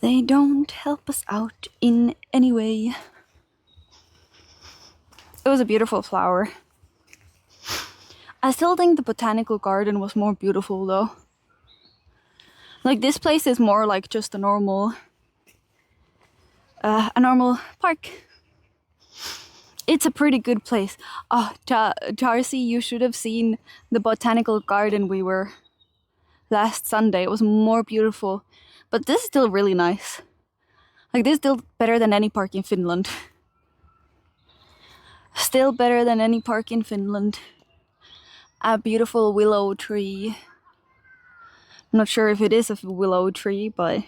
They don't help us out in any way. It was a beautiful flower. I still think the botanical garden was more beautiful though. Like this place is more like just a normal park. It's a pretty good place. Oh, Darcy, you should have seen the botanical garden we were last Sunday. It was more beautiful. But this is still really nice. Like this is still better than any park in Finland. Still better than any park in Finland. A beautiful willow tree. I'm not sure if it is a willow tree, but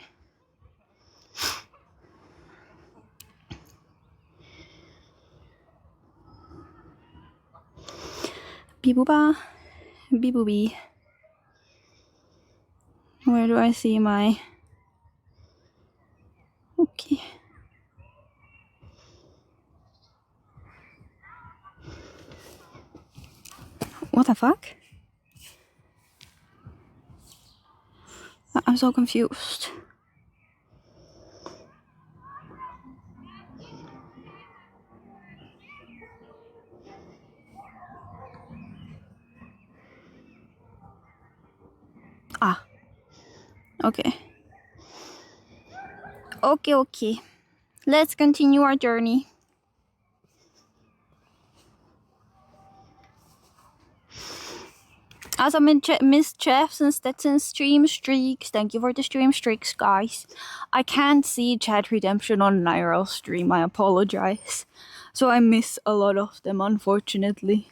Beep-booba, beep-boobie. Where do I see my... Okay. What the fuck? I'm so confused. Ah. Okay. Okay. Let's continue our journey. Also, Miss Chefs and Stetson stream streaks. Thank you for the stream streaks, guys. I can't see chat redemption on an IRL stream. I apologize. So I miss a lot of them, unfortunately.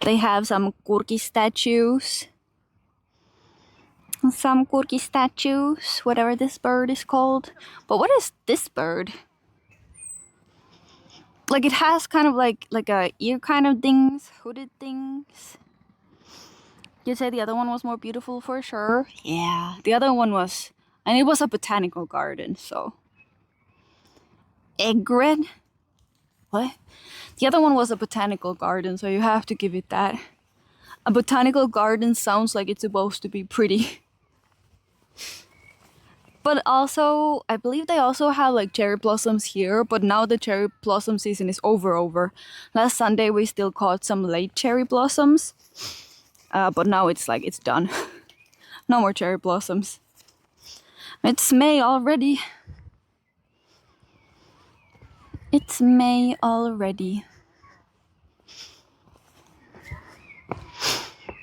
They have some Kurki statues. Some Kurki statues, whatever this bird is called. But what is this bird? Like it has kind of like a ear kind of things, hooded things. You'd say the other one was more beautiful for sure. Yeah, the other one was, and it was a botanical garden, so. Egret? What? The other one was a botanical garden, so you have to give it that. A botanical garden sounds like it's supposed to be pretty. But also, I believe they also have like cherry blossoms here, but now the cherry blossom season is over. Last Sunday we still caught some late cherry blossoms, but now it's like, it's done. No more cherry blossoms. It's May already. It's May already.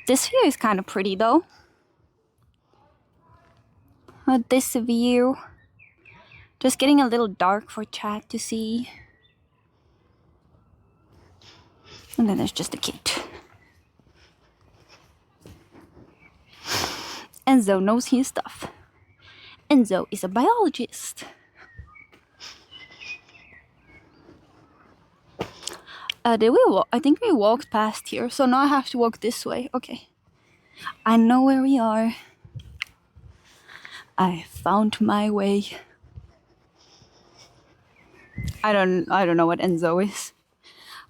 This view is kind of pretty though. This view. Just getting a little dark for chat to see. And then there's just a kid. Enzo knows his stuff. Enzo is a biologist. Did we walk? I think we walked past here, so now I have to walk this way. Okay. I know where we are. I found my way. I don't know what Enzo is,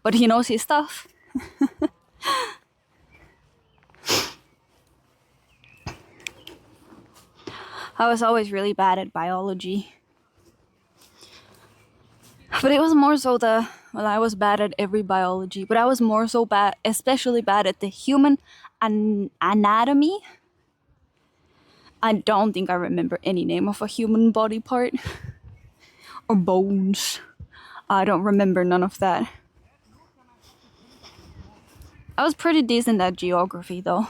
but he knows his stuff. I was always really bad at biology. But it was more so I was bad at every biology, but I was more so bad, especially bad at the human anatomy. I don't think I remember any name of a human body part. Or bones. I don't remember none of that. I was pretty decent at geography though.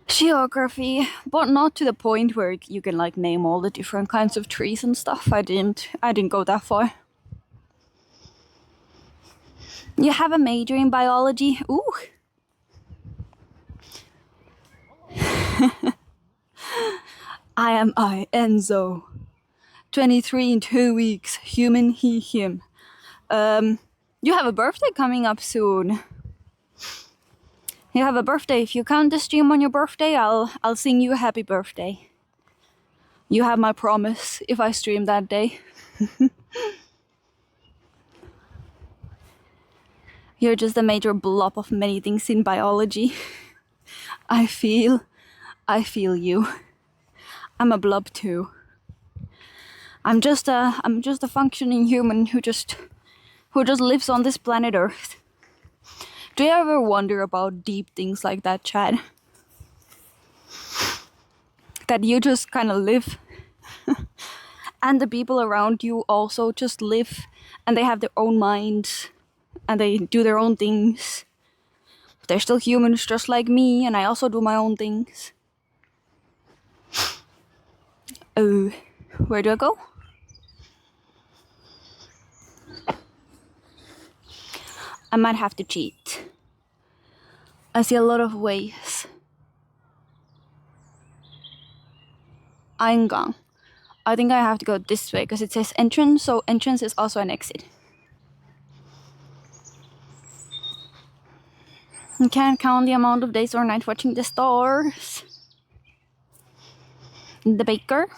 Geography, but not to the point where you can like name all the different kinds of trees and stuff. I didn't go that far. You have a major in biology? Ooh. I, Enzo. 23 in 2 weeks. Human, he, him. You have a birthday coming up soon. You have a birthday. If you count the stream on your birthday, I'll sing you a happy birthday. You have my promise if I stream that day. You're just a major blob of many things in biology. I feel you. I'm a blob too. I'm just a functioning human who just lives on this planet Earth. Do you ever wonder about deep things like that, Chad? That you just kind of live and the people around you also just live and they have their own minds and they do their own things. They're still humans just like me, and I also do my own things. Oh, where do I go? I might have to cheat. I see a lot of ways. Eingang. I think I have to go this way because it says entrance, so entrance is also an exit. You can't count the amount of days or nights watching the stars. The baker.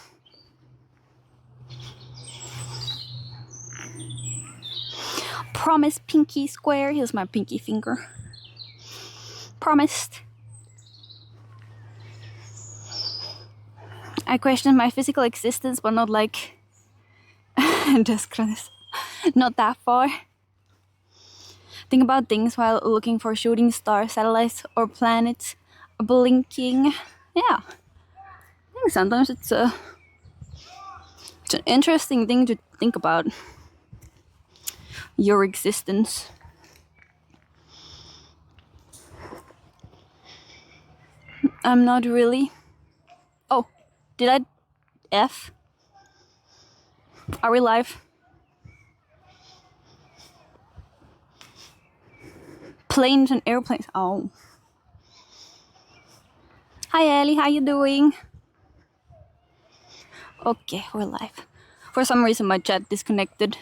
Promise pinky square. Here's my pinky finger. Promised. I question my physical existence, but not like not that far. Think about things while looking for shooting stars, satellites, or planets blinking. Yeah, I think sometimes it's an interesting thing to think about. Your existence. I'm not really. Oh, did I F? Are we live? Planes and airplanes. Oh. Hi Ellie, how you doing? Okay, we're live. For some reason my chat disconnected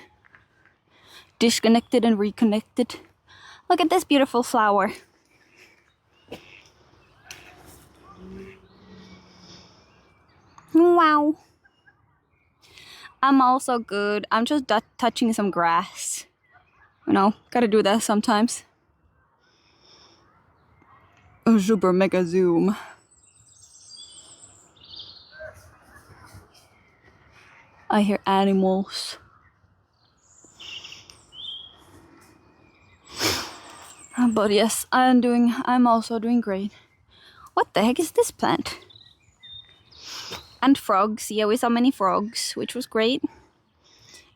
and reconnected. Look at this beautiful flower. Wow. I'm also good. I'm just touching some grass. You know, gotta do that sometimes. Super mega zoom. I hear animals. But yes, I'm also doing great. What the heck is this plant? And frogs. Yeah, we saw many frogs, which was great.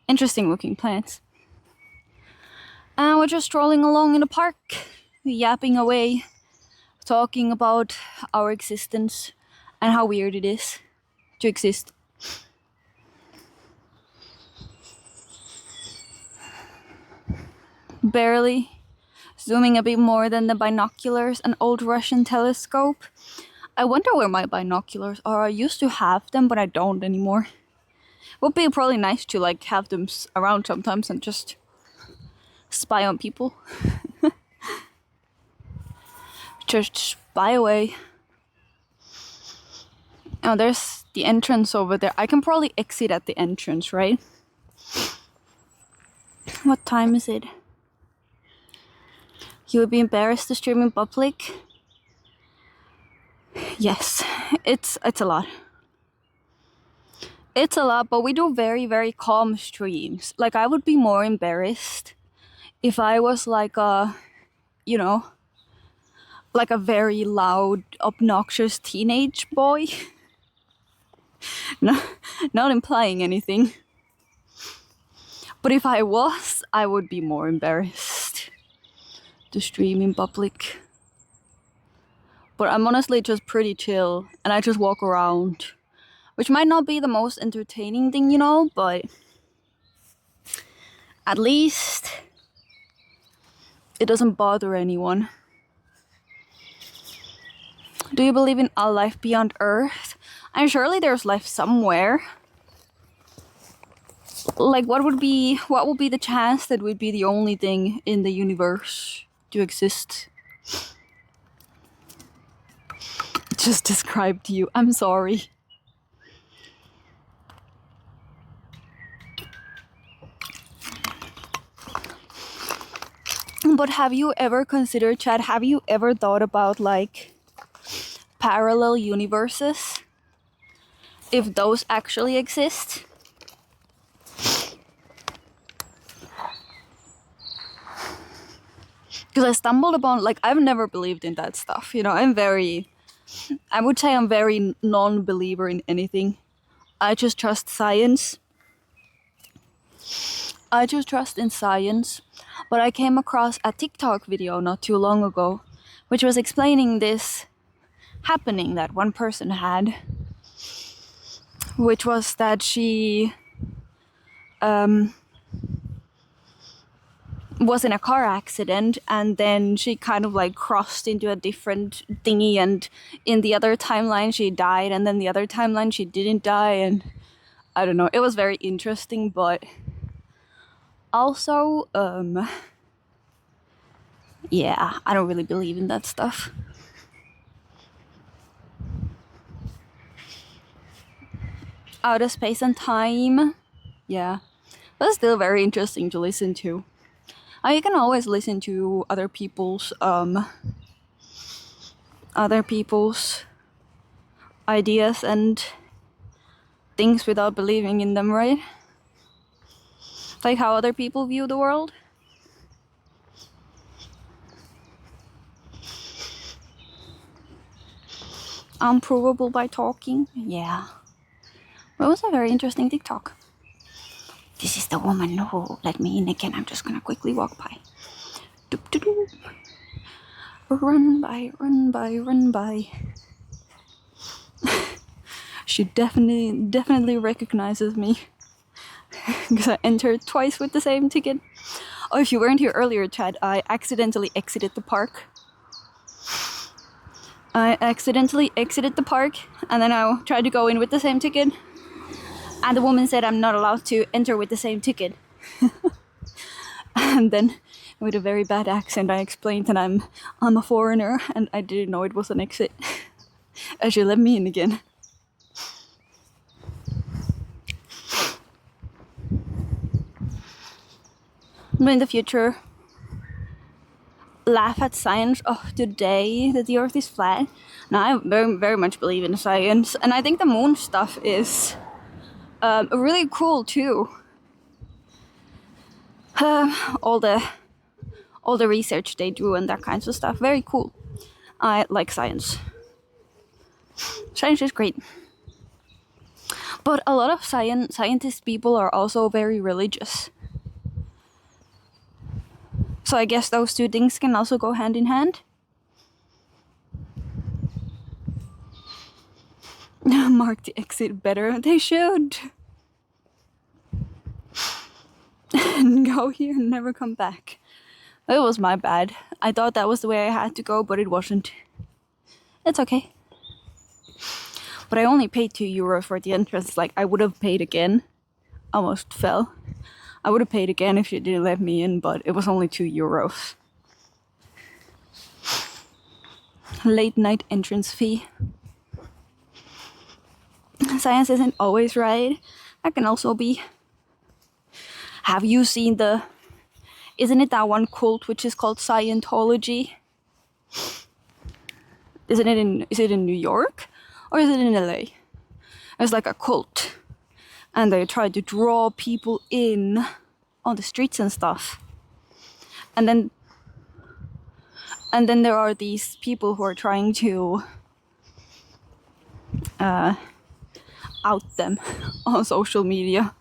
Interesting looking plants. And we're just strolling along in the park, yapping away, talking about our existence and how weird it is to exist. Barely. Zooming a bit more than the binoculars, an old Russian telescope. I wonder where my binoculars are. I used to have them, but I don't anymore. Would be probably nice to like have them around sometimes and just spy on people. Just spy away. Oh, there's the entrance over there. I can probably exit at the entrance, right? What time is it? You would be embarrassed to stream in public? Yes, it's a lot. It's a lot, but we do very, very calm streams. Like, I would be more embarrassed if I was like a, you know, like a very loud, obnoxious teenage boy. No, not implying anything. But if I was, I would be more embarrassed to stream in public. But I'm honestly just pretty chill and I just walk around, which might not be the most entertaining thing, you know, but at least it doesn't bother anyone. Do you believe in a life beyond Earth? And surely there's life somewhere. Like, what would be the chance that we'd be the only thing in the universe to exist? Just described you. I'm sorry. But have you ever considered, Chad, have you ever thought about like parallel universes? If those actually exist? Because I stumbled upon, like, I've never believed in that stuff. You know, I would say I'm very non-believer in anything. I just trust science. I just trust in science. But I came across a TikTok video not too long ago, which was explaining this happening that one person had, which was that she was in a car accident, and then she kind of like crossed into a different thingy, and in the other timeline she died, and then the other timeline she didn't die, and I don't know, it was very interesting. But also yeah, I don't really believe in that stuff. Outer space and time, yeah, that's still very interesting to listen to. You can always listen to other people's ideas and things without believing in them, right? Like how other people view the world. Unprovable by talking, yeah. It was a very interesting TikTok. This is the woman who let me in again. I'm just gonna quickly walk by. Doop, doop, doop. Run by, run by, run by. She definitely recognizes me. Because I entered twice with the same ticket. Oh, if you weren't here earlier, Chad, I accidentally exited the park. And then I tried to go in with the same ticket. And the woman said I'm not allowed to enter with the same ticket. And then, with a very bad accent, I explained that I'm a foreigner and I didn't know it was an exit. And she let me in again. But in the future, laugh at science of today that the Earth is flat. Now, I very, very much believe in science, and I think the moon stuff is really cool too. All the research they do and that kinds of stuff, very cool. I like science. Science is great. But a lot of scientist people are also very religious. So I guess those two things can also go hand in hand. Mark the exit better. They should. And go here and never come back. It was my bad. I thought that was the way I had to go, but it wasn't. It's okay. But I only paid €2 for the entrance. Like, I would have paid again. Almost fell. I would have paid again if she didn't let me in, but it was only €2. Late night entrance fee. Science isn't always right. That can also be. Have you seen isn't it that one cult which is called Scientology? Is it in New York? Or is it in LA? It's like a cult. And they try to draw people in on the streets and stuff. And then there are these people who are trying to out them on social media.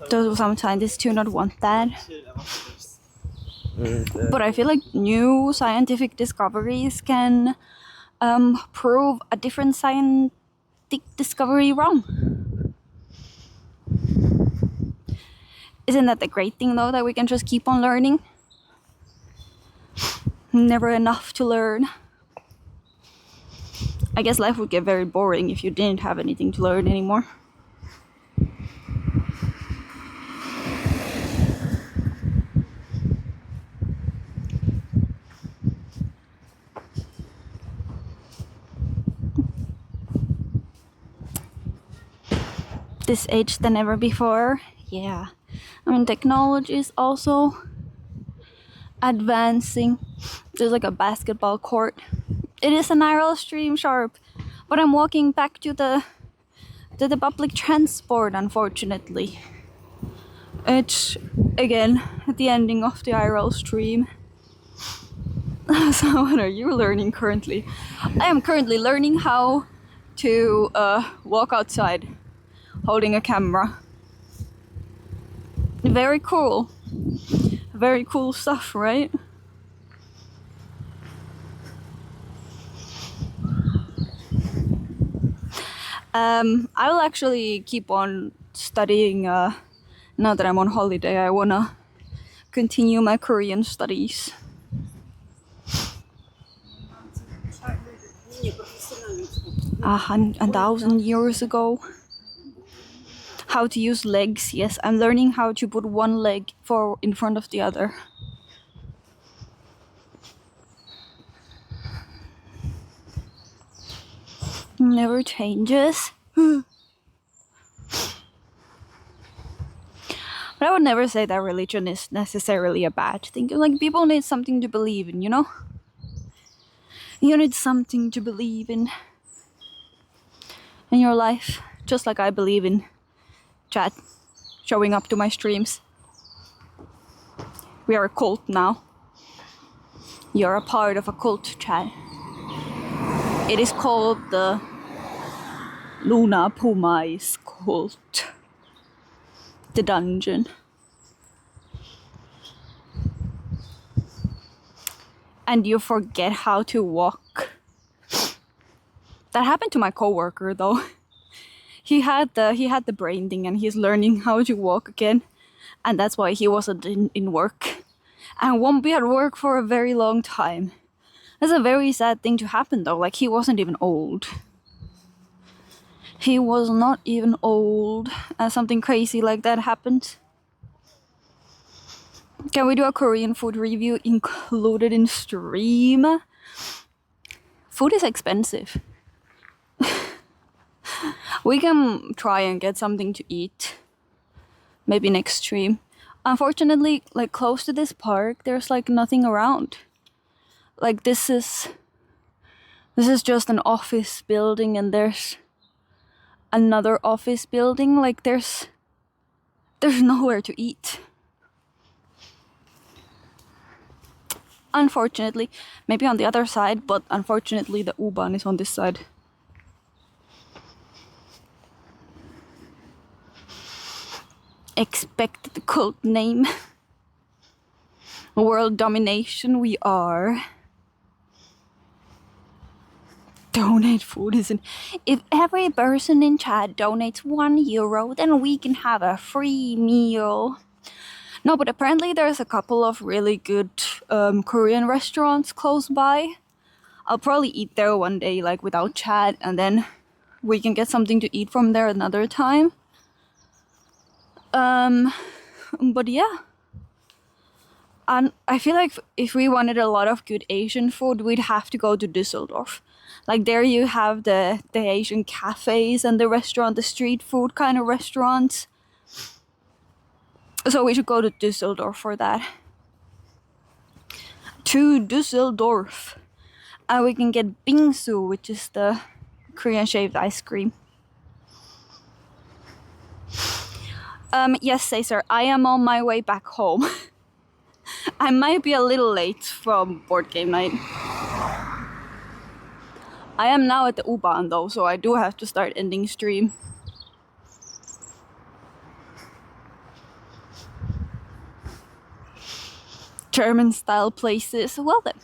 Those some scientists do not want that. But I feel like new scientific discoveries can prove a different scientific discovery wrong. Isn't that the great thing, though, that we can just keep on learning? Never enough to learn. I guess life would get very boring if you didn't have anything to learn anymore. This age than ever before. Yeah. I mean, technology is also advancing. There's like a basketball court. It is an IRL stream sharp, but I'm walking back to the public transport, unfortunately. It's again at the ending of the IRL stream. So what are you learning currently? I am currently learning how to walk outside holding a camera. Very cool. Very cool stuff, right? I will actually keep on studying now that I'm on holiday. I wanna continue my Korean studies. 1,000 years ago. How to use legs. Yes, I'm learning how to put one leg in front of the other. Never changes. But I would never say that religion is necessarily a bad thing. Like, people need something to believe in, you know? You need something to believe in your life. Just like I believe in chat showing up to my streams. We are a cult now. You're a part of a cult, chat. It is called the Luna Pumais cult. The dungeon. And you forget how to walk. That happened to my coworker though. He had the brain thing and he's learning how to walk again. And that's why he wasn't in work. And won't be at work for a very long time. That's a very sad thing to happen though. Like, he wasn't even old. He was not even old. And something crazy like that happened. Can we do a Korean food review included in stream? Food is expensive. We can try and get something to eat. Maybe next stream. Unfortunately, like, close to this park, there's like nothing around. Like, this is just an office building and there's another office building. Like, there's nowhere to eat. Unfortunately, maybe on the other side, but unfortunately the U-Bahn is on this side. Expect the cult name. World domination, we are. Donate food isn't. If every person in chat donates €1, then we can have a free meal. No, but apparently there's a couple of really good Korean restaurants close by. I'll probably eat there one day, like, without chat, and then we can get something to eat from there another time. But yeah. And I feel like if we wanted a lot of good Asian food, we'd have to go to Düsseldorf. Like, there you have the Asian cafes and the street food kind of restaurants. So we should go to Düsseldorf for that. To Düsseldorf. And we can get bingsu, which is the Korean shaved ice cream. Yes, Caesar, I am on my way back home. I might be a little late from board game night. I am now at the U-Bahn though, so I do have to start ending stream. German style places, well then.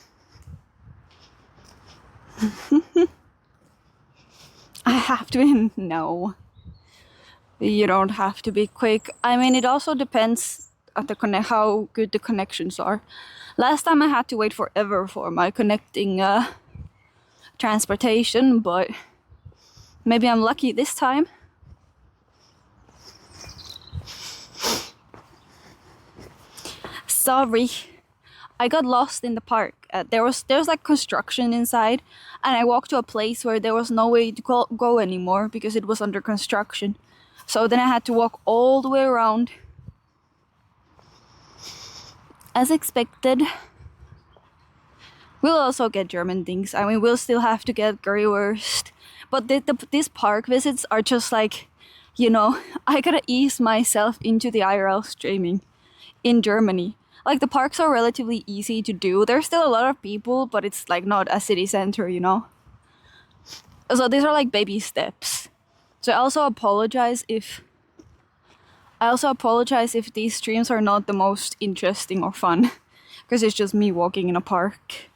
I have to, no. You don't have to be quick. I mean, it also depends on how good the connections are. Last time I had to wait forever for my connecting transportation, but maybe I'm lucky this time. Sorry, I got lost in the park. There was like construction inside, and I walked to a place where there was no way to go anymore because it was under construction. So then I had to walk all the way around. As expected. We'll also get German things. I mean, we'll still have to get currywurst. But these park visits are just like, you know, I gotta ease myself into the IRL streaming in Germany. Like, the parks are relatively easy to do. There's still a lot of people, but it's like not a city center, you know? So these are like baby steps. So I also apologize if these streams are not the most interesting or fun. Because it's just me walking in a park.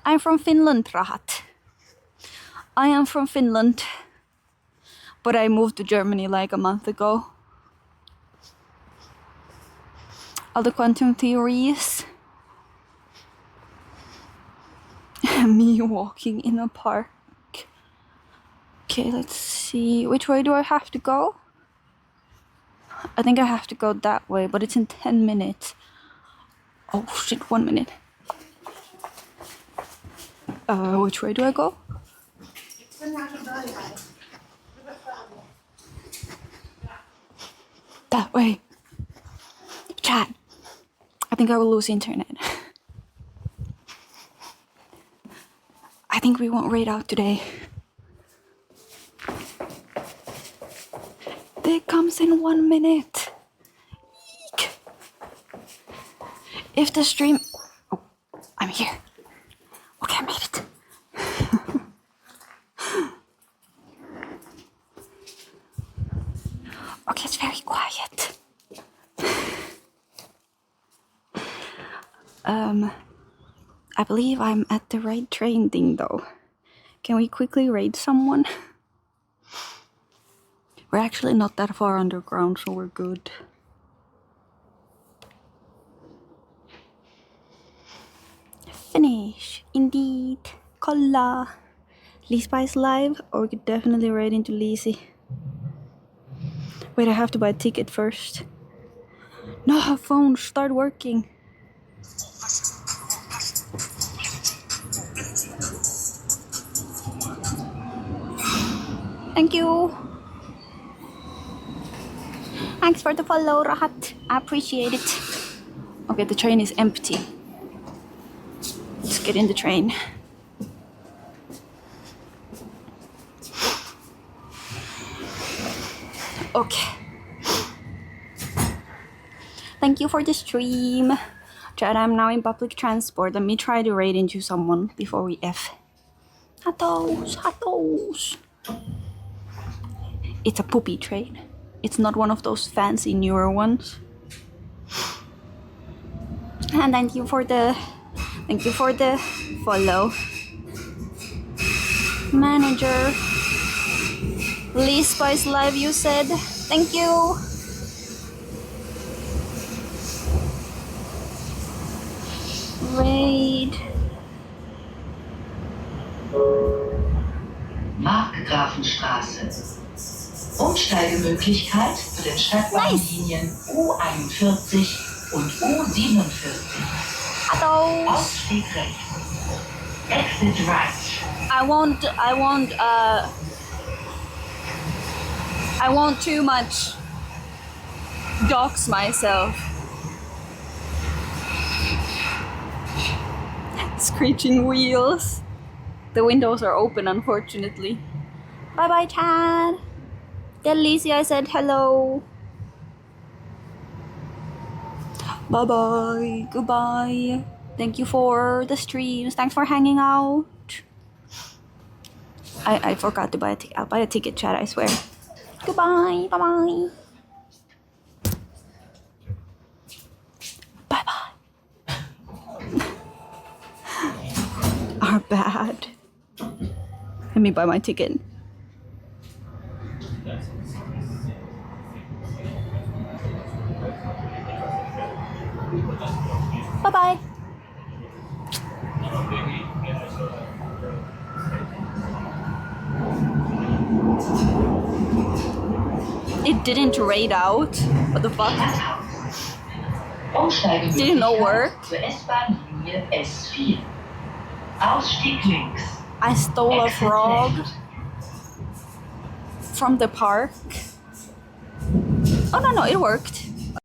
I'm from Finland, Rahat. I am from Finland. But I moved to Germany like a month ago. All the quantum theories. Me walking in a park. Okay, let's see. Which way do I have to go? I think I have to go that way, but it's in 10 minutes. Oh shit, 1 minute. Which way do I go? That way. Chat. I think I will lose internet. I think we won't raid out today. It comes in 1 minute. Eek. If the stream... Oh, I'm here. Okay, I made it. Okay, it's very quiet. I believe I'm at the right train thing though. Can we quickly raid someone? We're actually not that far underground, so we're good. Finnish, indeed. Kolla. Lispa is live, or we could definitely raid into Lisi. Wait, I have to buy a ticket first. No, phone, start working. Thank you. Thanks for the follow, Rahat. I appreciate it. Okay, the train is empty. Let's get in the train. Okay. Thank you for the stream. Chad, I'm now in public transport. Let me try to raid into someone before we F. Hatos, hatos. It's a poopy train. It's not one of those fancy newer ones. And thank you for the follow. Manager. Lee Spice Live, you said. Thank you. Raid. Markgrafenstraße. Umsteigemöglichkeit für den Stadtbahnlinien U41 und U47. Hello. Ausstieg rechts. Exit right. I won't too much dox myself. Screeching wheels. The windows are open, unfortunately. Bye bye, Chad. Tell Lizzie I said hello. Bye bye. Goodbye. Thank you for the streams. Thanks for hanging out. I forgot to buy a ticket. I'll buy a ticket, Chad, I swear. Goodbye. Bye bye. Bye bye. Are bad. Let me buy my ticket. Bye bye. It didn't rate out. What the fuck? Stadthaus. Didn't know work. Umsteigemöglichkeit zur S-Bahn-Linie S4. Ausstieg links. I stole a Exit frog left. from the park. Oh no, it worked.